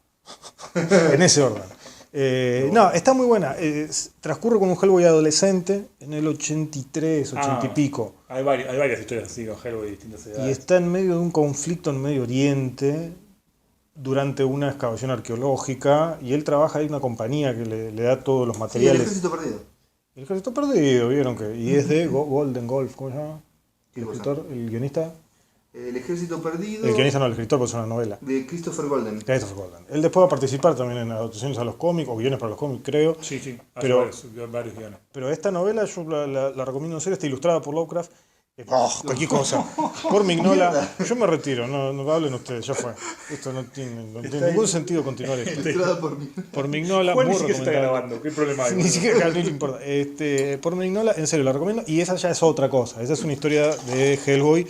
En ese orden. No, está muy buena. Transcurre con un Hellboy adolescente en el 83, 80 y pico. Hay varias historias así con Hellboy de distintas edades. Y está en medio de un conflicto en Medio Oriente durante una excavación arqueológica y él trabaja en una compañía que le da todos los materiales. Sí, El Ejército Perdido. El Ejército Perdido, vieron que. Y es de Golden Golf, ¿cómo se llama? El escritor, el guionista. El Ejército Perdido. El guionista no, el escritor, porque es una novela. De Christopher Golden. Christopher Golden. Él después va a participar también en adaptaciones a los cómics, o guiones para los cómics, creo. Sí, pero varios guiones. Pero esta novela yo la recomiendo en serio, está ilustrada por Lovecraft. Cualquier cosa. Por Mignola, yo me retiro, no hablen ustedes, ya fue. Esto no tiene ningún sentido continuar esto. Entrada por mí. Por Mignola, Juan muy ni siquiera se está recomendable. grabando, ¿qué problema hay? Ni siquiera a Gabriel le importa. Por Mignola, en serio, la recomiendo. Y esa ya es otra cosa. Esa es una historia de Hellboy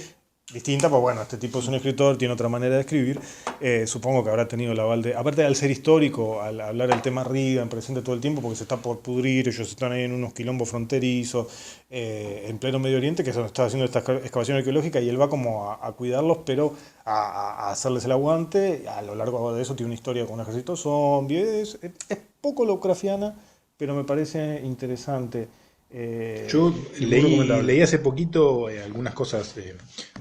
distinta, pues bueno, este tipo es un escritor, tiene otra manera de escribir. Supongo que habrá tenido el aval de. Aparte, al ser histórico, al hablar del tema Reagan presente todo el tiempo, porque se está por pudrir, ellos están ahí en unos quilombos fronterizos, en pleno Medio Oriente, que se está haciendo esta excavación arqueológica, y él va como a cuidarlos, pero a hacerles el aguante. A lo largo de eso tiene una historia con un ejército zombie. Es poco lovecraftiana, pero me parece interesante. Yo y muy recomendable. leí hace poquito algunas cosas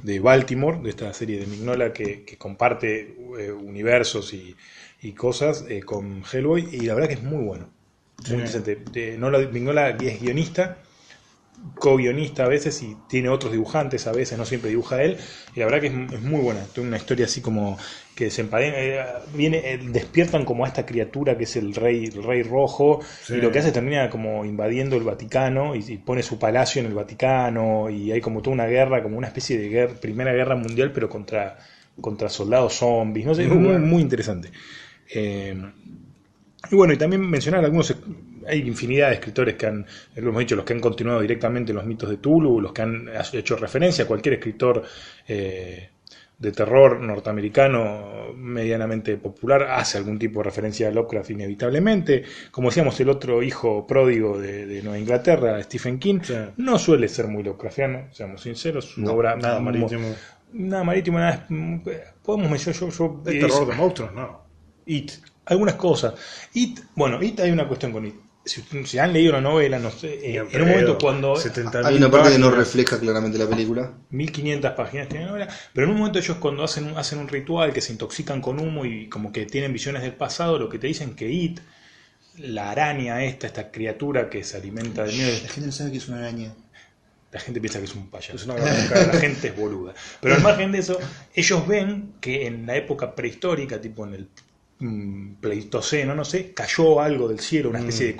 de Baltimore, de esta serie de Mignola que comparte universos y cosas con Hellboy, y la verdad que es muy bueno, muy interesante. Mignola es guionista, co-guionista a veces, y tiene otros dibujantes a veces, no siempre dibuja él, y la verdad que es muy buena. Tiene una historia así como que despiertan como a esta criatura que es el rey rojo, Sí. y lo que hace termina como invadiendo el Vaticano y pone su palacio en el Vaticano, y hay como toda una guerra, como una especie de primera guerra mundial, pero contra soldados zombies, no sé, muy interesante. Y bueno, y también mencionar algunos. Hay infinidad de escritores que lo hemos dicho, los que han continuado directamente los mitos de Tulu, los que han hecho referencia a cualquier escritor de terror norteamericano medianamente popular, hace algún tipo de referencia a Lovecraft inevitablemente. Como decíamos, el otro hijo pródigo de Nueva Inglaterra, Stephen King, no suele ser muy Lovecraftiano, seamos sinceros, su obra... Nada marítimo. Nada marítimo, nada... Podemos mencionar ¿Es terror de monstruos? No. It, algunas cosas. It hay una cuestión con It. Si han leído la novela, no sé, en un momento cuando... 70.000 Hay una parte que no páginas. refleja claramente la película. 1500 páginas tiene la novela, pero en un momento ellos cuando hacen un ritual, que se intoxican con humo y como que tienen visiones del pasado, lo que te dicen que It, la araña esta criatura que se alimenta del miedo... La gente no sabe que es una araña. La gente piensa que es un payaso. Es una La gente es boluda. Pero al margen de eso, ellos ven que en la época prehistórica, tipo en el Pleistoceno, no sé, cayó algo del cielo, una especie de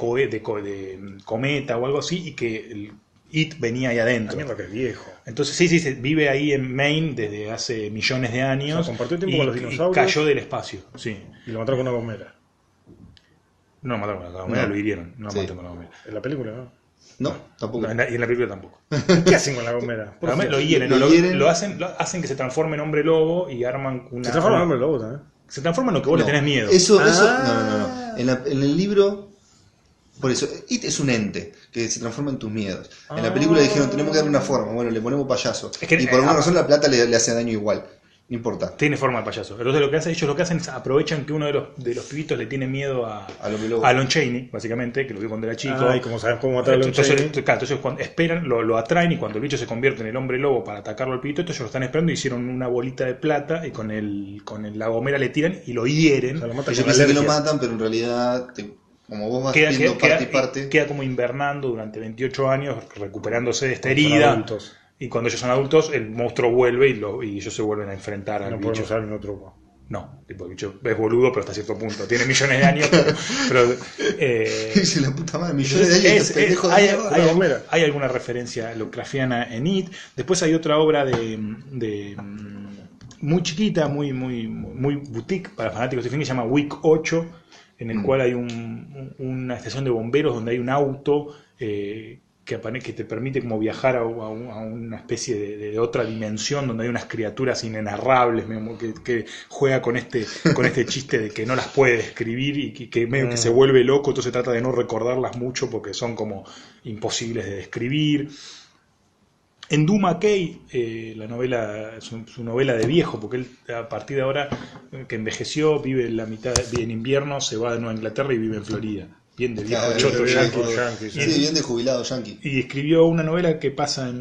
cometa o algo así, y que el It venía ahí adentro. Mierda, que es viejo. Entonces sí, vive ahí en Maine desde hace millones de años. O sea, compartió tiempo y, con los y dinosaurios. cayó del espacio, sí. Y lo mataron con una gomera. No lo mataron con la gomera, No. lo hirieron. No lo Sí. mataron con la gomera. En la película, ¿no? No, tampoco. Y en la película tampoco. ¿Qué hacen con la gomera? Pero lo hieren, Lo hieren. lo hacen que se transforme en hombre lobo y arman una... Se transforma en hombre lobo también. Se transforma en lo que vos No. le tenés miedo. Eso, Ah. no. En el libro, por eso, It es un ente que se transforma en tus miedos. En la película dijeron, tenemos que darle una forma. Bueno, le ponemos payaso. Es que, y por alguna razón la plata le hace daño igual. No importa. Tiene forma de payaso. Entonces ellos lo que hacen es aprovechan que uno de los pibitos le tiene miedo a Lon Chaney, básicamente, que lo vio cuando era chico. Y como sabes cómo matar a Lon Chaney. Entonces cuando esperan, lo atraen, y cuando el bicho se convierte en el hombre lobo para atacarlo al pibito, ellos lo están esperando, hicieron una bolita de plata y con la gomera le tiran y lo hieren. O sea, lo matan Ellos con piensan que lo alergias. matan, pero en realidad, como vos vas viendo parte y parte. Queda como invernando durante 28 años, recuperándose de esta Son herida. adultos. Y cuando ellos son adultos, el monstruo vuelve y ellos se vuelven a enfrentar al No bicho. podemos usar ningún truco. No, tipo, el bicho es boludo, pero hasta cierto punto. Tiene millones de años, pero Dice la puta madre, millones de años, este pendejo de mierda. hay alguna referencia lovecraftiana en It. Después hay otra obra muy chiquita, muy boutique para fanáticos de Stephen King, se llama Week 8, en el cual hay una estación de bomberos donde hay un auto que te permite como viajar a una especie de otra dimensión donde hay unas criaturas inenarrables que juega con este chiste de que no las puede describir y que medio que se vuelve loco, entonces trata de no recordarlas mucho porque son como imposibles de describir. En Duma Kay, la novela, su novela de viejo, porque él a partir de ahora que envejeció, vive en invierno, se va de Nueva Inglaterra y vive en Florida. Bien de viejo, Claro, choto, bien, yankee. Sí, bien de jubilado yankee. Y escribió una novela que pasa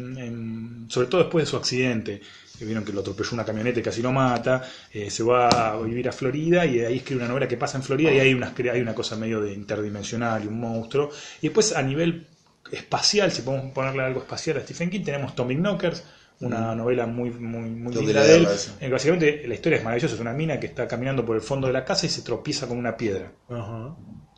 sobre todo después de su accidente, que vieron que lo atropelló una camioneta y casi lo mata, se va a vivir a Florida y ahí escribe una novela que pasa en Florida y hay una cosa medio de interdimensional y un monstruo. Y después a nivel espacial, si podemos ponerle algo espacial a Stephen King, tenemos Tommy Knockers, una novela muy linda de él, en que básicamente la historia es maravillosa, es una mina que está caminando por el fondo de la casa y se tropieza con una piedra. Ajá.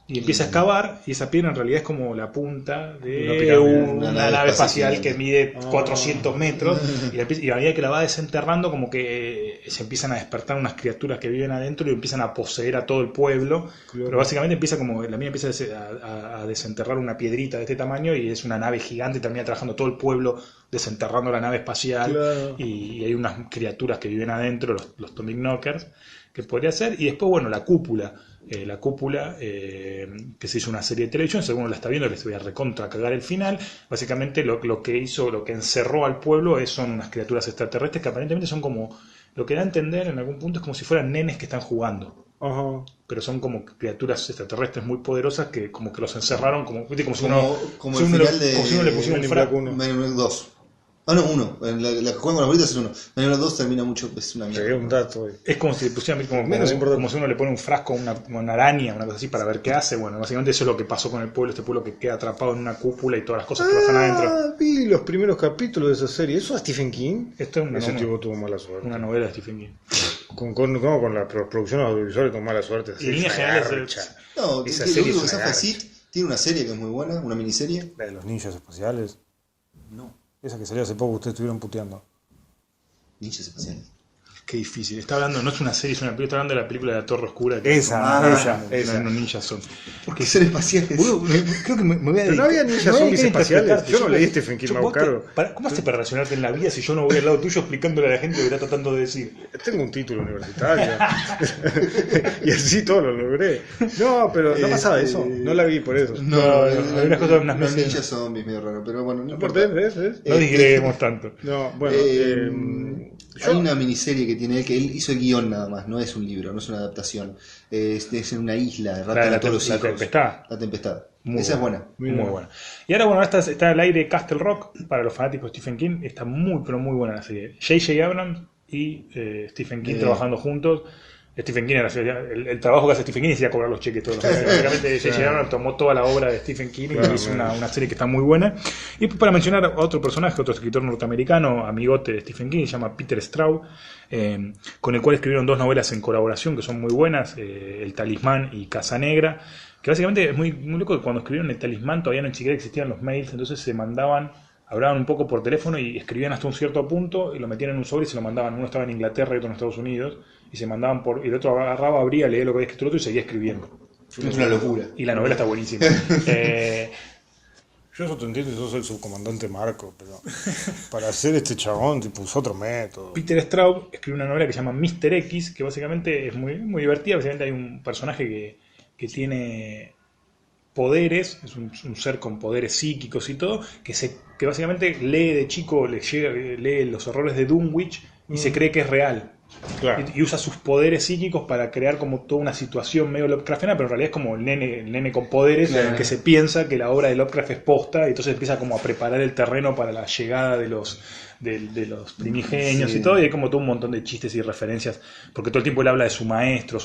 y empieza a excavar, y esa piedra en realidad es como la punta de Una pirámide, una nave espacial que mide 400 metros, y a medida que la va desenterrando, como que se empiezan a despertar unas criaturas que viven adentro y empiezan a poseer a todo el pueblo. Pero básicamente empieza como, la mina empieza a desenterrar una piedrita de este tamaño, y es una nave gigante, y termina trabajando todo el pueblo desenterrando la nave espacial, Claro. y hay unas criaturas que viven adentro, los Tommy Knockers, que podría ser. Y después, bueno, la cúpula, que se hizo una serie de televisión. Si alguno la está viendo, les voy a recontra cagar el final. Básicamente lo que hizo, lo que encerró al pueblo son unas criaturas extraterrestres que aparentemente son como, lo que da a entender en algún punto es como si fueran nenes que están jugando. Ajá. Pero son como criaturas extraterrestres muy poderosas que como que los encerraron, como si Como uno el final de como si uno le pusiera un Men in frasco. Black 1. Men in Black 2. Ah, no, 1. La que juegan con las bolitas es 1. Men in Black 2 termina mucho, es una Llegué mierda. un dato. Es como si le pusieran Menos importante. como si uno le pone un frasco a una araña, una cosa así, para ver qué hace. Bueno, básicamente eso es lo que pasó con el pueblo, este pueblo que queda atrapado en una cúpula y todas las cosas que pasan adentro. Vi los primeros capítulos de esa serie. ¿Eso es Stephen King? Esto es Ese tipo tuvo mala suerte. una novela de Stephen King. Con la producción audiovisual tuvo mala suerte. Y en líneas generales No, Esa lo serie único es que una zafa es Sid. Tiene una serie que es muy buena, una miniserie. La de los ninjas espaciales. No, Esa que salió hace poco, ustedes estuvieron puteando. ninjas espaciales. Qué difícil. Está hablando, no es una serie, es una película. Está hablando de la película de la Torre Oscura. Esa. Los ninjas son. Porque son espaciales. Boludo, creo que me voy a Pero no había ninjas zombies espaciales. Yo no leí Stephen King, ¿Cómo caro. haces para relacionarte en la vida si yo no voy al lado tuyo explicándole a la gente lo que está tratando de decir? Tengo un título universitario. Y así todo lo logré. No, pero no pasaba eso. No la vi por eso. hay unas cosas, unas los meses- ninjas zombies medio raro, pero bueno, no Aparte, importa. ¿ves? No digreguemos tanto. No, bueno. Hay una miniserie que tiene él, que él hizo el guión nada más, no es un libro, no es una adaptación. Es en una isla, raptan a todos los hijos. Tempestad. La Tempestad. Muy Esa es buena. buena. Muy buena. Y ahora, bueno, está al aire Castle Rock para los fanáticos de Stephen King. Está muy, pero muy buena la serie. J.J. Abrams y Stephen King trabajando juntos. Stephen King era el trabajo que hace Stephen King es ir a cobrar los cheques todos los meses. Básicamente J.J. Abrams tomó toda la obra de Stephen King y hizo una serie que está muy buena. Y para mencionar a otro personaje, otro escritor norteamericano, amigote de Stephen King, se llama Peter Straub, con el cual escribieron 2 novelas en colaboración que son muy buenas, El Talismán y Casa Negra, que básicamente es muy, muy loco que cuando escribieron El Talismán todavía no ni siquiera existían los mails, entonces se mandaban, hablaban un poco por teléfono y escribían hasta un cierto punto y lo metían en un sobre y se lo mandaban. Uno estaba en Inglaterra y otro en Estados Unidos y se mandaban y el otro agarraba, abría, leía lo que había escrito el otro y seguía escribiendo. Es una locura. Y la novela está buenísima. Yo eso te entiendo, sos el subcomandante Marco, pero para hacer este chabón, tipo, usó otro método. Peter Straub escribió una novela que se llama Mr. X, que básicamente es muy, muy divertida. Básicamente hay un personaje que tiene poderes, es un ser con poderes psíquicos y todo, que básicamente lee de chico, lee los horrores de Dunwich y se cree que es real. Claro. Y usa sus poderes psíquicos para crear como toda una situación medio Lovecraftiana, pero en realidad es como el nene con poderes que se piensa que la obra de Lovecraft es posta y entonces empieza como a preparar el terreno para la llegada de los primigenios y todo, y hay como todo un montón de chistes y referencias, porque todo el tiempo él habla de su maestro,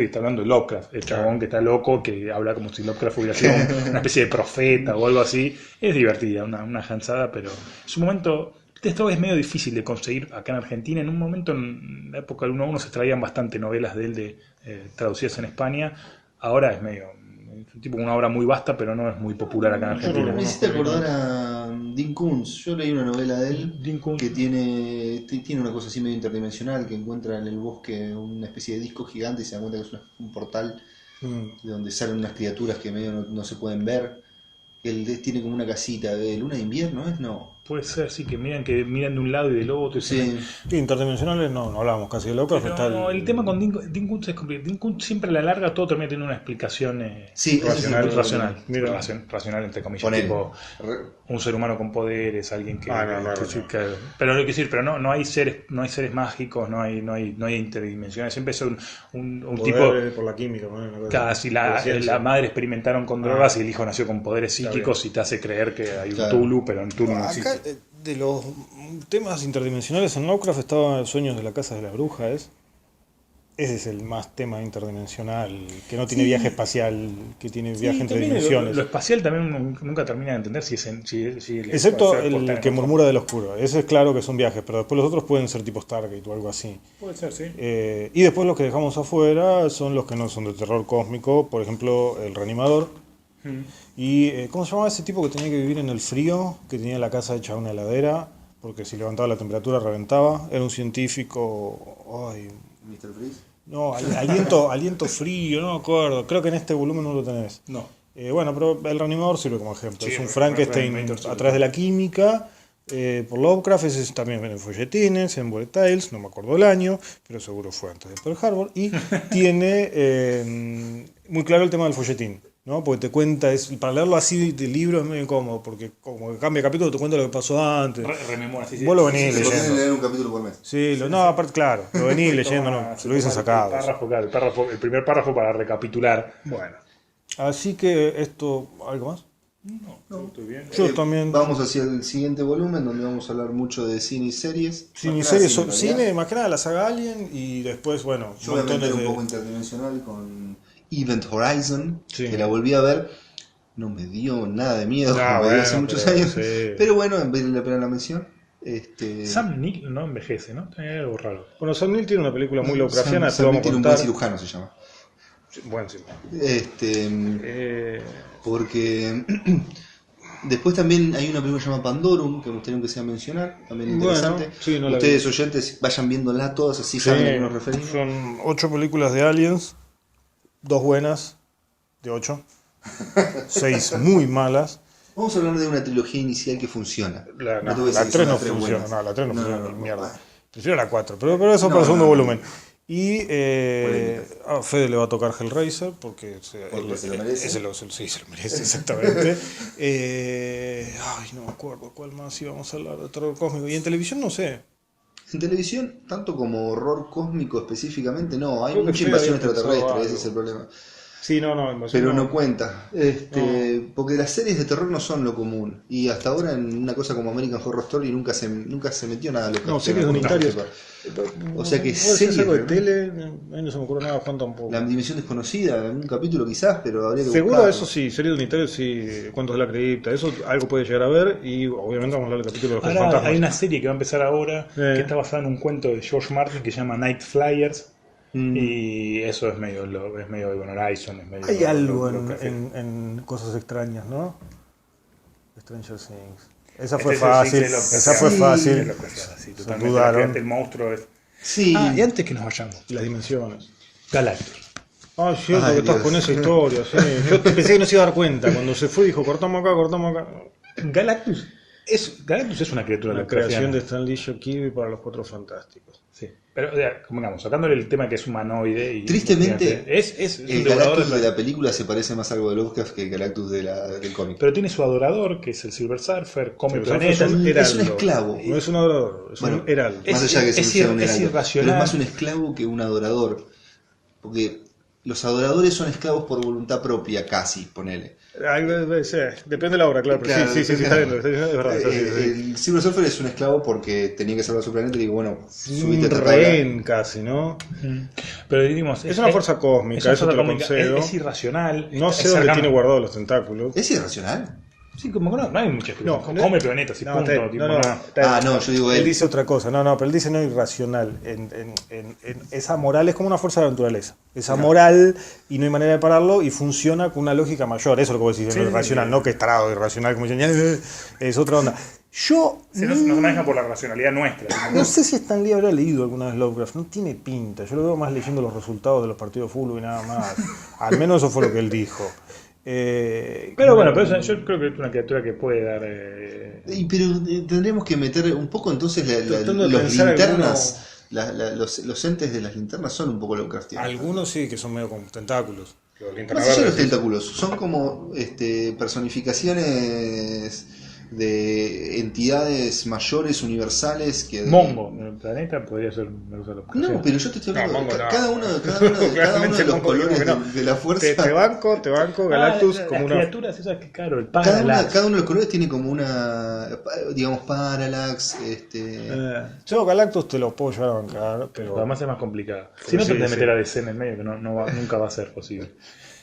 y está hablando de Lovecraft, el chabón que está loco, que habla como si Lovecraft hubiera sido una especie de profeta o algo así. Es divertida, una janzada, pero en su momento esto es medio difícil de conseguir acá en Argentina. En un momento, en la época del 1-1, se traían bastante novelas de él traducidas en España. Ahora es medio tipo una obra muy vasta, pero no es muy popular acá en Argentina. Me hiciste acordar a Dean Koontz. Yo leí una novela de él Dean Koontz. que tiene una cosa así medio interdimensional, que encuentra en el bosque una especie de disco gigante y se da cuenta que es un portal de donde salen unas criaturas que medio no se pueden ver. Él tiene como una casita de luna de invierno, ¿es? No. Puede ser, sí, que miran de un lado y del otro. Sí. Interdimensionales no hablábamos casi de Lovecraft. Pero Está el tema con Dean Koontz es complicado. Dean Koontz siempre a la larga todo termina teniendo una explicación Sí, eso sí, racional. Mira. Racional entre comillas. Ponele. Tipo, un ser humano con poderes, alguien que... No es que- racional. que- pero lo que decir, pero no hay seres mágicos, no hay interdimensionales. Siempre es un tipo... Poder por la química, ¿no? Una cosa Casi por la ciencia. la madre experimentaron con drogas y el hijo nació con poderes psíquicos y te hace creer que hay un Claro. Tulu, pero en Tulu no Acá, existe. de los temas interdimensionales en Lovecraft estaba Sueños de la Casa de la Bruja, ¿es? ese es el más tema interdimensional, que no tiene viaje espacial, que tiene viaje entre también dimensiones. Lo espacial también nunca termina de entender si el Excepto espacio puede estar el que en otro. murmura del oscuro. Ese es claro que son viajes, pero después los otros pueden ser tipo Stargate o algo así. Puede ser, sí. Y después los que dejamos afuera son los que no son de terror cósmico, por ejemplo, el reanimador. Y ¿cómo se llamaba ese tipo que tenía que vivir en el frío, que tenía la casa hecha una heladera, porque si levantaba la temperatura reventaba? Era un científico... Ay, Mr. Freeze. no, aliento frío, no me acuerdo. Creo que en este volumen no lo tenés. No. Bueno, pero el reanimador sirve como ejemplo. Sí, es un el Frankenstein Reanimator sí. a través de la química. Por Lovecraft, ese es también en folletines, en Bullet Tales, no me acuerdo el año, pero seguro fue antes de Pearl Harbor. Y tiene muy claro el tema del folletín, ¿no? Porque te cuenta, para leerlo así de libro es medio incómodo, porque como que cambia de capítulo, te cuenta lo que pasó antes. Rememora, sí, sí. Vos lo venís Se pueden leyendo. leer un capítulo por mes. Sí, no, aparte, claro, lo venís leyendo, no, se lo dicen sacado. El primer párrafo para recapitular. Bueno. Así que esto, ¿algo más? No, estoy bien. Yo también. Vamos hacia el siguiente volumen donde vamos a hablar mucho de cine y series. Cine y Más que nada series, en cine, realidad. más que nada la saga Alien y después, bueno, Yo voy a meter montones un de... poco interdimensional con Event Horizon, Sí. que la volví a ver. No me dio nada de miedo, Ah, como me dio bueno, hace muchos pero años. sí. Pero bueno, vale la pena la mención. Sam Neill no envejece, ¿no? Hay algo raro. Bueno, Sam Neill tiene una película muy Lovecraftiana, te Sam lo Neill vamos a tiene un buen contar. cirujano, se llama. Bueno, sí. Porque después también hay una película que se llama Pandorum, que me gustaría que sea mencionar, también Bueno, interesante. sí, no la Ustedes oyentes vayan viéndola todas, así saben a qué nos referimos. Son 8 películas de Aliens, 2 buenas, de 8, 6 muy malas. Vamos a hablar de una trilogía inicial que funciona. La No te voy a decir 3 que son no las tres funciona, buenas. no, la 3 no funciona no, ni mierda. bueno. Prefiero la 4, pero eso para el segundo volumen. Y a Fede le va a tocar Hellraiser porque Porque se lo merece. Sí, se lo merece, exactamente. Ay, no me acuerdo cuál más íbamos a hablar de terror cósmico. Y en televisión no sé. En televisión, tanto como horror cósmico específicamente, no. Hay Creo que mucha Fede invasión había pensado extraterrestre, ese algo. es el problema. Sí, no, Pero no cuenta. Porque las series de terror no son lo común. Y hasta ahora en una cosa como American Horror Story nunca se metió nada a lo que No, series unitarias. O sea que ¿Vos decís series, algo de ¿no? tele? A mí no se me ocurre nada, Juan tampoco. La dimensión desconocida, en un capítulo quizás, pero habría que Seguro buscarlo. eso sí, series unitarias sí, Cuentos de la Cripta, eso algo puede llegar a ver y obviamente vamos a hablar del capítulo de los Ahora fantasmas. hay una serie que va a empezar ahora que está basada en un cuento de George Martin que se llama Night Flyers. Y eso es medio Event Horizon, es medio Hay algo Lovecraft. en cosas extrañas, ¿no? Stranger Things. Esa fue Ese fácil, sí, sí, esa fue sí, fácil. Sí, Se totalmente. dudaron. El monstruo es. Sí. Y antes que nos vayamos, Las dimensiones. Galactus. Ah, cierto Ay, que estás Dios. con esa historia, sí. Yo pensé que no se iba a dar cuenta. Cuando se fue dijo, cortamos acá. Galactus es una criatura La Lovecraftiana. creación de Stan Lee y Kirby para los Cuatro Fantásticos. Sí. Pero, digamos, sacándole el tema que es humanoide y. Tristemente, es un el devorador Galactus de de la película se parece más a algo de Lovecraft que el Galactus del cómic. Pero tiene su adorador, que es el Silver Surfer, come Silver planetas. Surfer es un Es un heraldo. esclavo. No es un adorador, es Bueno, un heraldo. Es- Más allá de que es sea un ir- es heraldo, irracional. pero es más un esclavo que un adorador. Porque los adoradores son esclavos por voluntad propia, casi, ponele. Depende de la obra, claro, pero Claro, sí, está bien, es verdad. es así, es así. El Silver Surfer es un esclavo porque tenía que salvar su planeta y digo, bueno, subite a Un esta tabla. rehén casi, ¿no? Pero digamos, Es una fuerza cósmica, eso te lo concedo. Es irracional. No es sé dónde cercano. tiene guardados los tentáculos. ¿Es irracional? Sí, como que no hay mucha explicación. No, Come planetas y No, punto. está- tipo, no, no, nada. está- Ah, no, yo digo él él. dice otra cosa. No, pero él dice no irracional. Esa moral es como una fuerza de la naturaleza. Esa moral y no hay manera de pararlo y funciona con una lógica mayor. Eso es lo que vos decís, Sí, no irracional, sí. no que es tarado, irracional, como dicen, es otra onda. Yo Sí, no se maneja por la racionalidad nuestra. no sé si Stan Lee habrá leído alguna vez Lovecraft, no tiene pinta. Yo lo veo más leyendo los resultados de los partidos de fútbol y nada más. Al menos eso fue lo que él dijo. Pero bueno, yo creo que es una criatura que puede dar. Pero tendremos que meter un poco entonces Tratando de los pensar linternas, los entes de las linternas son un poco Lovecraftianos. Algunos sí que son medio con tentáculos. Los Más linternas allá de los verdes, tentáculos, son como personificaciones de entidades mayores, universales que... Mongo, en el planeta podría ser una cosa loca. No, pero yo te estoy hablando No, Mongo no. cada uno de los Mongo digo colores que no. de la fuerza. Te banco, Galactus, las como una... criaturas esas que, claro, el Cada Parallax. uno de los colores tiene como una, digamos, Parallax, Yo Galactus te lo puedo llevar a bancar, pero... Además es más complicado. Si no Sí, te de sí. meter a DC en el medio, que nunca va a ser posible.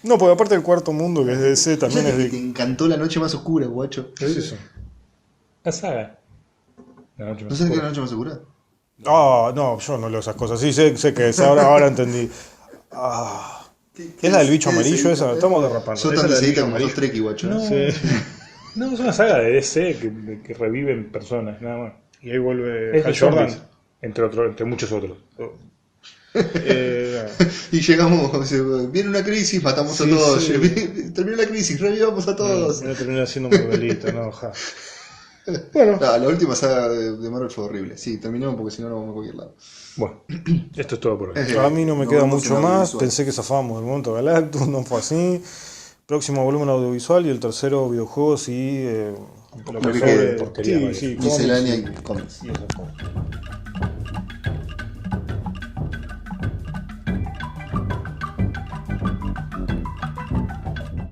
No, porque aparte del cuarto mundo, que es DC, también es Te de... encantó La Noche Más Oscura, guacho. ¿Qué es eso? La saga. La noche ¿No más sabes qué es oscura. La Noche Más Oscura? Ah, no, yo no leo esas cosas. Sí, sé que es, ahora entendí. Ah, ¿es la del bicho ¿Qué amarillo decidiste? esa? Estamos derrapando. Sos Esa tan es la del decidita bicho como sos amarillo. Treki, guacho. No. Sí. No, es una saga de DC que reviven personas, nada más. Y ahí vuelve Es de Hal Jordan. zombies, entre muchos otros. Y llegamos, viene una crisis, matamos a Sí, todos. sí. Terminó la crisis, revivamos a todos. No termina siendo un modelito, no, ja. No, la última saga de Marvel fue horrible. Sí, terminamos porque si no, no vamos a cualquier lado. Bueno, esto es todo por hoy. A mí no me Nos queda vemos mucho en más. audiovisual. Pensé que zafábamos del momento Galactus, no fue así. Próximo volumen audiovisual y el tercero videojuegos y lo que que quede, sobre porquería, sí, vale. sí, Miscelánea cómics y cómics. y esas cosas.